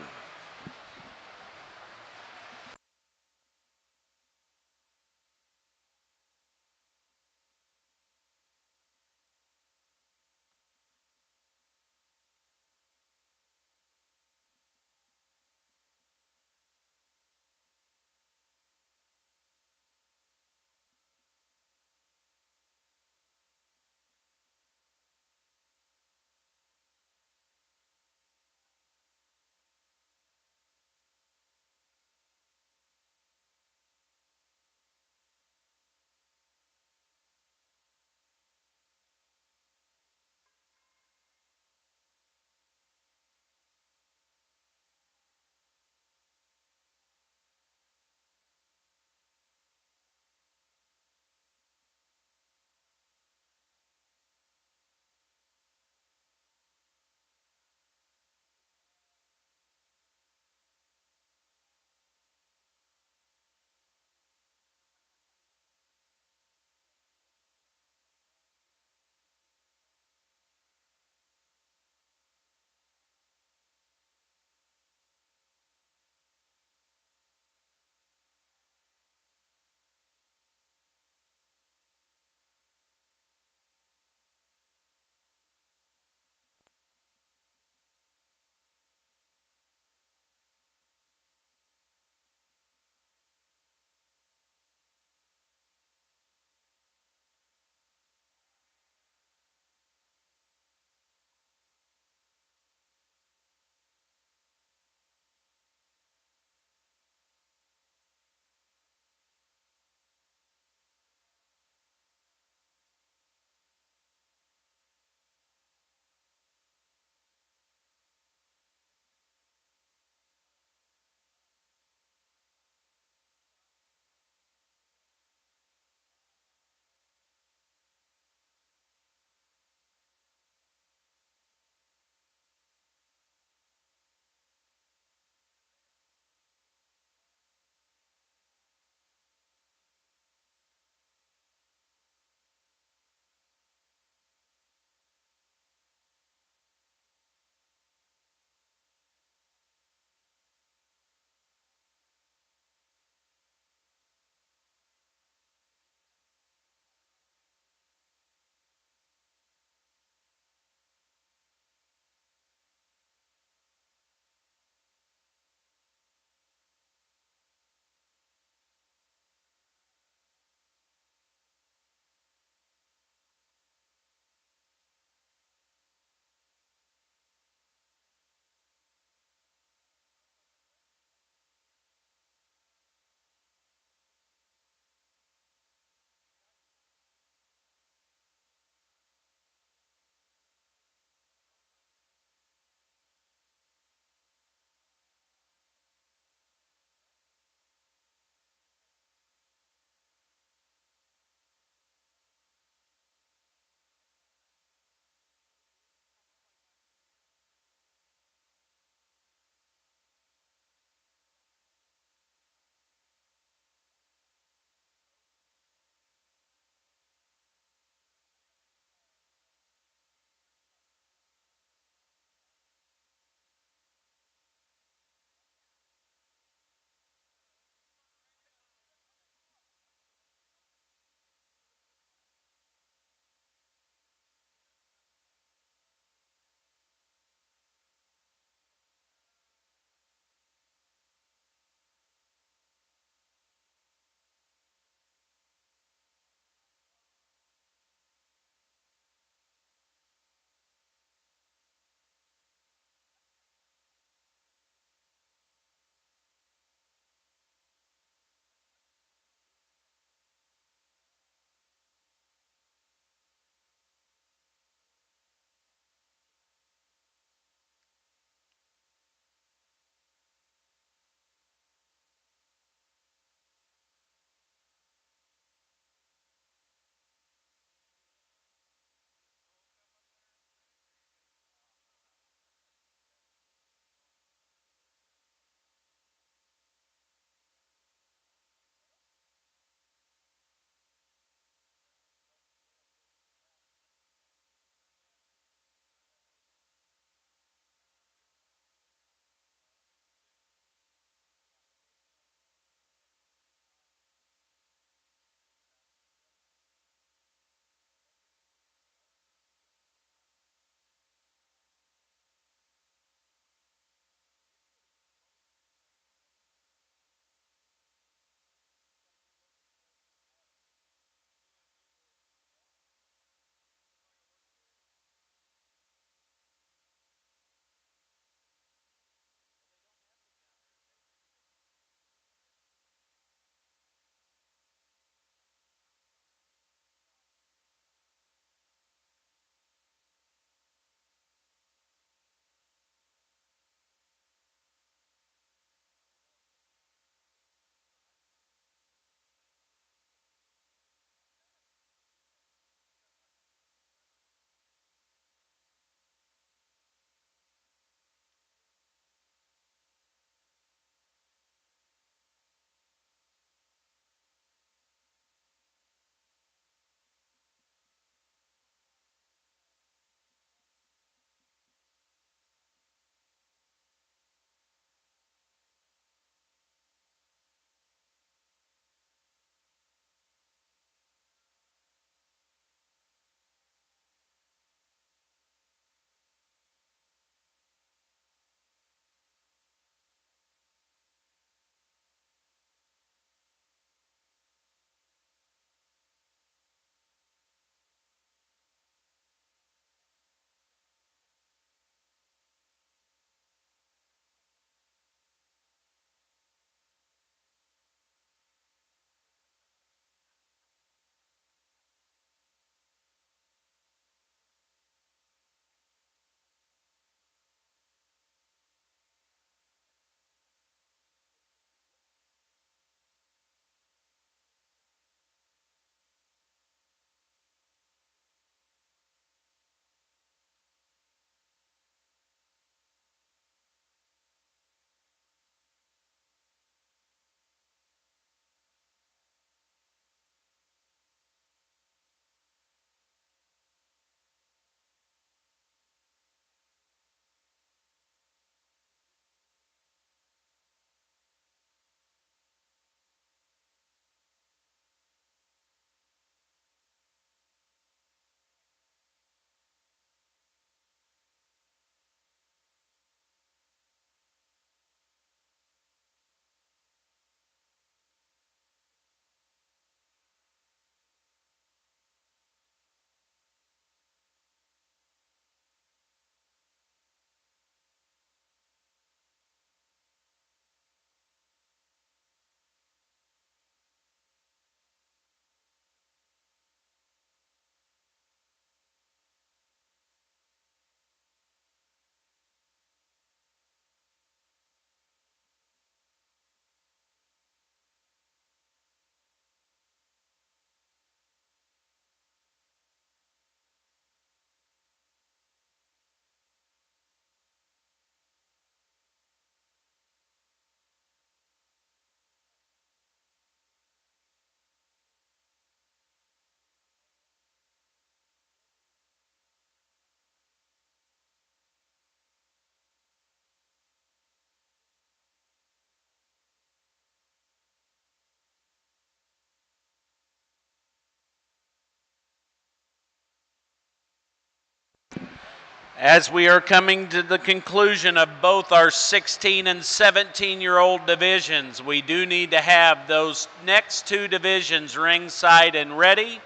As we are coming to the conclusion of both our 16 and 17-year-old divisions, we do need to have those next two divisions ringside and ready.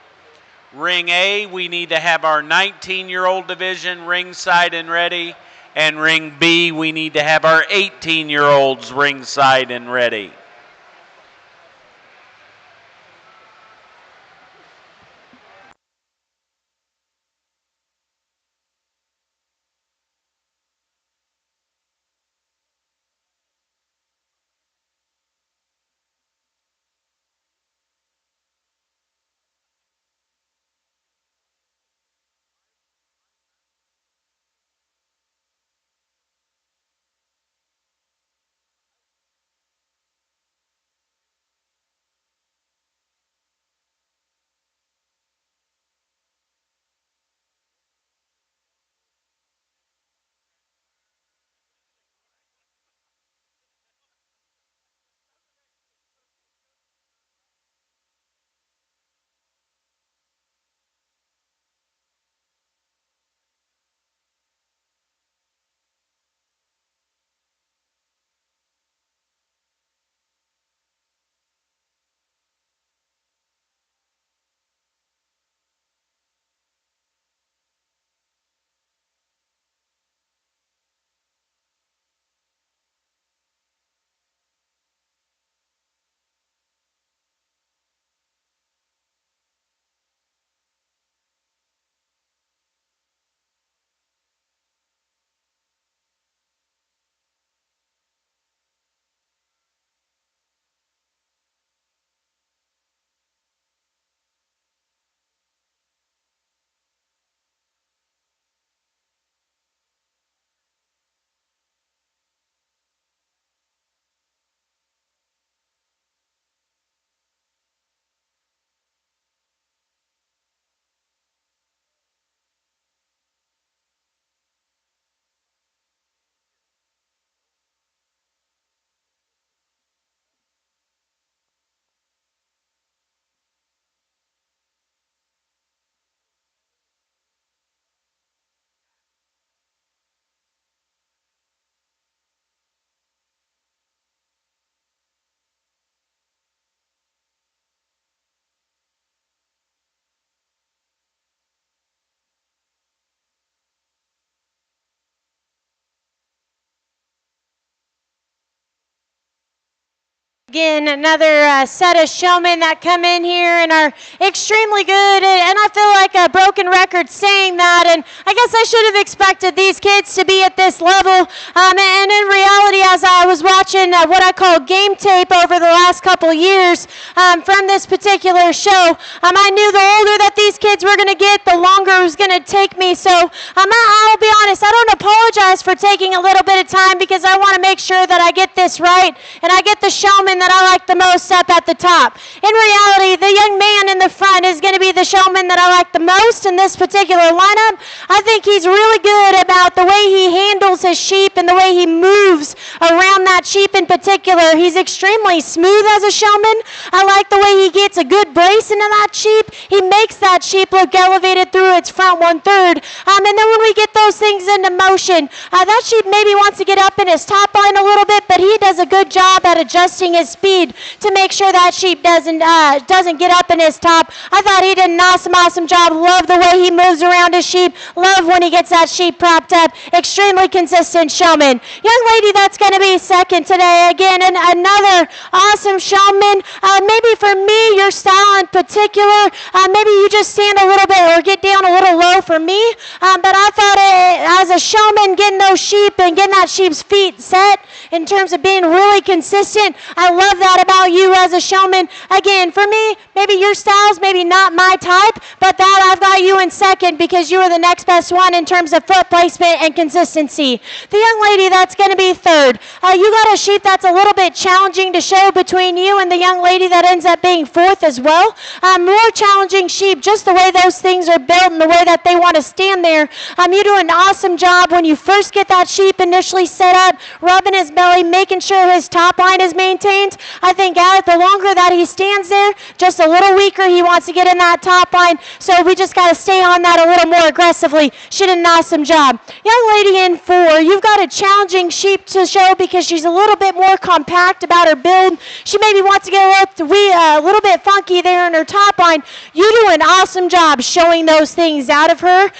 Ring A, we need to have our 19-year-old division ringside and ready. And ring B, we need to have our 18-year-olds ringside and ready. Again, another set of showmen that come in here and are extremely good, and I feel like a broken record saying that, and I guess I should have expected these kids to be at this level, and in reality, as I was watching what I call game tape over the last couple years from this particular show, I knew the older that these kids were going to get, the longer it was going to take me, so I'll be honest, I don't apologize for taking a little bit of time because I want to make sure that I get this right, and I get the showman that I like the most up at the top. In reality, the young man in the front is going to be the showman that I like the most in this particular lineup. I think he's really good about the way he handles his sheep and the way he moves around that sheep in particular. He's extremely smooth as a showman. I like the way he gets a good brace into that sheep. He makes that sheep look elevated through its front 1/3. And then when we get those things into motion, that sheep maybe wants to get up in his top line a little bit, but he does a good job at adjusting his speed to make sure that sheep doesn't get up in his top. I thought he did an awesome job. Love the way he moves around his sheep. Love when he gets that sheep propped up. Extremely consistent showman. Young lady that's going to be second today, again, and another awesome showman. Maybe for me, your style in particular, maybe you just stand a little bit or get down a little low for me, but I thought as a showman, getting those sheep and getting that sheep's feet set in terms of being really consistent, I love that about you as a showman. Again, for me, maybe your style's maybe not my type, but that I've got you in second because you are the next best one in terms of foot placement and consistency. The young lady that's going to be third, you got a sheep that's a little bit challenging to show between you and the young lady that ends up being fourth as well. More challenging sheep, just the way those things are built and the way that they want to stand there. You do an awesome job when you first get that sheep initially set up, rubbing his belly, making sure his top line is maintained. movement. I think the longer that he stands there, just a little weaker, he wants to get in that top line. So we just got to stay on that a little more aggressively. She did an awesome job. Young lady in 4, you've got a challenging sheep to show because she's a little bit more compact about her build. She maybe wants to get a little bit funky there in her top line. You do an awesome job showing those things out of her.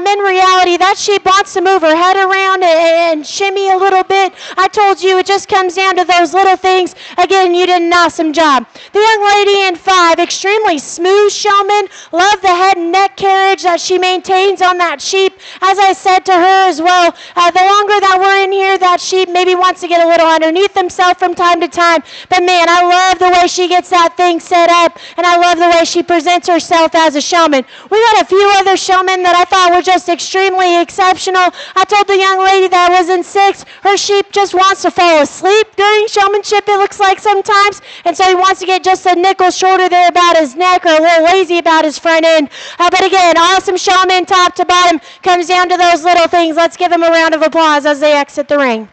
In reality, that sheep wants to move her head around and shimmy a little bit. I told you it just comes down to those little things. Again, you did an awesome job. The young lady in 5, extremely smooth showman. Love the head and neck carriage that she maintains on that sheep. As I said to her as well, the longer that we're in here, that sheep maybe wants to get a little underneath himself from time to time. But man, I love the way she gets that thing set up, and I love the way she presents herself as a showman. We got a few other showmen that I thought were just extremely exceptional. I told the young lady that was in 6, her sheep just wants to fall asleep during showmanship, it looks like sometimes, and so he wants to get just a nickel shorter there about his neck or a little lazy about his front end. But again, awesome showman top to bottom. Comes down to those little things. Let's give them a round of applause as they exit the ring.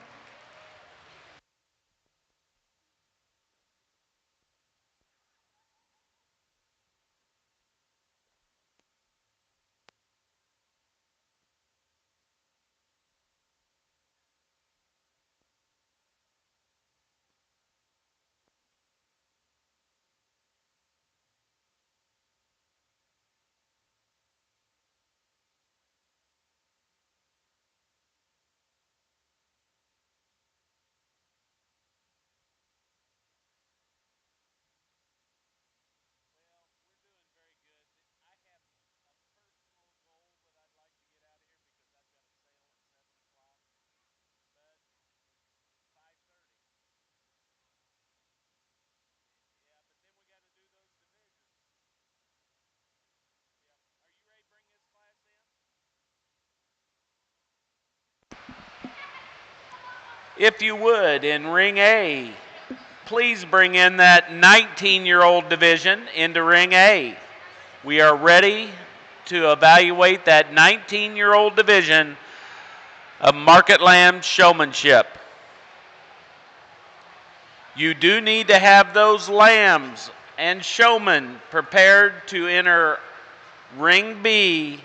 If you would, in ring A, please bring in that 19-year-old division into ring A. We are ready to evaluate that 19-year-old division of Market Lamb Showmanship. You do need to have those lambs and showmen prepared to enter ring B,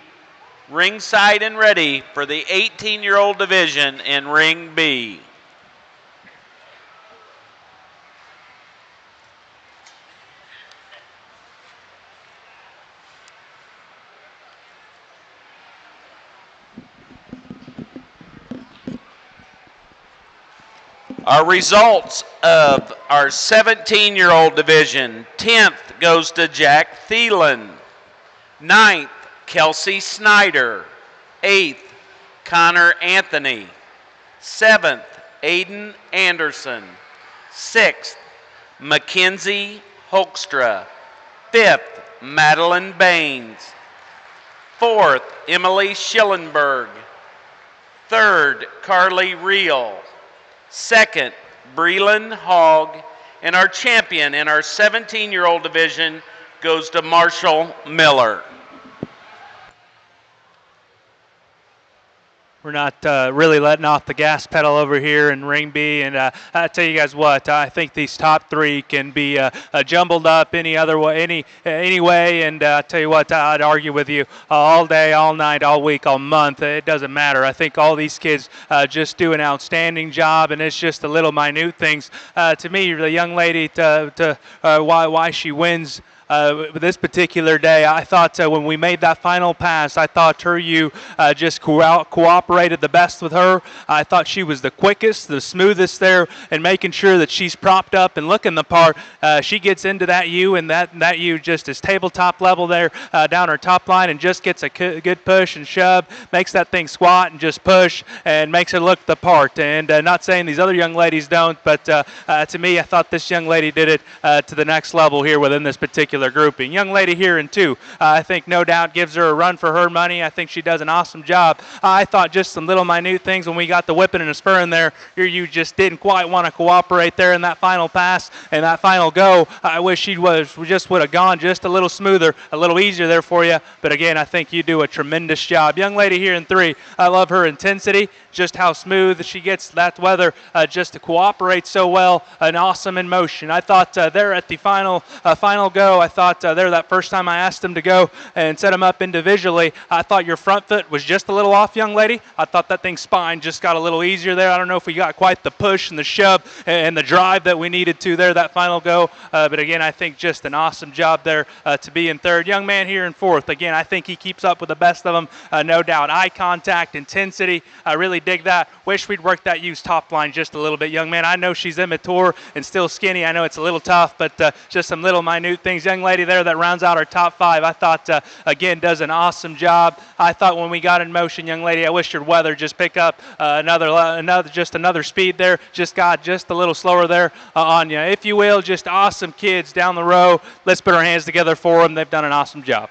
ringside and ready for the 18-year-old division in ring B. Our results of our 17-year-old division: 10th goes to Jack Thielen, 9th, Kelsey Snyder, 8th, Connor Anthony, 7th, Aiden Anderson, 6th, Mackenzie Hoekstra, 5th, Madeline Baines, 4th, Emily Schillenberg, 3rd, Carly Reel, 2nd, Breland Hogg, and our champion in our 17-year-old division goes to Marshall Miller. We're not really letting off the gas pedal over here in ring B, and I tell you guys what, I think these top 3 can be jumbled up any other way, any way, and I tell you what, I'd argue with you all day, all night, all week, all month. It doesn't matter. I think all these kids just do an outstanding job, and it's just the little minute things. To me, the young lady, why she wins this particular day, I thought when we made that final pass, I thought you just cooperated the best with her. I thought she was the quickest, the smoothest there, and making sure that she's propped up and looking the part. She gets into that U, and that U just is tabletop level there down her top line, and just gets a good push and shove, makes that thing squat and just push, and makes her look the part. And not saying these other young ladies don't, but to me, I thought this young lady did it to the next level here within this particular grouping. Young lady here in 2, I think no doubt gives her a run for her money. I think she does an awesome job. I thought just some little minute things when we got the whipping and the spurring there, you just didn't quite want to cooperate there in that final pass and that final go. I wish she just would have gone just a little smoother, a little easier there for you. But again, I think you do a tremendous job. Young lady here in 3, I love her intensity. just how smooth she gets that weather just to cooperate so well and awesome in motion. I thought there at the final go, I thought there that first time I asked them to go and set them up individually, I thought your front foot was just a little off, young lady. I thought that thing's spine just got a little easier there. I don't know if we got quite the push and the shove and the drive that we needed to there that final go. But again, I think just an awesome job there to be in third. Young man here in fourth. Again, I think he keeps up with the best of them, no doubt. Eye contact, intensity, I really dig that. Wish we'd worked that use top line just a little bit, young man. I know she's immature and still skinny. I know it's a little tough, but just some little minute things. Young lady there that rounds out our top five, I thought, again, does an awesome job. I thought when we got in motion, young lady, I wish your weather just pick up another speed there. Just got just a little slower there on you. If you will, just awesome kids down the row. Let's put our hands together for them. They've done an awesome job.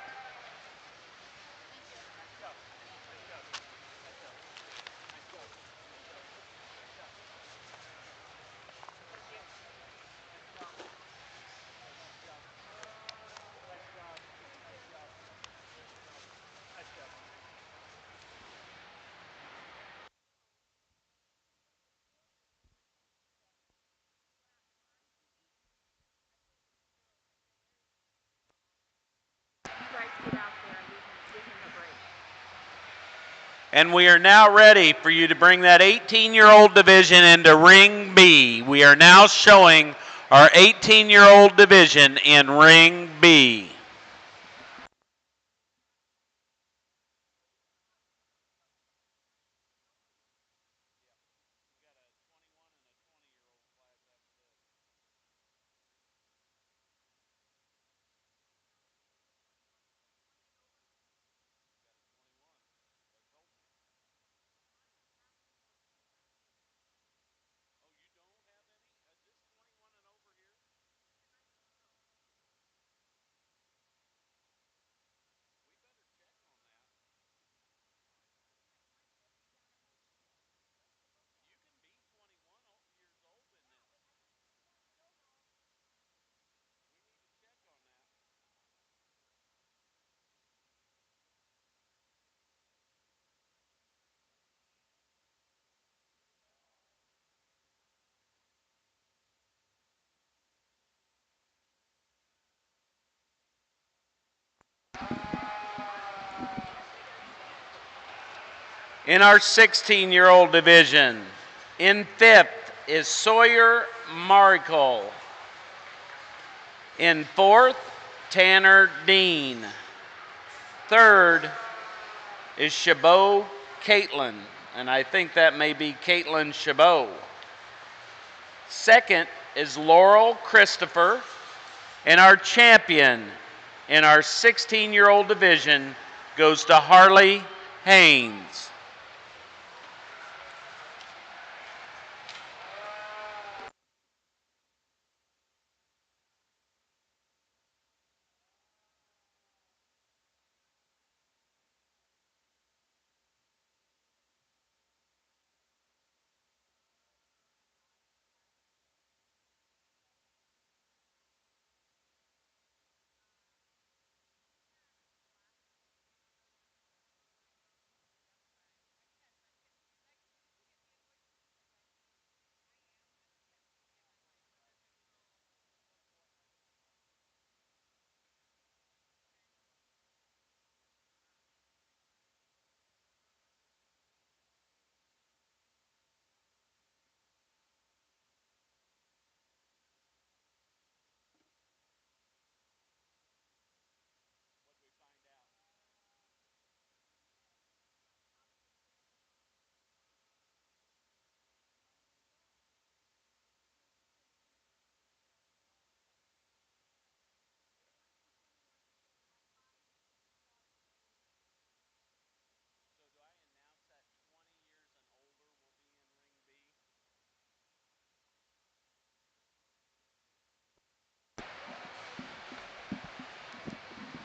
And we are now ready for you to bring that 18-year-old division into Ring B. We are now showing our 18-year-old division in Ring B. In our 16-year-old division, in fifth is Sawyer Markle. In fourth, Tanner Dean. Third is Chabot Caitlin, and I think that may be Caitlin Chabot. Second is Laurel Christopher, and our champion in our 16-year-old division goes to Harley Haynes.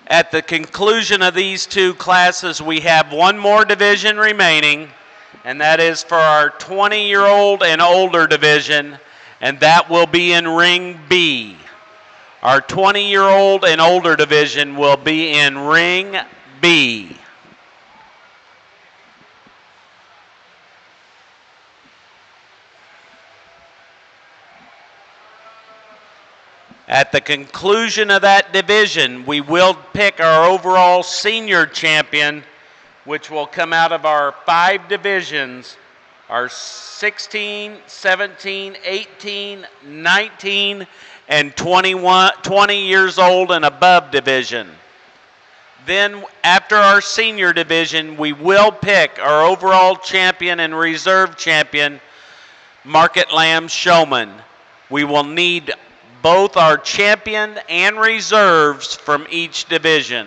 At the conclusion of these two classes, we have one more division remaining, and that is for our 20-year-old and older division, and that will be in Ring B. Our 20-year-old and older division will be in Ring B. At the conclusion of that division, we will pick our overall senior champion, which will come out of our 5 divisions, our 16, 17, 18, 19, and 20 years old and above division. Then, after our senior division, we will pick our overall champion and reserve champion, Market Lamb Showman. We will need both our champion and reserves from each division.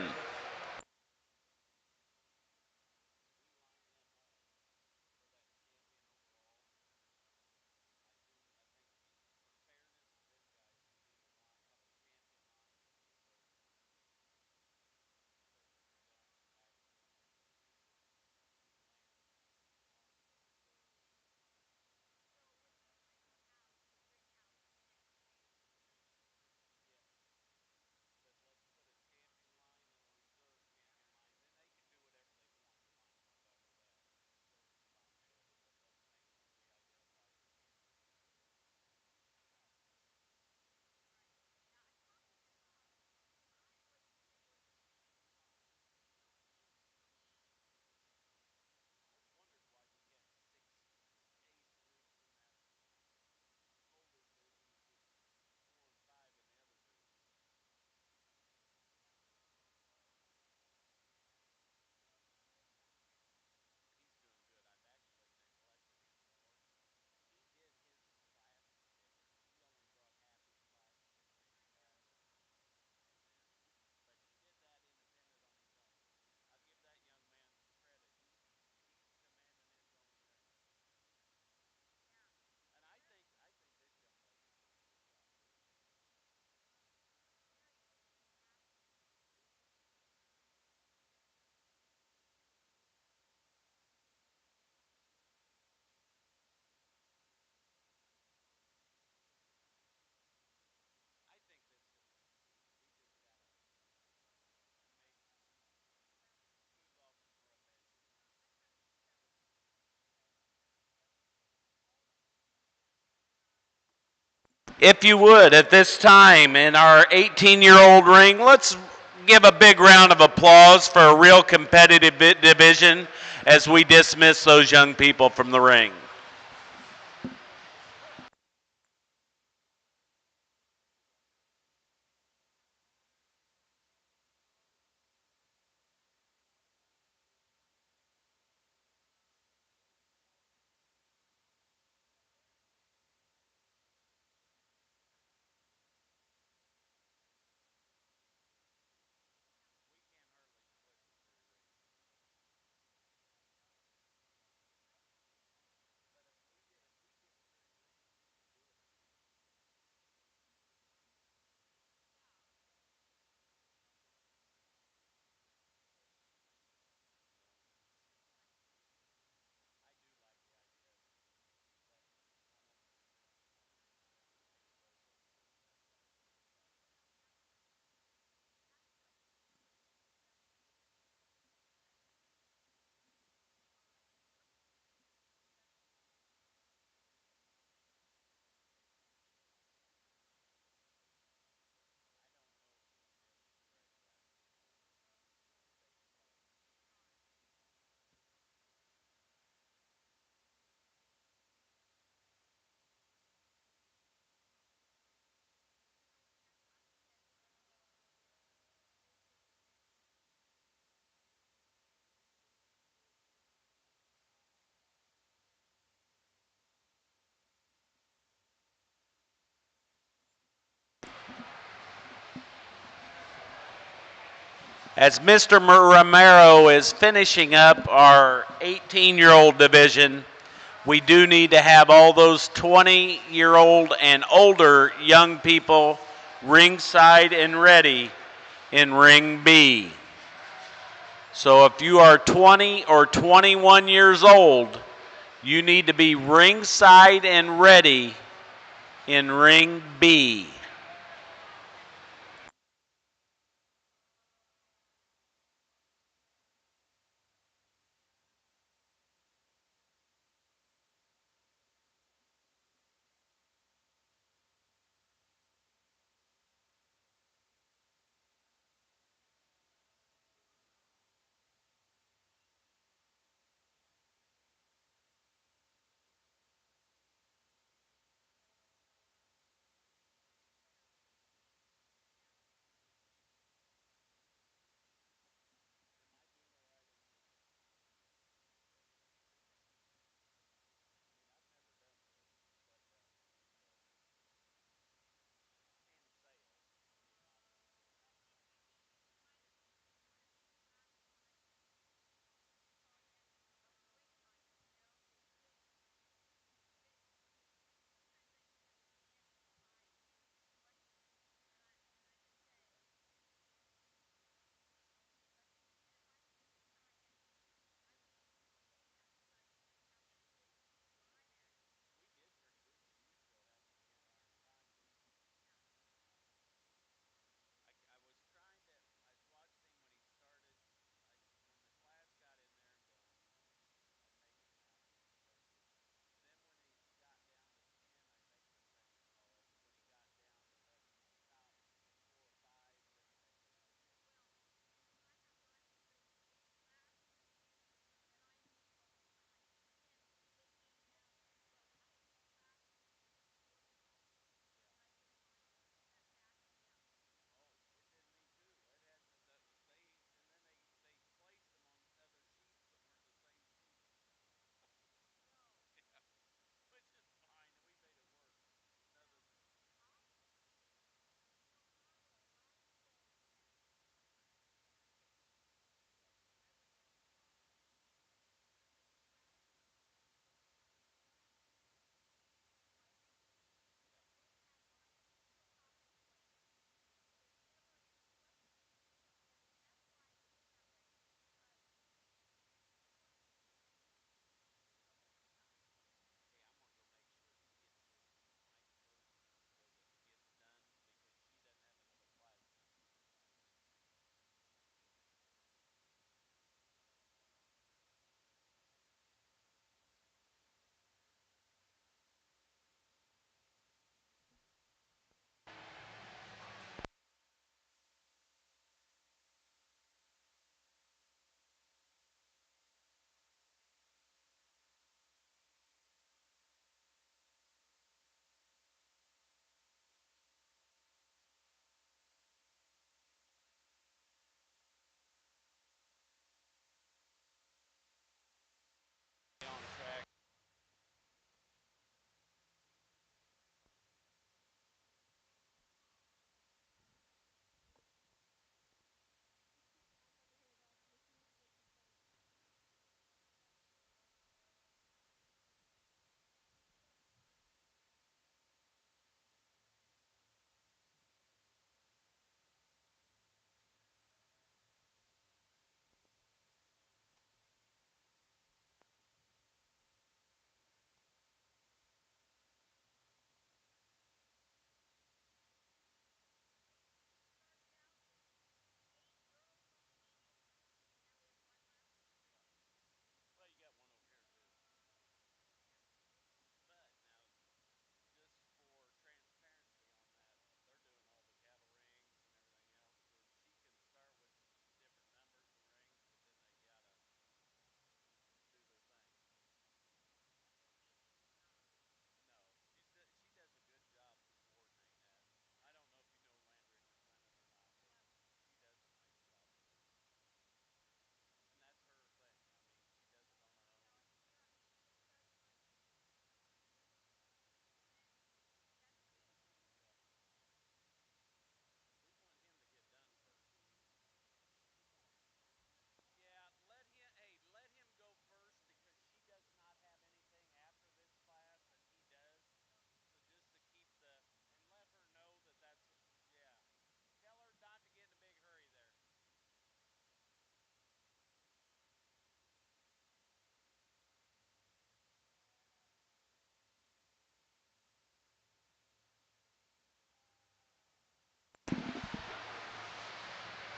If you would, at this time in our 18-year-old ring, let's give a big round of applause for a real competitive division as we dismiss those young people from the ring. As Mr. Romero is finishing up our 18-year-old division, we do need to have all those 20-year-old and older young people ringside and ready in Ring B. So if you are 20 or 21 years old, you need to be ringside and ready in Ring B.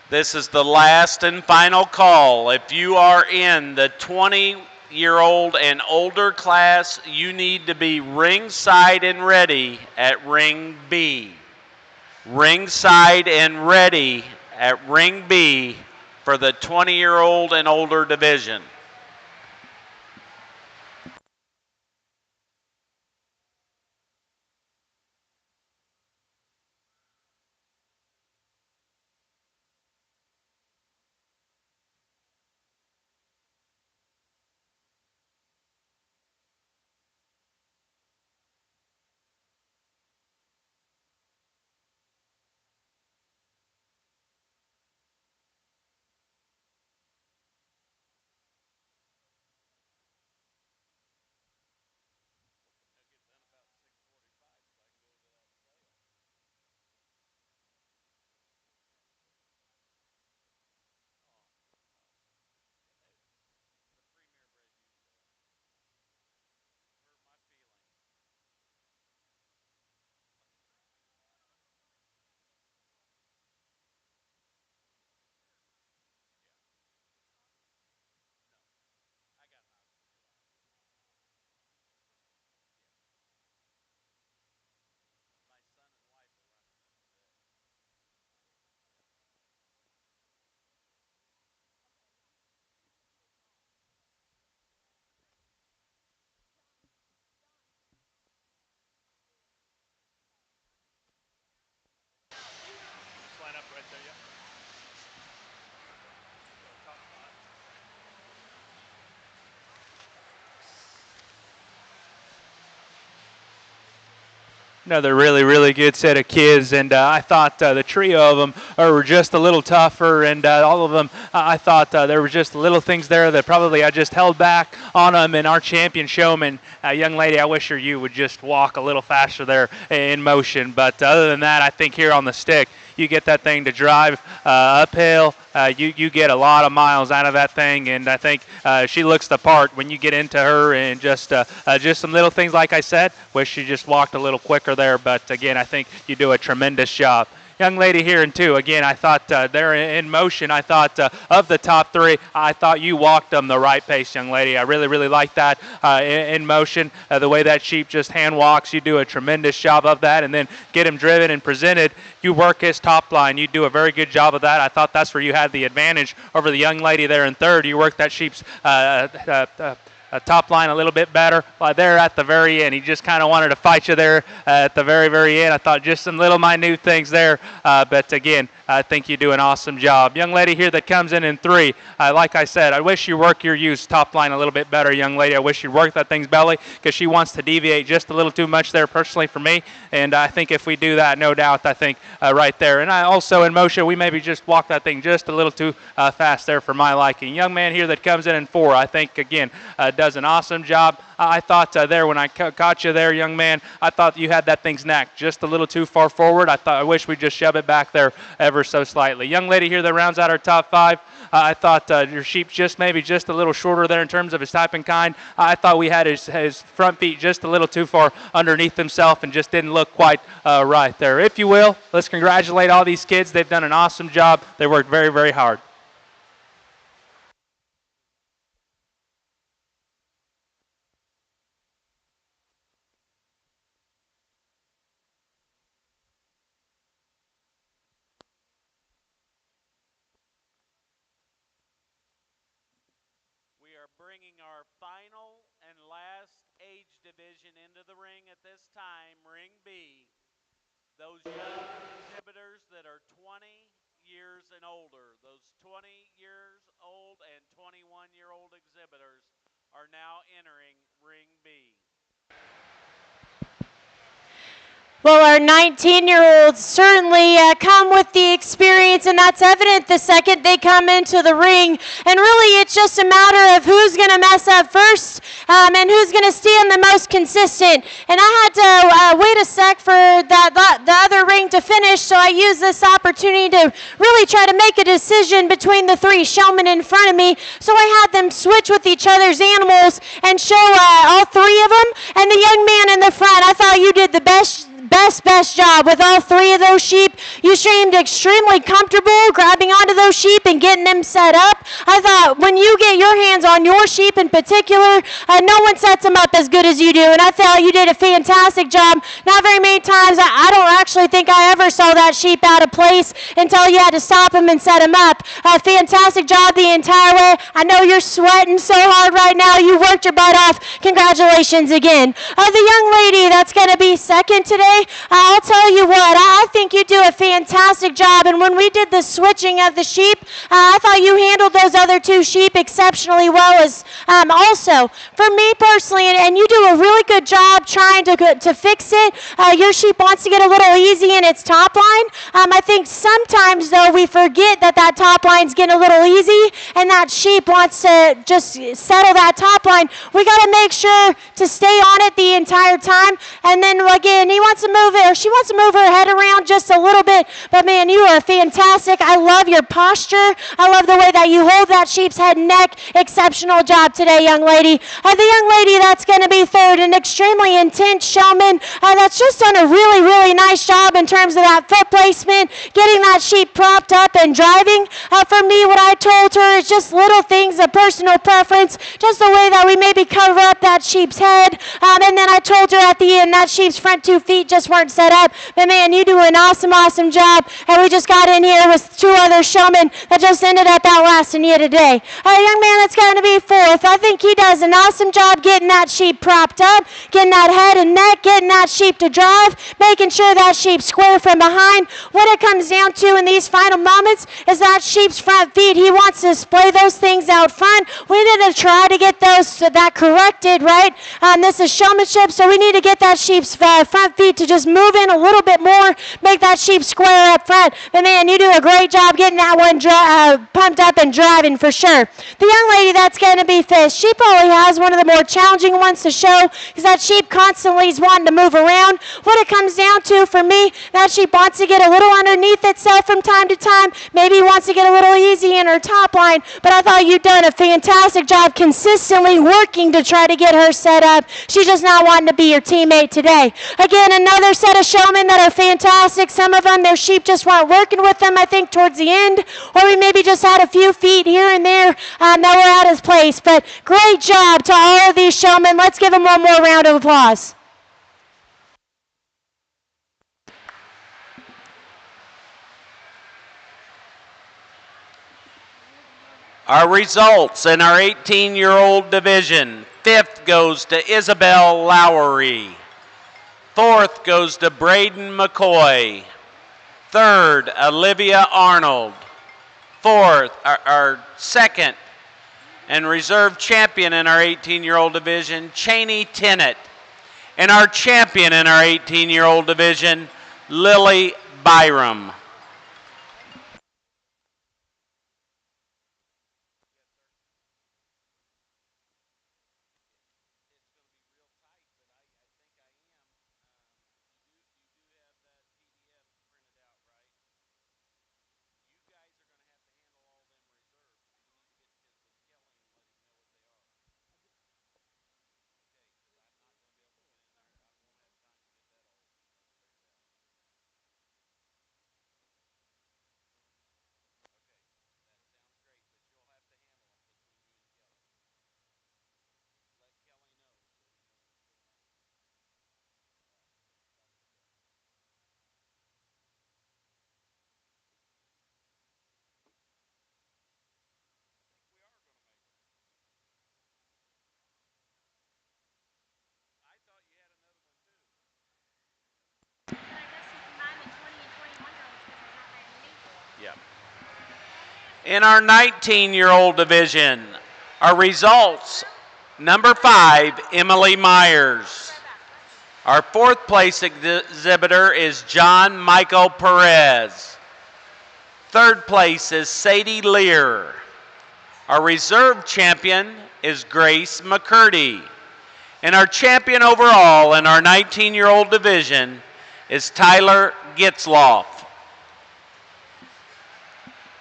This is the last and final call. If you are in the 20-year-old and older class, you need to be ringside and ready at ring B. Ringside and ready at ring B for the 20-year-old and older division. Line up right there, yeah. Another really, really good set of kids, and I thought the trio of them were just a little tougher, and all of them, I thought there were just little things there that probably I just held back on them. And our champion showman, young lady, I wish you would just walk a little faster there in motion. But other than that, I think here on the stick, you get that thing to drive uphill. You get a lot of miles out of that thing, and I think she looks the part when you get into her, and just some little things, like I said, wish she just walked a little quicker there. But again, I think you do a tremendous job. Young lady here in two, again, I thought they're in motion. I thought of the top three, I thought you walked them the right pace, young lady. I really, really like that in motion. The way that sheep just hand walks, you do a tremendous job of that. And then get him driven and presented, you work his top line. You do a very good job of that. I thought that's where you had the advantage over the young lady there in third. You worked that sheep's top line a little bit better. There at the very end, he just kind of wanted to fight you there at the very, very end. I thought just some little minute things there, but again, I think you do an awesome job. Young lady here that comes in three, like I said, I wish you work your use top line a little bit better, young lady. I wish you work that thing's belly, because she wants to deviate just a little too much there personally for me, and I think if we do that, no doubt, I think right there. And I also in motion, we maybe just walk that thing just a little too fast there for my liking. Young man here that comes in four, I think again does an awesome job. I thought there when I caught you there, young man, I thought you had that thing's neck just a little too far forward. I wish we'd just shove it back there ever so slightly. Young lady here that rounds out our top five, I thought your sheep just maybe just a little shorter there in terms of his type and kind. I thought we had his front feet just a little too far underneath himself and just didn't look quite right there. If you will, let's congratulate all these kids. They've done an awesome job. They worked very, very hard. We are bringing our final and last age division into the ring at this time, ring B. Those young exhibitors that are 20 years and older, those 20 years old and 21-year-old exhibitors are now entering ring B. Well, our 19-year-olds certainly come with the experience, and that's evident the second they come into the ring. And really, it's just a matter of who's going to mess up first and who's going to stand the most consistent. And I had to wait a sec for the other ring to finish, so I used this opportunity to really try to make a decision between the three showmen in front of me. So I had them switch with each other's animals and show all three of them. And the young man in the front, I thought you did the best job with all three of those sheep. You seemed extremely comfortable grabbing onto those sheep and getting them set up. I thought when you get your hands on your sheep in particular, no one sets them up as good as you do, and I thought you did a fantastic job. Not very many times, I don't actually think I ever saw that sheep out of place until you had to stop him and set him up. A fantastic job the entire way. I know you're sweating so hard right now. You worked your butt off. Congratulations again. The young lady that's going to be second today, I'll tell you what, I think you do a fantastic job, and when we did the switching of the sheep, I thought you handled those other two sheep exceptionally well as also. For me personally, and you do a really good job trying to fix it. Your sheep wants to get a little easy in its top line. I think sometimes, though, we forget that top line's getting a little easy, and that sheep wants to just settle that top line. We got to make sure to stay on it the entire time, and then again, he wants to move it, or she wants to move her head around just a little bit, but man, you are fantastic. I love your posture. I love the way that you hold that sheep's head and neck. Exceptional job today, young lady. The young lady that's going to be third, an extremely intense showman that's just done a really, really nice job in terms of that foot placement, getting that sheep propped up and driving. For me, what I told her is just little things of personal preference, just the way that we maybe cover up that sheep's head. And then I told her at the end that sheep's front 2 feet just weren't set up. But man, you do an awesome, awesome job. And we just got in here with 2 other showmen that just ended up outlasting you today. A young man that's going to be fourth, I think he does an awesome job getting that sheep propped up, getting that head and neck, getting that sheep to drive, making sure that sheep's square from behind. What it comes down to in these final moments is that sheep's front feet. He wants to display those things out front. We need to try to get that corrected, right? This is showmanship, so we need to get that sheep's front feet to just move in a little bit more, make that sheep square up front. But man, you do a great job getting that one pumped up and driving for sure. The young lady that's going to be fifth, she probably has one of the more challenging ones to show because that sheep constantly is wanting to move around. What it comes down to for me, that sheep wants to get a little underneath itself from time to time, maybe wants to get a little easy in her top line, but I thought you'd done a fantastic job consistently working to try to get her set up. She's just not wanting to be your teammate today. Again, another set of showmen that are fantastic. Some of them, their sheep just weren't working with them, I think, towards the end, or we maybe just had a few feet here and there that were out of place, but great job to all of these showmen. Let's give them one more round of applause. Our results in our 18-year-old division. Fifth goes to Isabel Lowery. Fourth goes to Braden McCoy. Third, Olivia Arnold. Fourth, our second and reserve champion in our 18-year-old division, Cheney Tennant. And our champion in our 18-year-old division, Lily Byram. In our 19-year-old division, our results, number 5, Emily Myers. Our fourth place exhibitor is John Michael Perez. Third place is Sadie Lear. Our reserve champion is Grace McCurdy. And our champion overall in our 19-year-old division is Tyler Gitzloff.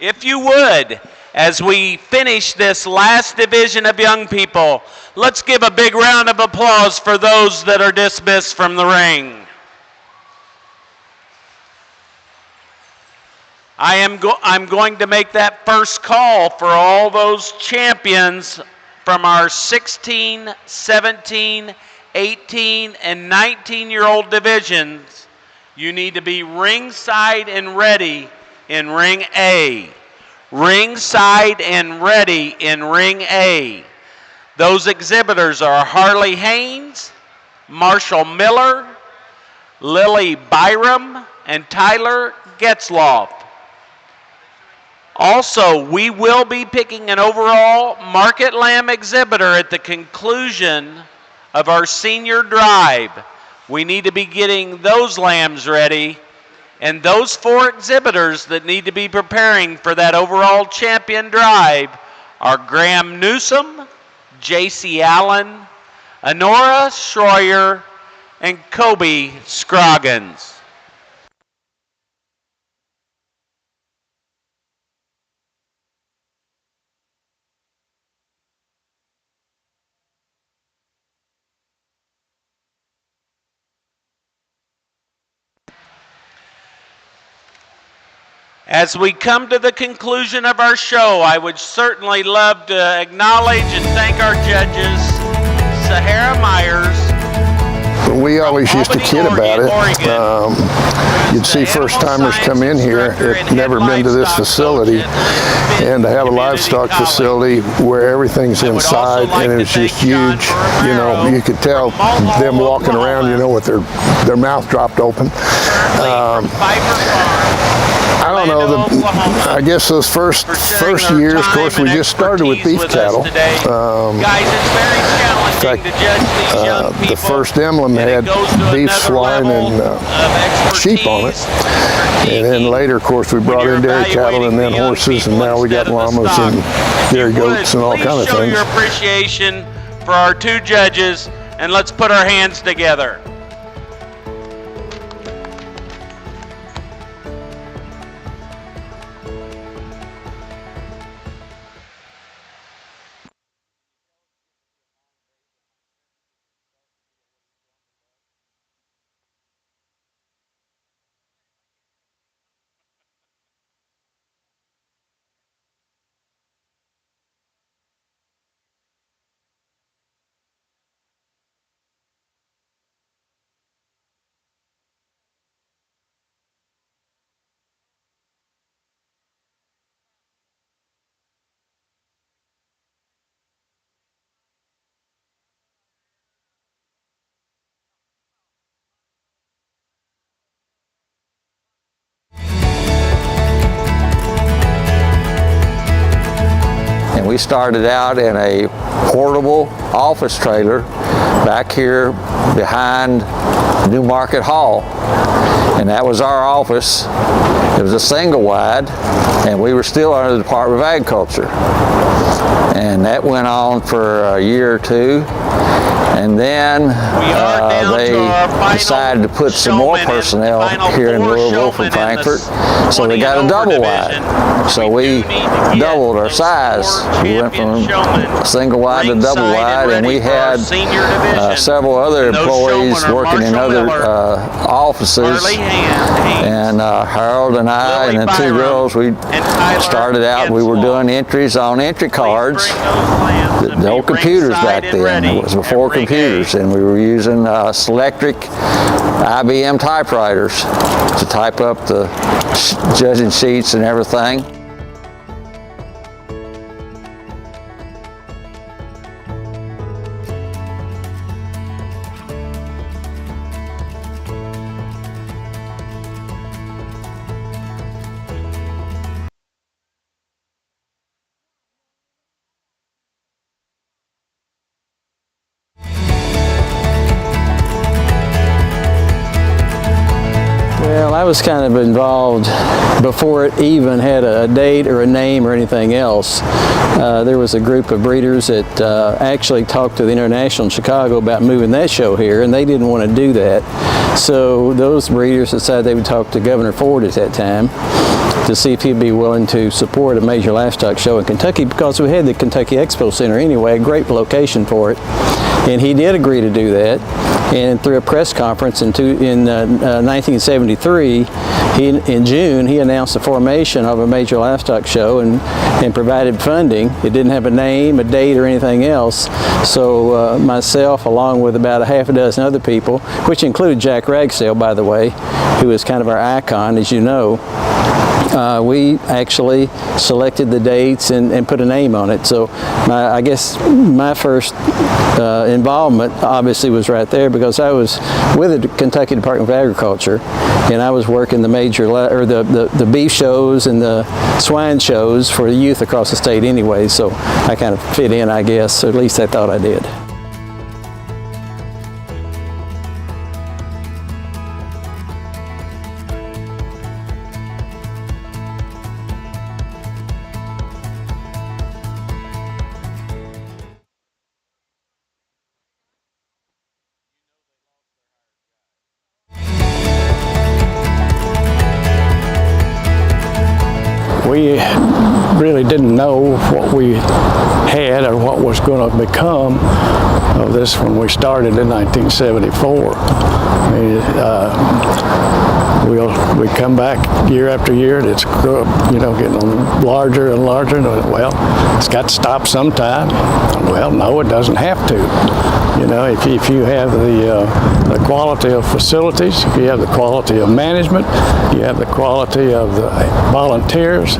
If you would, as we finish this last division of young people, let's give a big round of applause for those that are dismissed from the ring. I'm going to make that first call for all those champions from our 16, 17, 18, and 19-year-old divisions. You need to be ringside and ready in Ring A. Ringside and ready in Ring A. Those exhibitors are Harley Haynes, Marshall Miller, Lily Byram, and Tyler Getzloff. Also, we will be picking an overall market lamb exhibitor at the conclusion of our senior drive. We need to be getting those lambs ready, and those 4 exhibitors that need to be preparing for that overall champion drive are Graham Newsom, J.C. Allen, Honora Schroyer, and Kobe Scroggins. As we come to the conclusion of our show, I would certainly love to acknowledge and thank our judges, Sahara Myers. We always used to kid about it. You'd see first-timers come in here that never been to this facility, and to have a livestock facility where everything's inside and it's just huge. You know, you could tell them walking around, you know, with their mouth dropped open. I don't know. I guess those first years, of course, we just started with beef cattle. In fact, the first emblem had beef, swine, and sheep on it. And then later, of course, we brought in dairy cattle and then horses, and now we got llamas and dairy goats and all kind of things. Show your appreciation for our 2 judges, and let's put our hands together. We started out in a portable office trailer back here behind New Market Hall, and that was our office. It was a single wide, and we were still under the Department of Agriculture. And that went on for a year or 2. And then they decided to put some more personnel here in Louisville from Frankfurt, so they got a double wide. So we doubled our size. We went from single wide to double wide, and we had several other employees working in other offices. And Harold and I and the 2 girls, we started out, we were doing entries on entry cards. No computers back then. It was before computers, and we were using Selectric IBM typewriters to type up the judging sheets and everything. Well, I was kind of involved before it even had a date or a name or anything else. There was a group of breeders that actually talked to the International in Chicago about moving that show here, and they didn't want to do that. So those breeders decided they would talk to Governor Ford at that time to see if he'd be willing to support a major livestock show in Kentucky, because we had the Kentucky Expo Center anyway, a great location for it. And he did agree to do that. And through a press conference in 1973, in June, he announced the formation of a major livestock show and provided funding. It didn't have a name, a date, or anything else. So myself, along with about a half a dozen other people, which included Jack Ragsdale, by the way, who is kind of our icon, as you know, we actually selected the dates and put a name on it. So I guess my first involvement obviously was right there, because I was with the Kentucky Department of Agriculture, and I was working the the beef shows and the swine shows for the youth across the state anyway. So I kind of fit in, I guess, or at least I thought I did. We really didn't know what we had or what was going to become of this when we started in 1974. I mean, we come back year after year, and it's getting larger and larger. And well, it's got to stop sometime. Well, no, it doesn't have to. If you have the quality of facilities, if you have the quality of management, you have the quality of the volunteers,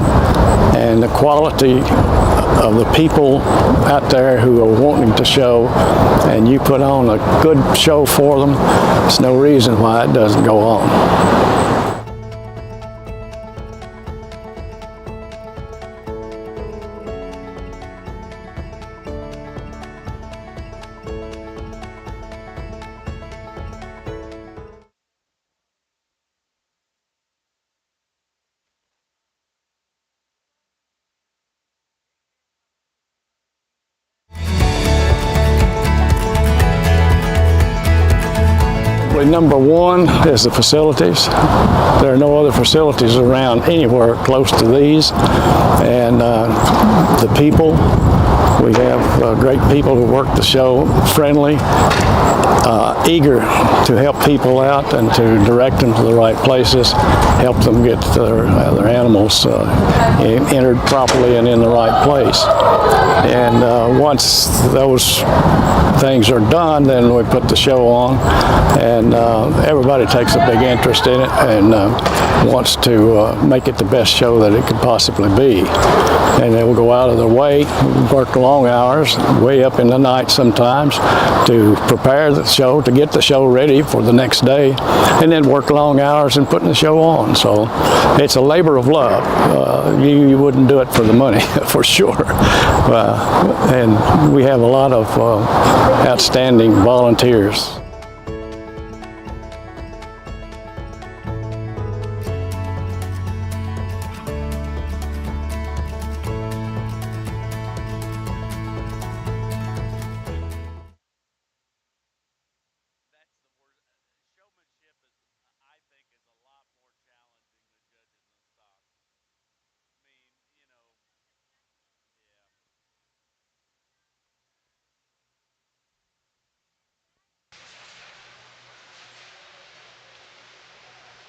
and the quality of the people out there who are wanting to show, and you put on a good show for them, there's no reason why it doesn't go on. Number one is the facilities. There are no other facilities around anywhere close to these. And the people, we have great people who work the show, friendly, eager to help people out and to direct them to the right places, help them get their animals entered properly and in the right place. And once those things are done, then we put the show on, and everybody takes a big interest in it and wants to make it the best show that it could possibly be. And they will go out of their way, work long hours, way up in the night sometimes, to prepare the show, to get the show ready for the next day, and then work long hours in putting the show on. So it's a labor of love. You wouldn't do it for the money, for sure. And we have a lot of outstanding volunteers. Showmanship is, I think, is a lot more challenging than judging the stock. I mean,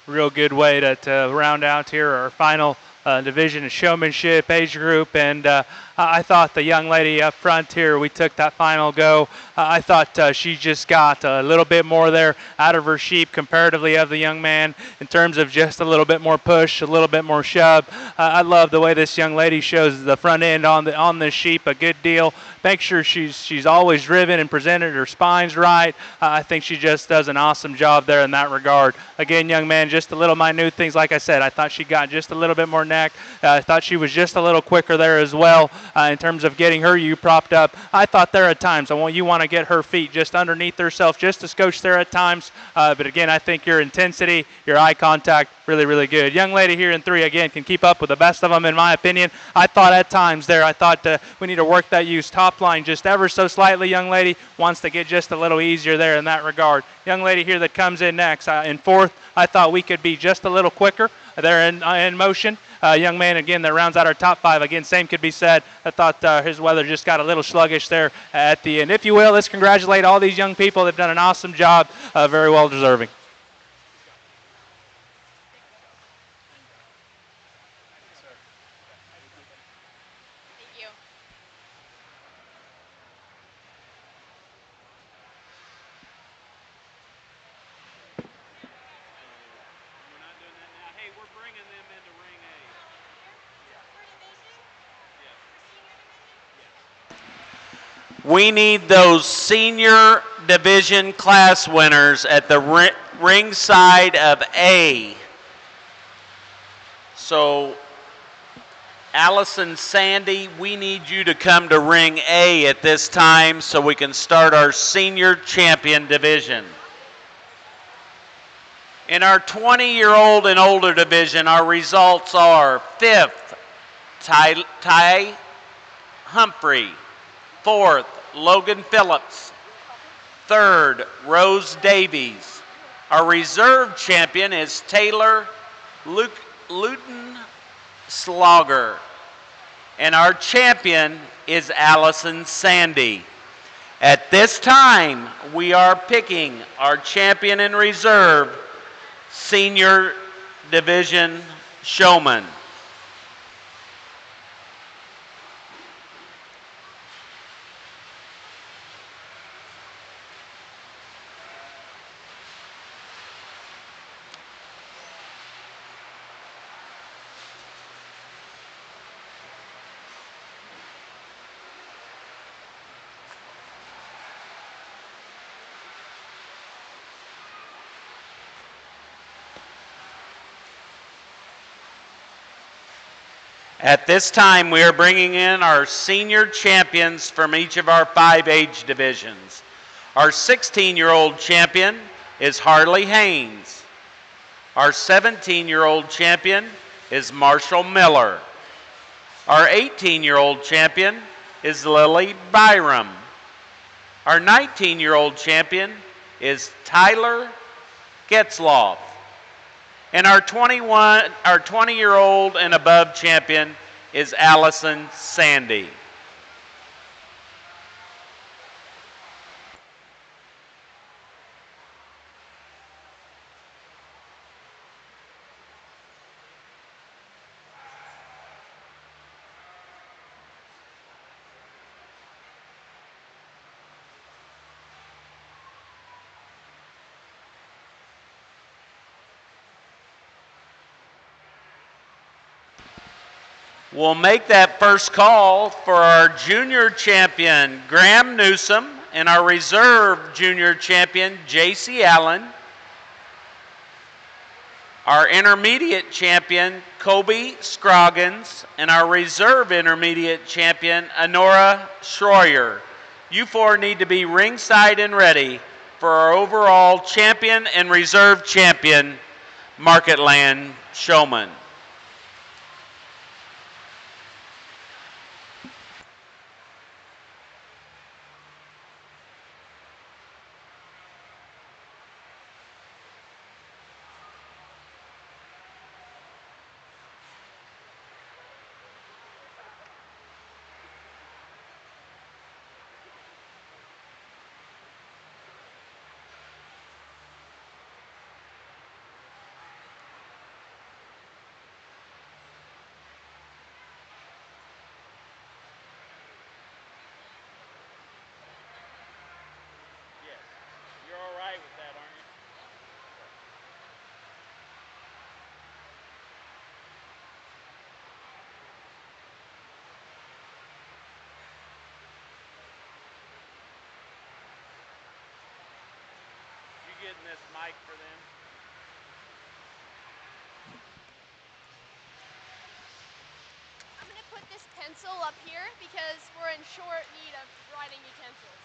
yeah. Real good way to round out here our final division of showmanship age group, and I thought the young lady up front here, we took that final go. I thought she just got a little bit more there out of her sheep comparatively of the young man in terms of just a little bit more push, a little bit more shove. I love the way this young lady shows the front end on this sheep a good deal. Make sure she's always driven and presented, her spine's right. I think she just does an awesome job there in that regard. Again, young man, just a little minute things. Like I said, I thought she got just a little bit more neck. I thought she was just a little quicker there as well in terms of getting her ewe propped up. I thought there at times, you want to get her feet just underneath herself, just a skosh there at times. But again, I think your intensity, your eye contact, really, really good. Young lady here in 3, again, can keep up with the best of them, in my opinion. I thought at times there, we need to work that ewe's top line just ever so slightly. Young lady wants to get just a little easier there in that regard. Young lady here that comes in next, in 4th, I thought we could be just a little quicker. there in motion. Young man, again, that rounds out our top 5. Again, same could be said. I thought his weather just got a little sluggish there at the end. If you will, let's congratulate all these young people. They've done an awesome job, very well deserving. Thank you. We're not doing that now. Hey, we're bringing them into ring A. We need those senior division class winners at the ring side of A. So, Allison Sandy, we need you to come to ring A at this time so we can start our senior champion division. In our 20-year-old and older division, our results are 5th, Ty Humphrey. 4th, Logan Phillips. 3rd, Rose Davies. Our reserve champion is Taylor Luton Slogger. And our champion is Allison Sandy. At this time, we are picking our champion in reserve, senior division showman. At this time, we are bringing in our senior champions from each of our 5 age divisions. Our 16-year-old champion is Harley Haynes. Our 17-year-old champion is Marshall Miller. Our 18-year-old champion is Lily Byram. Our 19-year-old champion is Tyler Getzloff. And our 20-year-old and above champion is Allison Sandy. We'll make that first call for our junior champion, Graham Newsom, and our reserve junior champion, J.C. Allen. Our intermediate champion, Kobe Scroggins, and our reserve intermediate champion, Honora Schroyer. You 4 need to be ringside and ready for our overall champion and reserve champion, Marketland Showman. Getting this mic for them. I'm going to put this pencil up here because we're in short need of writing utensils.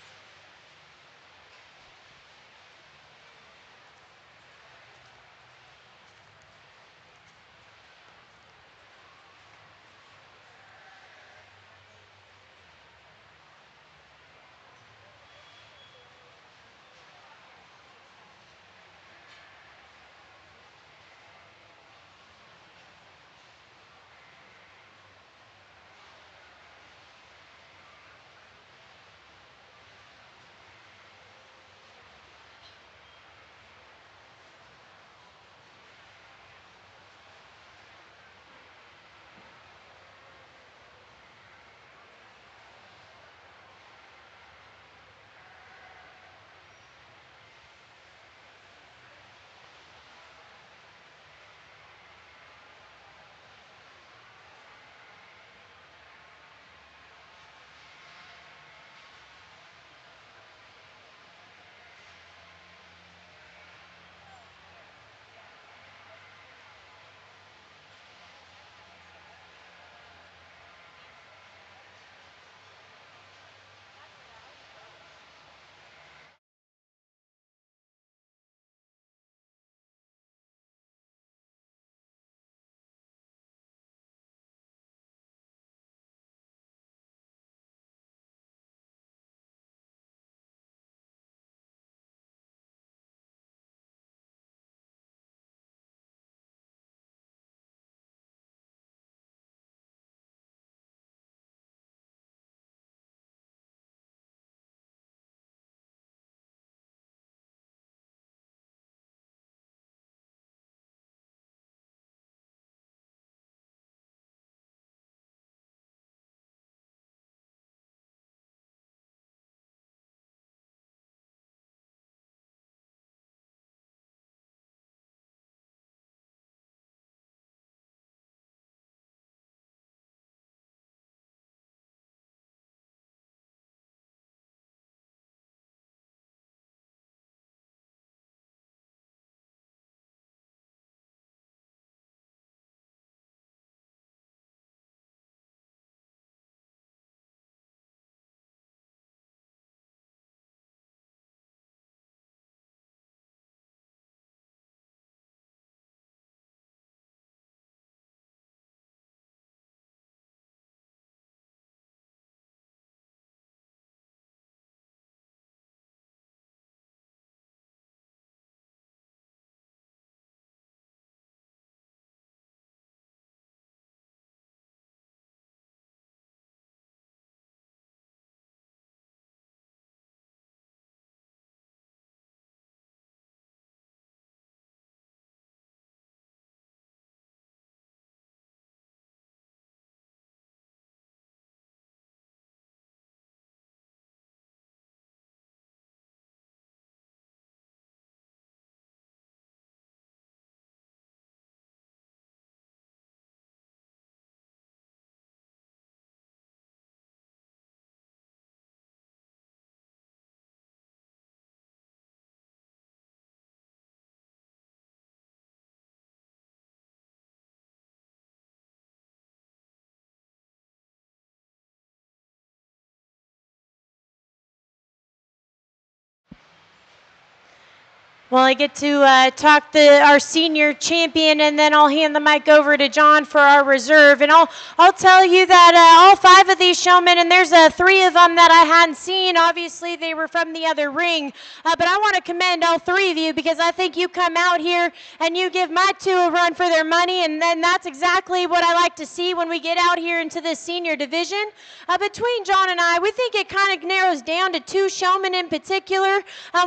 Well, I get to talk our senior champion, and then I'll hand the mic over to John for our reserve. And I'll tell you that all 5 of these showmen, and there's 3 of them that I hadn't seen. Obviously, they were from the other ring. But I want to commend all 3 of you because I think you come out here and you give my 2 a run for their money, and then that's exactly what I like to see when we get out here into this senior division. Between John and I, we think it kind of narrows down to 2 showmen in particular.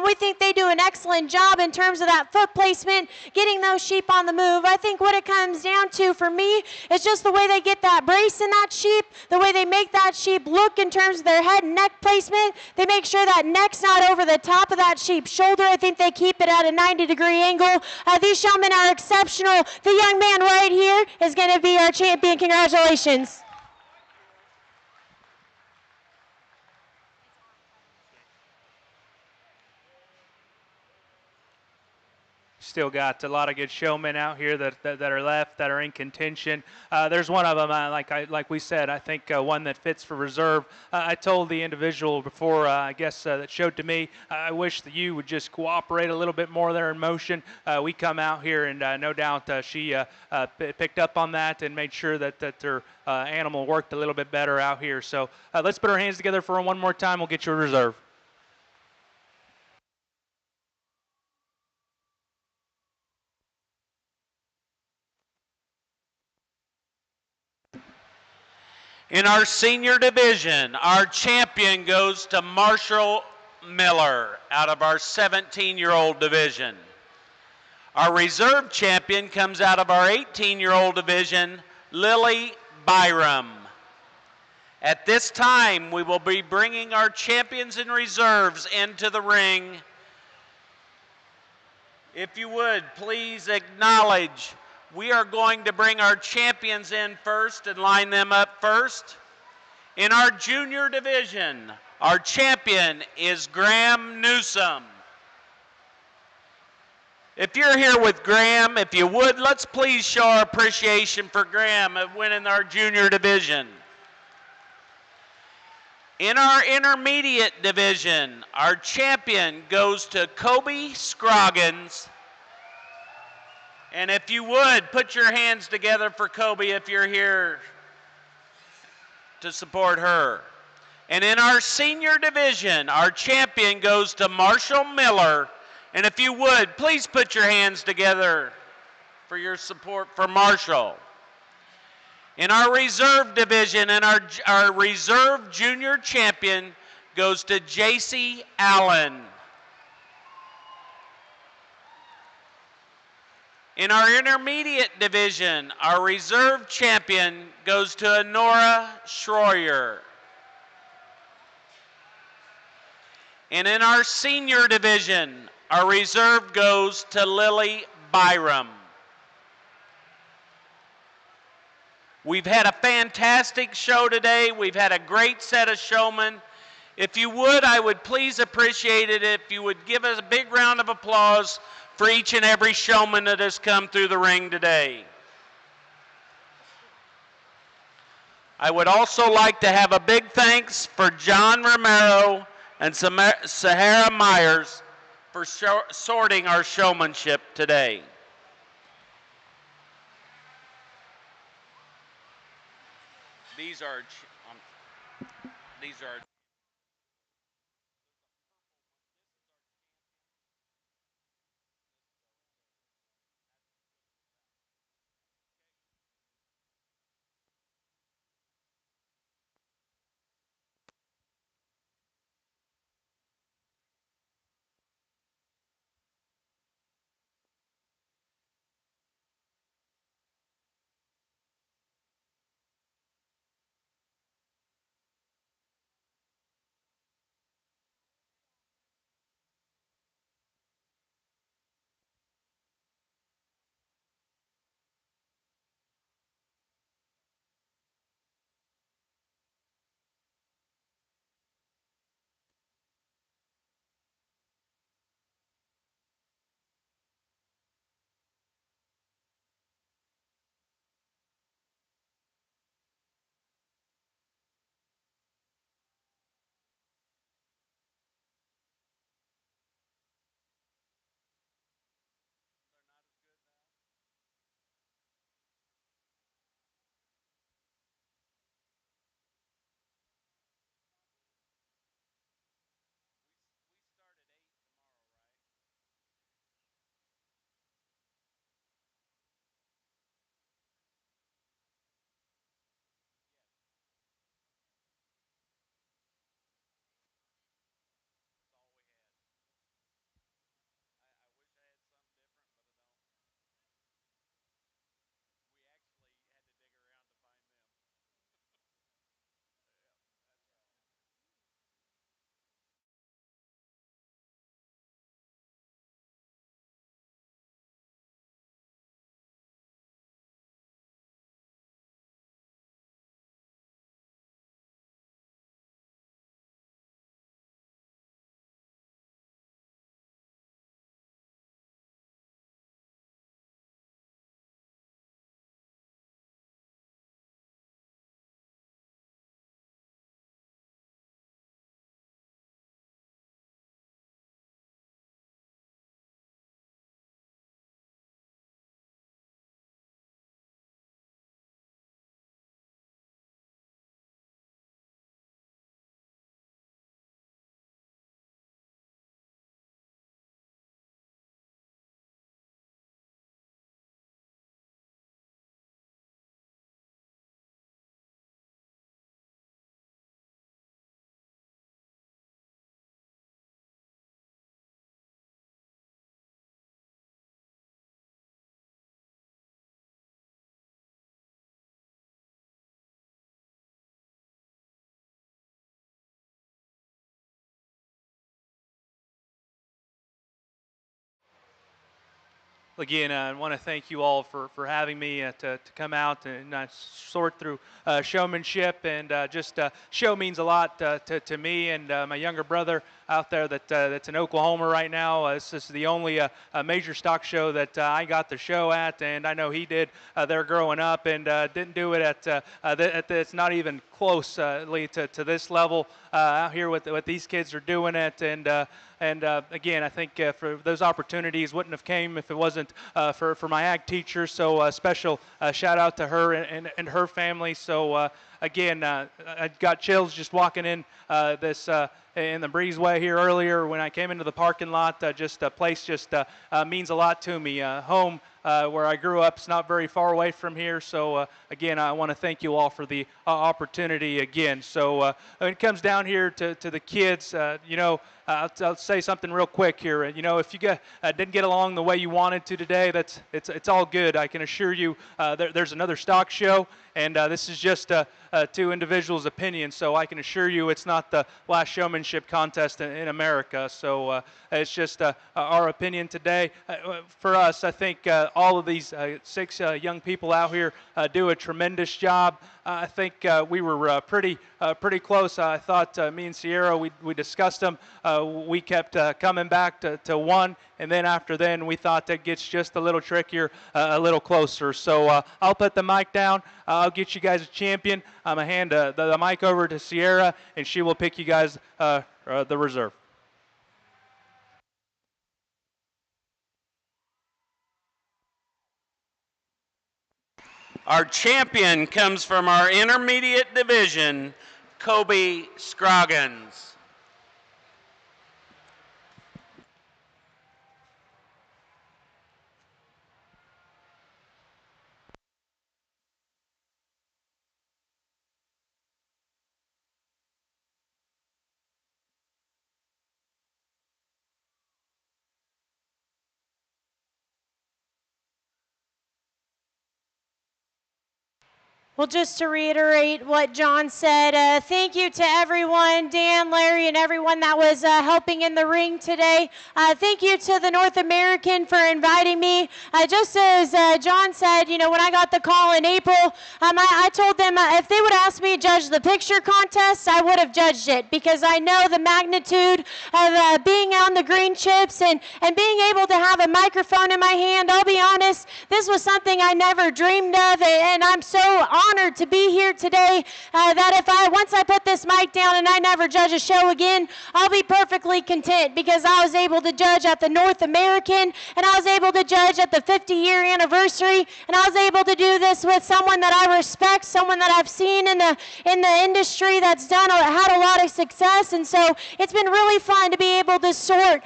We think they do an excellent job in terms of that foot placement, getting those sheep on the move. I think what it comes down to for me is just the way they get that brace in that sheep, the way they make that sheep look in terms of their head and neck placement. They make sure that neck's not over the top of that sheep's shoulder. I think they keep it at a 90-degree angle. These showmen are exceptional. The young man right here is going to be our champion. Congratulations. Still got a lot of good showmen out here that are left, that are in contention. There's one of them, like we said, I think one that fits for reserve. I told the individual before, I guess, that showed to me, I wish that you would just cooperate a little bit more there in motion. We come out here, and no doubt she picked up on that and made sure that her animal worked a little bit better out here. So let's put our hands together for one more time. We'll get you a reserve. In our senior division, our champion goes to Marshall Miller out of our 17-year-old division. Our reserve champion comes out of our 18-year-old division, Lily Byram. At this time, we will be bringing our champions and reserves into the ring. If you would, please acknowledge we are going to bring our champions in first and line them up first. In our junior division, our champion is Graham Newsom. If you're here with Graham, if you would, let's please show our appreciation for Graham of winning our junior division. In our intermediate division, our champion goes to Kobe Scroggins. And if you would, put your hands together for Kobe if you're here to support her. And in our senior division, our champion goes to Marshall Miller. And if you would, please put your hands together for your support for Marshall. In our reserve division, and our reserve junior champion goes to J.C. Allen. In our intermediate division, our reserve champion goes to Honora Schroyer. And in our senior division, our reserve goes to Lily Byram. We've had a fantastic show today. We've had a great set of showmen. If you would, I would please appreciate it if you would give us a big round of applause for each and every showman that has come through the ring today. I would also like to have a big thanks for John Romero and Sahara Myers for sorting our showmanship today. These are again, I want to thank you all for having me to come out and sort through showmanship. And show means a lot to me and my younger brother out there that's in Oklahoma right now. This is the only major stock show that I got the show at, and I know he did there growing up, and didn't do it it's not even closely to this level out here with what these kids are doing it. And again, I think for those opportunities wouldn't have came if it wasn't for my ag teacher. So special shout out to her and her family. So again, I got chills just walking in this in the breezeway here earlier when I came into the parking lot. Just a place just means a lot to me. Home where I grew up is not very far away from here. So again, I want to thank you all for the opportunity again. So when it comes down here to the kids, I'll say something real quick here. If you didn't get along the way you wanted to today, it's all good. I can assure you there's another stock show, and this is just two individuals' opinions. So I can assure you it's not the last showmanship contest in America. So it's just our opinion today. For us, I think all of these 6 young people out here do a tremendous job. I think we were pretty close. I thought me and Sierra, we discussed them. We kept coming back to one, and then after then we thought that gets just a little trickier, a little closer. So I'll put the mic down. I'll get you guys a champion. I'm going to hand the mic over to Sierra, and she will pick you guys the reserve. Our champion comes from our intermediate division, Kobe Scroggins. Well, just to reiterate what John said, thank you to everyone, Dan, Larry, and everyone that was helping in the ring today. Thank you to the North American for inviting me. Just as John said, when I got the call in April, I told them if they would ask me to judge the picture contest, I would have judged it, because I know the magnitude of being on the green chips and being able to have a microphone in my hand. I'll be honest, this was something I never dreamed of, and I'm so honored to be here today that once I put this mic down and I never judge a show again, I'll be perfectly content, because I was able to judge at the North American, and I was able to judge at the 50-year anniversary, and I was able to do this with someone that I respect, someone that I've seen in the industry that's had a lot of success. And so it's been really fun to be able to sort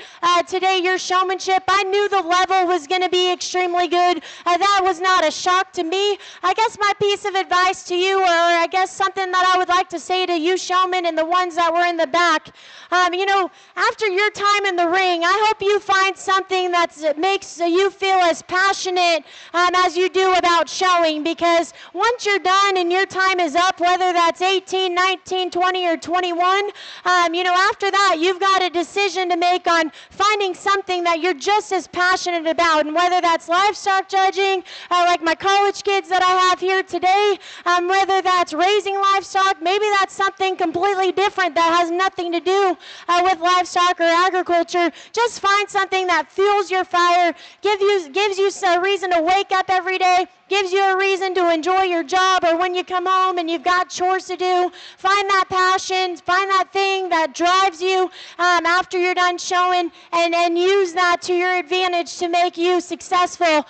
today your showmanship. I knew the level was going to be extremely good. That was not a shock to me. I guess my piece of advice to you, or I guess something that I would like to say to you showmen and the ones that were in the back, after your time in the ring, I hope you find something that makes you feel as passionate as you do about showing, because once you're done and your time is up, whether that's 18, 19, 20, or 21, after that, you've got a decision to make on finding something that you're just as passionate about, and whether that's livestock judging, like my college kids that I have here today, whether that's raising livestock, maybe that's something completely different that has nothing to do with livestock or agriculture. Just find something that fuels your fire, gives you a reason to wake up every day, gives you a reason to enjoy your job, or when you come home and you've got chores to do. Find that passion, find that thing that drives you after you're done showing, and use that to your advantage to make you successful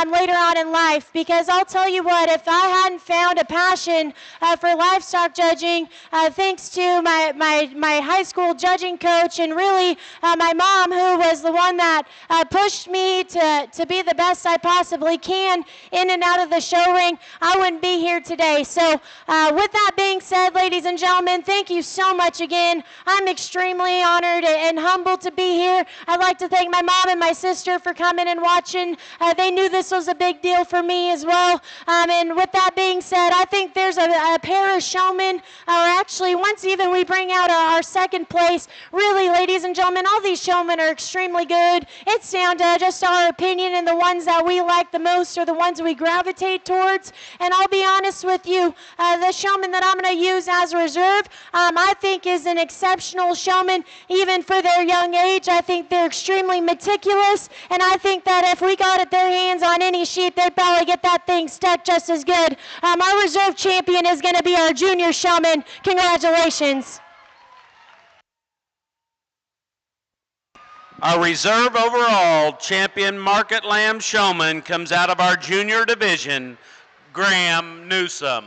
later on in life. Because I'll tell you what, if I hadn't found a passion for livestock judging, thanks to my high school judging coach, and really my mom, who was the one that pushed me to be the best I possibly can in and out out of the show ring, I wouldn't be here today. So with that being said, ladies and gentlemen, thank you so much again. I'm extremely honored and humbled to be here. I'd like to thank my mom and my sister for coming and watching. They knew this was a big deal for me as well. And with that being said, I think there's a pair of showmen, or actually once even we bring out our second place, really, ladies and gentlemen, all these showmen are extremely good. It's down to just our opinion, and the ones that we like the most are the ones we gravitate towards. And I'll be honest with you, the showman that I'm going to use as reserve, I think is an exceptional showman, even for their young age. I think they're extremely meticulous, and I think that if we got their hands on any sheep, they'd probably get that thing stuck just as good. Our reserve champion is going to be our junior showman. Congratulations. Our reserve overall champion Market Lamb showman comes out of our junior division, Graham Newsom.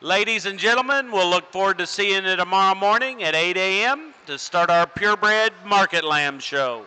Ladies and gentlemen, we'll look forward to seeing you tomorrow morning at 8 a.m. to start our purebred Market Lamb show.